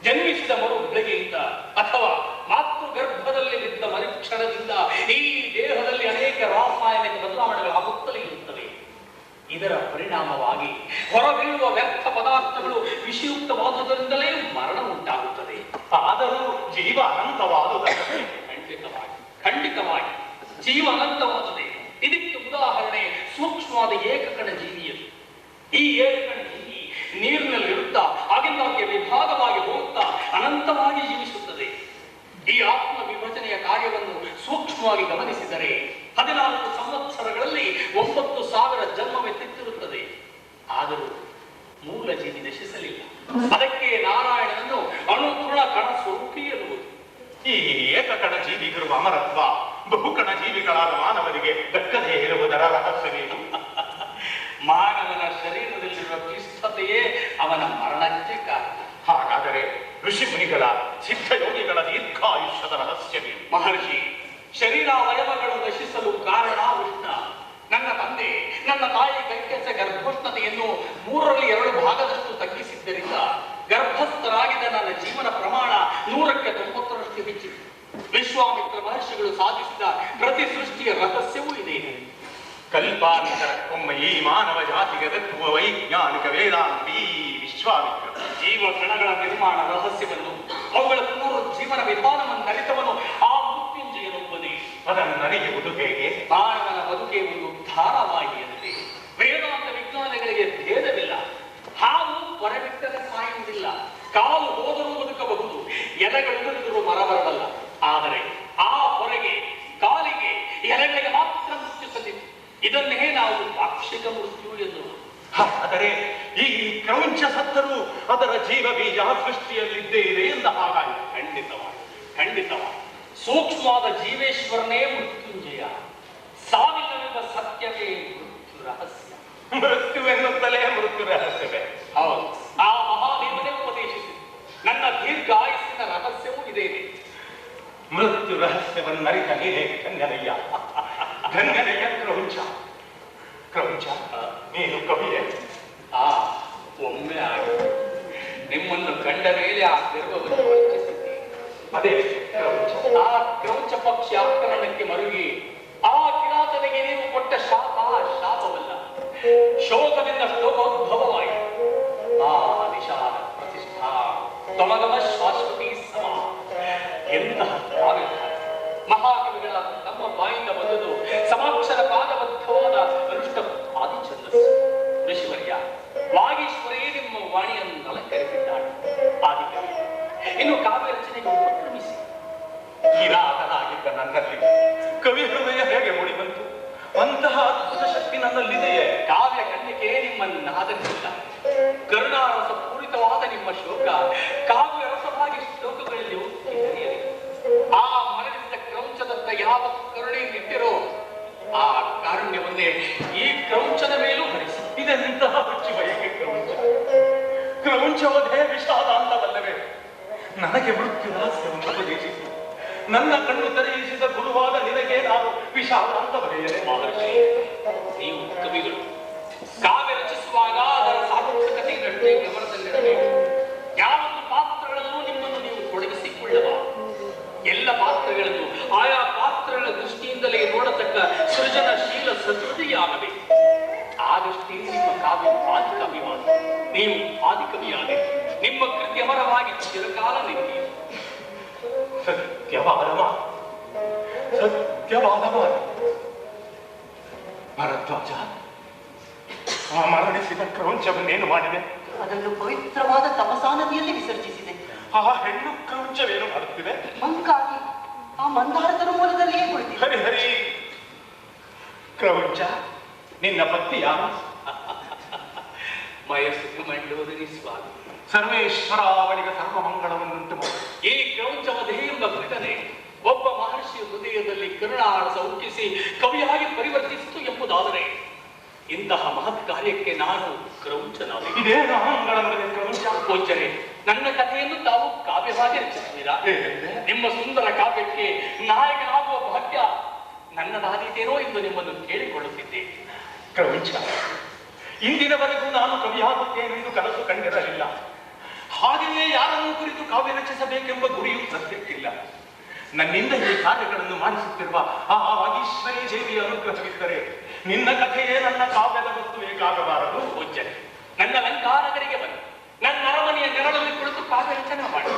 ಜನ್ಮಿಸಿದ ಮರು ಬೆಳಗ್ಗೆಯಿಂದ ಅಥವಾ ಮಾತೃ ಗರ್ಭದಲ್ಲಿ ಬಿದ್ದ ಮರುಕ್ಷಣದಿಂದ ಈ ದೇಹದಲ್ಲಿ ಅನೇಕ ರಾಸಾಯನಿಕ ಬದಲಾವಣೆಗಳಾಗುತ್ತಲೇ ಇರುತ್ತವೆ. ಇದರ ಪರಿಣಾಮವಾಗಿ ಹೊರಬೀಳುವ ವ್ಯರ್ಥ ಪದಾರ್ಥಗಳು ವಿಷಯುಕ್ತವಾದುದರಿಂದಲೇ ಮರಣ ಉಂಟಾಗುತ್ತದೆ. ಆದರೂ ಜೀವ ಅನಂತವಾದುದಲ್ಲ. ಖಂಡಿತವಾಗಿ ಜೀವ ಅನಂತವಾದುದೇ. ಇದಕ್ಕೆ ಉದಾಹರಣೆ ಸೂಕ್ಷ್ಮವಾದ ಏಕಕಣ ಜೀವಿಯದು. ಈ ಏಕಕಣ ಜೀವಿ ನೀರಿನಲ್ಲಿ ಇರುತ್ತಾ ಆಗಿಂದಾಗೆ ವಿಭಾಗವಾಗಿ ಹೋಗುತ್ತಾ ಅನಂತವಾಗಿ ಜೀವಿಸುತ್ತದೆ. ಈ ಆತ್ಮ ವಿಭಜನೆಯ ಕಾರ್ಯವನ್ನು ಸೂಕ್ಷ್ಮವಾಗಿ ಗಮನಿಸಿದರೆ 14 ಸಂವತ್ಸರಗಳಲ್ಲಿ 9,000 ಜನ್ಮವೆತ್ತಿರುತ್ತದೆ. ಆದರೂ ಮೂಲ ಜೀವಿ ನಶಿಸಲಿಲ್ಲ. ಅದಕ್ಕೆ ನಾರಾಯಣನನ್ನು ಅಣುತೃಣ ಕಣ ಸ್ವರೂಪಿ ಎನ್ನುವುದು. ಈ ಏಕಕಣ ಜೀವಿಗಿರುವ ಅಮರತ್ವ ಬಹುಕಣ ಜೀವಿಗಳಾದ ಮಾನವರಿಗೆ ದಕ್ಕದೇ ಇರುವುದರ ರಹಸ್ಯವೇನು? ಮಾನವನ ಶರೀರದಲ್ಲಿರುವ ಕ್ಲಿಷ್ಟತೆಯೇ ಅವನ ಮರಣಕ್ಕೆ ಕಾರಣ. ಹಾಗಾದರೆ ಋಷಿ ಮುನಿಗಳ ಸಿದ್ಧಯೋಗಿಗಳ ದೀರ್ಘಾಯುಷ್ಯದ ರಹಸ್ಯವೇನು? ಮಹರ್ಷಿ, ಶರೀರಾವಯವಗಳು ನಶಿಸಲು ಕಾರಣ ಉಷ್ಣ. ನನ್ನ ತಂದೆ ನನ್ನ ತಾಯಿ ಕೈಕೆಸ ಗರ್ಭೋಷ್ಣತೆಯನ್ನು 3ರಲ್ಲಿ 2 ಭಾಗದಷ್ಟು ತಗ್ಗಿಸಿದ್ದರಿಂದ ಗರ್ಭಸ್ಥರಾಗಿದ್ದ ನನ್ನ ಜೀವನ ಪ್ರಮಾಣ 100ಕ್ಕೆ 90ರಷ್ಟು ಹೆಚ್ಚಿದೆ. ವಿಶ್ವಾಮಿತ್ರ ಮಹರ್ಷಿಗಳು ಸಾಧಿಸಿದ ಪ್ರತಿ ಸೃಷ್ಟಿಯ ರಹಸ್ಯವೂ ಇದೆ. ಕಲ್ಪಾಂತರಕ್ಕೊಮ್ಮ ಈ ಮಾನವ ಜಾತಿಗೆ ದಕ್ಕುವ ವೈಜ್ಞಾನಿಕ ವೇದಾಂತಿ ವಿಶ್ವಾಮಿತ್ರ ಜೀವ ಕಣಗಳ ನಿರ್ಮಾಣ ರಹಸ್ಯವನ್ನು, ಅವುಗಳ ಪುನರುಜ್ಜೀವನ ವಿಧಾನವನ್ನು ಅರಿತವನು ಆ ಮೃತ್ಯುಂಜಯನೊಬ್ಬನೇ. ಅದನ್ನರಿಯುವುದು ಹೇಗೆ? ಮಾನವನ ಬದುಕೆ ಒಂದು ಧಾರಾವಾಹಿಯಂತೆ. ವೇದಾಂತ ವಿಜ್ಞಾನಗಳಿಗೆ ಭೇದವಿಲ್ಲ. ಹಾವು ಹೊರಬಿಟ್ಟರೆ ಸಾಯುವುದಿಲ್ಲ. ಕಾಲು ಹೋದರೂ ಬದುಕಬಹುದು. ಎಲೆಗಳುದುರಿದರೂ ಮರ ಬರಬಲ್ಲ. ಆದರೆ ಆ ಹೊರಗೆ ಕಾಲಿಗೆ ಎಲೆಗಳಿಗೆ ಮಾತ್ರ ಮೃತ್ಯು ಸಂದಿತ್ತು. ಇದನ್ನೇ ನಾವು ಪಾಕ್ಷಿಕ ಮೃತ್ಯು ಎನ್ನುವುದು. ಆದರೆ ಈ ಕ್ರೌಂಚ ಸತ್ತರೂ ಅದರ ಜೀವ ಬೀಜ ಸೃಷ್ಟಿಯಲ್ಲಿದ್ದೇ ಇದೆ ಎಂದ ಹಾಗಾಯಿತು. ಖಂಡಿತವಾಗಿ ಸೂಕ್ಷ್ಮವಾದ ಜೀವೇಶ್ವರನೇ ಮೃತ್ಯುಂಜಯ. ಸಾವಿಲ್ಲವೆಂಬ ಸತ್ಯವೇ ಮೃತ್ಯು ರಹಸ್ಯ. ಮೃತ್ಯುವೆನ್ನುತ್ತಲೇ ಮೃತ್ಯು ರಹಸ್ಯವೇ. ಹೌದು, ಆ ಮಹಾದೇವನೇ ಉಪದೇಶಿಸಿ ನನ್ನ ದೀರ್ಘ ಆಯಸ್ಸಿನ ರಹಸ್ಯವೂ ಇದೇನೆ. ಮೃತ್ಯು ರಹಸ್ಯವನ್ನರಿತ ನೀನೇ ಧನ್ಯನಯ್ಯ, ಧನ್ಯನಯ್ಯ ಕ್ರೌಂಚ. ಕ್ರೌಂಚ, ನೀನು ಕವಿಯೇ? ಒಮ್ಮೆ ಆಗಿ ನಿಮ್ಮನ್ನು ಕಂಡ ಮೇಲೆ ಆ ಗರ್ವವನ್ನು ವರ್ಚಿಸಿದ್ದೆ. ಅದೇ ಕ್ರೌಂಚ. ಆ ಕ್ರೌಂಚ ಪಕ್ಷಿ ಆಕ್ರಮಣಕ್ಕೆ ಮರುಗಿ ಆ ಕಿರಾತನಿಗೆ ನೀವು ಕೊಟ್ಟ ಶಾಪ ಶಾಪವಲ್ಲ, ಶೋಕದಿಂದ ಶೋಕೋದ್ಭವವಾಯಿತು. ಆ ವಿಶಾಲ ಪ್ರತಿಷ್ಠಾ ತೊಮಗಮ ಶಾಶ್ವತಿ ಸಮ ಎಂತಹ ಕಾವ್ಯ ಮಹಾಕವಿಗಳ ತಮ್ಮ ಬಾಯಿಂದ ಬಂದದು ಸಮಾಕ್ಷರ ಪಾದಬದ್ಧವಾದ ಅನುಷ್ಠ ಆದಿಚಂದ್ರಸ್ಸು. ಋಷಿವರ್ಯ ವಾಗೀಶ್ವರೇ ನಿಮ್ಮ ವಾಣಿಯನ್ನು ಅಲಂಕರಿಸಿದ್ದಾಳೆ. ಆದಿಕವಿ ಇನ್ನು ಕಾವ್ಯ ರಚನೆಗೆ ಉಪಕ್ರಮಿಸಿ. ಕಿರಾತನಾಗಿದ್ದ ನನ್ನಲ್ಲಿ ಕವಿ ಹೃದಯ ಹೇಗೆ ಮೂಡಿಬಂತು? ಅಂತಹ ಅದ್ಭುತ ಶಕ್ತಿ ನನ್ನಲ್ಲಿದೆಯೇ? ಕಾವ್ಯ ಕಣ್ಣಿಗೆ ನಿಮ್ಮನ್ನು ಆಧರಿಸಿಲ್ಲ. ಕರುಣಾರಸ ಪೂರಿತವಾದ ನಿಮ್ಮ ಶೋಕ ಕಾವ್ಯ ರಸವಾಗಿ ಶ್ಲೋಕಗಳಲ್ಲಿ ಹರಿಯಲಿ. ಆ ಮರಳಿದ್ದ ಕ್ರೌಂಚದತ್ತ ಯಾವ ಕರುಣೆಯಿಂದಿಟ್ಟಿರೋ ಆ ಕಾರುಣ್ಯವನ್ನೇ ಈ ಕ್ರೌಂಚದ ಮೇಲೂ ಹರಿಸಿ. ಇದೆಂತಹ ಹುಚ್ಚು ಬಯಕೆ ಕ್ರೌಂಚ. ಕ್ರೌಂಚವಧೇ ವಿಷಾದ ಅಂತವಲ್ಲವೇ? ನನಗೆ ಮೃತ್ಯು ರಹಸ್ಯವನ್ನು ಉಪದೇಶಿಸಿ ನನ್ನ ಕಣ್ಣು ತೆರೆಯಿಸಿದ ಗುರುವಾದ ನಿನಗೆ ನಾನು ವಿಷಾದ ಅಂತ ಬರೆಯಲೇ? ಮಹರ್ಷಿ, ನೀವು ಕವಿಗಳು ಕಾವ್ಯ ರಚಿಸುವಾಗ ಅದರ ಸಾರ್ಥಕತೆಯನ್ನಷ್ಟೇ ಗಮನದಲ್ಲಿಡಬೇಕು. ಯಾವೊಂದು ಪಾತ್ರಗಳಲ್ಲೂ ನಿಮ್ಮನ್ನು ನೀವು ತೊಡಗಿಸಿಕೊಳ್ಳಬಾರದು. ಎಲ್ಲ ಪಾತ್ರಗಳನ್ನು ಆಯಾ ಪಾತ್ರಗಳ ದೃಷ್ಟಿಯಿಂದಲೇ ನೋಡತಕ್ಕ ಸೃಜನಶೀಲ ಸಹೃದಯಾಗಬೇಕು. ಆಗಷ್ಟೇ ನಿಮ್ಮ ಕಾವ್ಯ ಆದಿಕವಿವಾದ. ನೀವು ಆದಿಕವಿಯಾದೆ ನಿಮ್ಮ ಕೃತಿ ಅಮರವಾಗಿ ಚಿರಕಾಲ ನಿಂತಿದೆ. ಸತ್ಯವಾದ ಮಾತು, ಸತ್ಯವಾದ ಮಾತು. ಭರದ್ವಾಜ, ಆ ಮರಣಿಸಿದ ಕ್ರೌಂಚವನ್ನೇನು ಮಾಡಿದೆ? ಅದನ್ನು ಪವಿತ್ರವಾದ ತಪಸಾ ನದಿಯಲ್ಲಿ ವಿಸರ್ಜಿಸಿದೆ. ಆ ಹೆಣ್ಣು ಕ್ರೌಂಚವೇನು ಮಾಡುತ್ತಿದೆ? ಮಂಕಾಗಿ ಆ ಮಂದಾರದ ಮೂಲದಲ್ಲಿಯೇ ಕುಳಿತಿದೆ. ಹರಿ ಹರಿ. ಕ್ರೌಂಚ, ನಿನ್ನ ಪತ್ನಿ ಯಾರು? ಮಯಸ್ಸು ಮಂಡೋದರಿ ಸ್ವಾಮಿ. ಸರ್ವೇಶ್ವರ ಅವಳಿಗೆ ಸರ್ವ ಮಂಗಳವನ್ನುಂಟು ಮಾಡಿ. ಈ ಕ್ರೌಂಚವಧೆ ಎಂಬ ಘಟನೆ ಒಬ್ಬ ಮಹರ್ಷಿಯ ಹೃದಯದಲ್ಲಿ ಕರುಣಾರಸ ಉಕ್ಕಿಸಿ ಕವಿಯಾಗಿ ಪರಿವರ್ತಿಸಿತು ಎಂಬುದಾದರೆ ಇಂತಹ ಮಹತ್ ಕಾರ್ಯಕ್ಕೆ ನಾನು ಕ್ರೌಂಚನಾದೆ. ಇದೇನು ಮಂಗಳವೇ ಕ್ರೌಂಚ? ಪೂಜ್ಯರೇ, ನನ್ನ ಕಥೆಯನ್ನು ತಾವು ಕಾವ್ಯವಾಗಿ ರಚಿಸುತ್ತೀರಾ? ನಿಮ್ಮ ಸುಂದರ ಕಾವ್ಯಕ್ಕೆ ನಾಯಕನಾಗುವ ಭಾಗ್ಯ ನನ್ನದಾದೀತೇನೋ ಎಂದು ನಿಮ್ಮನ್ನು ಕೇಳಿಕೊಳ್ಳುತ್ತಿದ್ದೆ. ಕ್ರೌಂಚ, ಇಂದಿನವರೆಗೂ ನಾನು ಕವಿಯಾಗುತ್ತೇನೆಂದು ಕನಸು ಕಂಡಿರಲಿಲ್ಲ. ಹಾಗೆಯೇ ಯಾರನ್ನು ಕುರಿತು ಕಾವ್ಯ ರಚಿಸಬೇಕೆಂಬ ಗುರಿಯೂ ಸದ್ಯಕ್ಕಿಲ್ಲ. ನನ್ನಿಂದ ಈ ಕಾರ್ಯಗಳನ್ನು ಮಾಡಿಸುತ್ತಿರುವ ಆ ವಾಗೀಶ್ವರಿ ದೇವಿಯ ಅನುಗ್ರಹವಿದ್ದರೆ ನಿನ್ನ ಕಥೆಯೇ ನನ್ನ ಕಾವ್ಯದ ವಸ್ತು ಬೇಕಾಗಬಾರದು. ಪೂಜ್ಯರೇ, ನನ್ನ ಅಲಂಕಾರಕರಿಗೆ ಬನ್ನಿ, ನನ್ನ ಅರಮನೆಯ ನೆರಳಲ್ಲಿ ಕುಳಿತು ಕಾವ್ಯ ರಚನೆ ಮಾಡಿ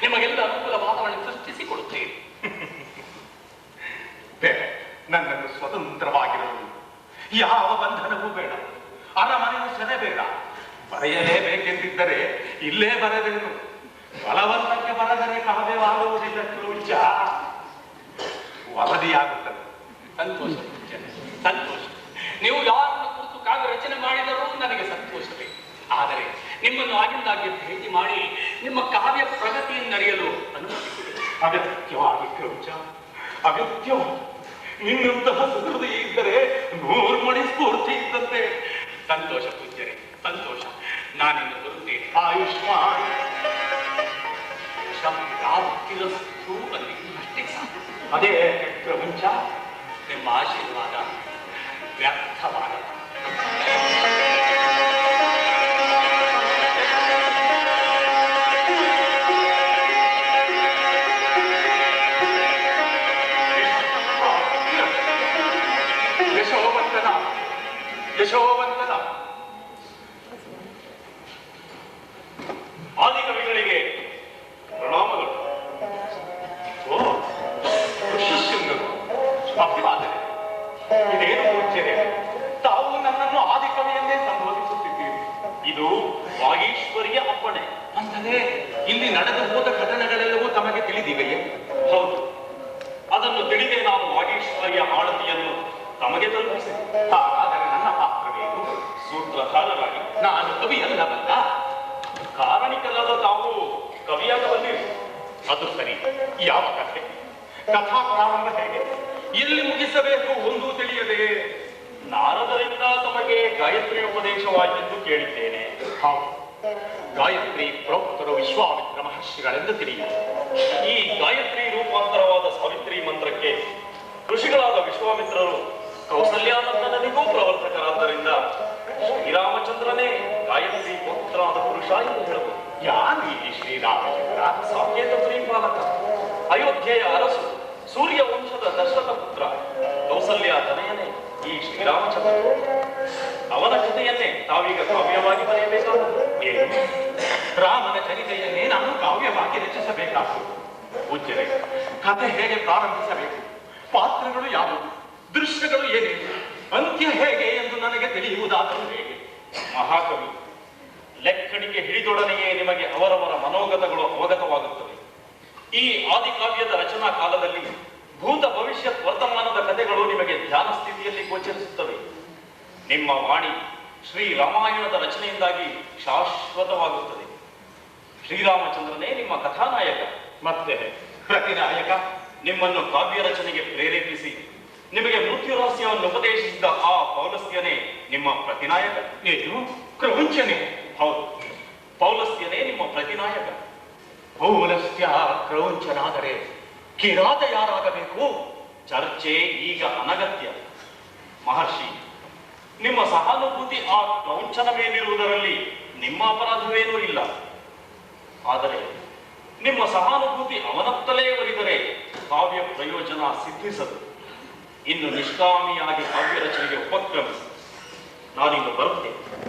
ನಿಮಗೆಲ್ಲ ಅನುಕೂಲ ವಾತಾವರಣ ಸೃಷ್ಟಿಸಿಕೊಡುತ್ತೇನೆ. ಬೇಡ, ನನ್ನನ್ನು ಸ್ವತಂತ್ರವಾಗಿರಲು ಯಾವ ಬಂಧನವೂ ಬೇಡ, ಅರಮನೆಯೂ ಸೆರೆ ಬೇಡ. ಬರೆಯಲೇಬೇಕೆಂದಿದ್ದರೆ ಇಲ್ಲೇ ಬರೆದೇನು, ಬಲವಂತಕ್ಕೆ ಬರೆದರೆ ಕಾವ್ಯವಾಗುವುದಿಲ್ಲ ಕ್ರೌಂಚ, ವರದಿಯಾಗುತ್ತದೆ. ಸಂತೋಷ ಪೂಜ್ಯರೇ, ಸಂತೋಷ. ನೀವು ಯಾರನ್ನು ಕುರಿತು ಕಾವ್ಯ ರಚನೆ ಮಾಡಿದರೂ ನನಗೆ ಸಂತೋಷವೇ. ಆದರೆ ನಿಮ್ಮನ್ನು ಆಗಿಂದಾಗಿ ಭೇಟಿ ಮಾಡಿ ನಿಮ್ಮ ಕಾವ್ಯ ಪ್ರಗತಿಯನ್ನರಿಯಲು ಅನುಮತಿ ಕೊಡಿ. ಅಗತ್ಯವಾಗಿ ಕ್ರೌಂಚ, ಅಗತ್ಯವಾಗಿ. ನಿನ್ನಂತಹ ಸುಹೃದಯ ಇದ್ದರೆ 100 ಮಣಿ ಸ್ಫೂರ್ತಿ ಇದ್ದಂತೆ. ಸಂತೋಷ ಪೂಜ್ಯರೇ, ಸಂತೋಷ. ನಾನಿನ್ನು ಬರುತ್ತೇನೆ. ಆಯುಷ್ಮಾನ್. ಶಬ್ದಾಪ್ತಿರಸ್ತು ಅಲ್ಲಿ ಅಷ್ಟೇ ಸಾಕು. ಅದೇ ಕ್ರೌಂಚ, ನಿಮ್ಮ ಆಶೀರ್ವಾದ ವ್ಯರ್ಥವಾಗಲ್ಲ. ಯಶೋವಂತನ, ಯಶೋವಂತನ. ಆದಿಕವಿಗಳಿಗೆ ಪ್ರಣಾಮಗಳು. ಓ ಋಷಿಶೃಂಗರು, ಅಭಿವಾದನೆ. ಇದೇನು ಪೂಜ್ಯರೇ, ತಾವು ನನ್ನನ್ನು ಆದಿಕವಿಯನ್ನೇ ಸಂಬೋಧಿಸುತ್ತಿದ್ದೀರಿ. ಇದು ವಾಗೀಶ್ವರಿಯ ಅಪ್ಪಣೆ. ಅಂದರೆ ಇಲ್ಲಿ ನಡೆದು ಹೋದ ಘಟನೆಗಳೆಲ್ಲವೂ ತಮಗೆ ತಿಳಿದಿವೆಯೇ? ಹೌದು, ಅದನ್ನು ತಿಳಿದೇ ನಾವು ವಾಗೀಶ್ವರಿಯ ಆಳತಿಯನ್ನು ತಮಗೆ ತಲುಪಿಸಿ. ಹಾಗಾದರೆ ನನ್ನ ಪಾತ್ರವೇನು? ಸೂತ್ರಧಾರರಾಗಿ ನಾನು ಕವಿಯಲ್ಲವಲ್ಲ. ಕಾರಣಿಕರಾದ ತಾವು ಕವಿಯಾಗಬಲ್ಲಿರಿ. ಅದು ಸರಿ. ಯಾವ ಕಥೆ? ಕಥಾ ಪ್ರಾರಂಭ ಹೇಗೆ? ಎಲ್ಲಿ ಮುಗಿಸಬೇಕು ಒಂದೂ ತಿಳಿಯದೆ ನಾರದರಿಂದ ತಮಗೆ ಗಾಯತ್ರಿ ಉಪದೇಶವಾಯಿತೆಂದು ಕೇಳಿದ್ದೇನೆ. ಹೌದು, ಗಾಯತ್ರಿ ಪ್ರೋಕ್ತರು ವಿಶ್ವಾಮಿತ್ರ ಮಹರ್ಷಿಗಳೆಂದು ತಿಳಿಯಿತು. ಈ ಗಾಯತ್ರಿ ರೂಪಾಂತರವಾದ ಸಾವಿತ್ರಿ ಮಂತ್ರಕ್ಕೆ ಋಷಿಗಳಾದ ವಿಶ್ವಾಮಿತ್ರರು ಕೌಸಲ್ಯಾನಂದನಿಗೂ ಪ್ರವರ್ತಕರಾದ್ದರಿಂದ ಶ್ರೀರಾಮಚಂದ್ರನೇ ಗಾಯತ್ರಿ ಪುತ್ರನಾದ ಪುರುಷ ಎಂದು ಹೇಳಬಹುದು. ಯಾರು ಈ ಶ್ರೀರಾಮಚಂದ್ರ? ಸಾಕೇತ ಪರಿಪಾಲಕ, ಅಯೋಧ್ಯೆಯ ಅರಸು, ಸೂರ್ಯ ವಂಶದ ದಶರಥ ಪುತ್ರ, ಕೌಸಲ್ಯ ತನಯನೇ ಈ ಶ್ರೀರಾಮಚಂದ್ರ. ಅವನ ಕಥೆಯನ್ನೇ ತಾವೀಗ ಕಾವ್ಯವಾಗಿ ಬರೆಯಬೇಕಾದದ್ದು. ಏನು? ರಾಮನ ಚರಿತೆಯನ್ನೇ ನಾನು ಕಾವ್ಯವಾಗಿ ರಚಿಸಬೇಕಾಗುವುದು. ಪೂಜ್ಯರೇ, ಕಥೆ ಹೇಗೆ ಪ್ರಾರಂಭಿಸಬೇಕು, ಪಾತ್ರಗಳು ಯಾವುವು, ದೃಶ್ಯಗಳು ಏನೇನು, ಅಂತ್ಯ ಹೇಗೆ ಎಂದು ನನಗೆ ತಿಳಿಯುವುದಾದರೂ ಹೇಗೆ? ಮಹಾಕವಿ, ಲೆಕ್ಕಣಿಗೆ ಹಿಡಿದೊಡನೆಯೇ ನಿಮಗೆ ಅವರವರ ಮನೋಗತಗಳು ಅವಗತವಾಗುತ್ತವೆ. ಈ ಆದಿಕಾವ್ಯದ ರಚನಾ ಕಾಲದಲ್ಲಿ ಭೂತ ಭವಿಷ್ಯತ್ ವರ್ತಮಾನದ ಕಥೆಗಳು ನಿಮಗೆ ಧ್ಯಾನ ಸ್ಥಿತಿಯಲ್ಲಿ ಗೋಚರಿಸುತ್ತವೆ. ನಿಮ್ಮ ವಾಣಿ ಶ್ರೀ ರಾಮಾಯಣದ ರಚನೆಯಿಂದಾಗಿ ಶಾಶ್ವತವಾಗುತ್ತದೆ. ಶ್ರೀರಾಮಚಂದ್ರನೇ ನಿಮ್ಮ ಕಥಾನಾಯಕ. ಮತ್ತೆ ಪ್ರತಿನಾಯಕ? ನಿಮ್ಮನ್ನು ಕಾವ್ಯ ರಚನೆಗೆ ಪ್ರೇರೇಪಿಸಿ ನಿಮಗೆ ಮೃತ್ಯು ರಹಸ್ಯವನ್ನು ಉಪದೇಶಿಸಿದ ಆ ಪೌಲಸ್ತ್ಯನೇ ನಿಮ್ಮ ಪ್ರತಿನಾಯಕ. ಏನು? ಕ್ರೌಂಚನೆ? ಹೌದು, ಪೌಲಸ್ತ್ಯನೇ ನಿಮ್ಮ ಪ್ರತಿನಾಯಕ. ಪೌಲಸ್ತ್ಯ ಕ್ರೌಂಚನಾದರೆ ಕಿರಾತ ಯಾರಾಗಬೇಕು? ಚರ್ಚೆ ಈಗ ಅನಗತ್ಯ. ಮಹರ್ಷಿ, ನಿಮ್ಮ ಸಹಾನುಭೂತಿ ಆ ಕ್ರೌಂಚನ ಮೇಲಿರುವುದರಲ್ಲಿ ನಿಮ್ಮ ಅಪರಾಧವೇನೂ ಇಲ್ಲ. ಆದರೆ ನಿಮ್ಮ ಸಹಾನುಭೂತಿ ಅವನತ್ತಲೇ ಒಲಿದರೆ ಕಾವ್ಯ ಪ್ರಯೋಜನ ಸಿದ್ಧಿಸದು. ಇನ್ನು ನಿಷ್ಕಾಮಿಯಾಗಿ ಕಾವ್ಯ ರಚನೆಗೆ ಉಪಕ್ರಮಿಸಿ. ನಾನಿನ್ನು ಬರುತ್ತೇನೆ.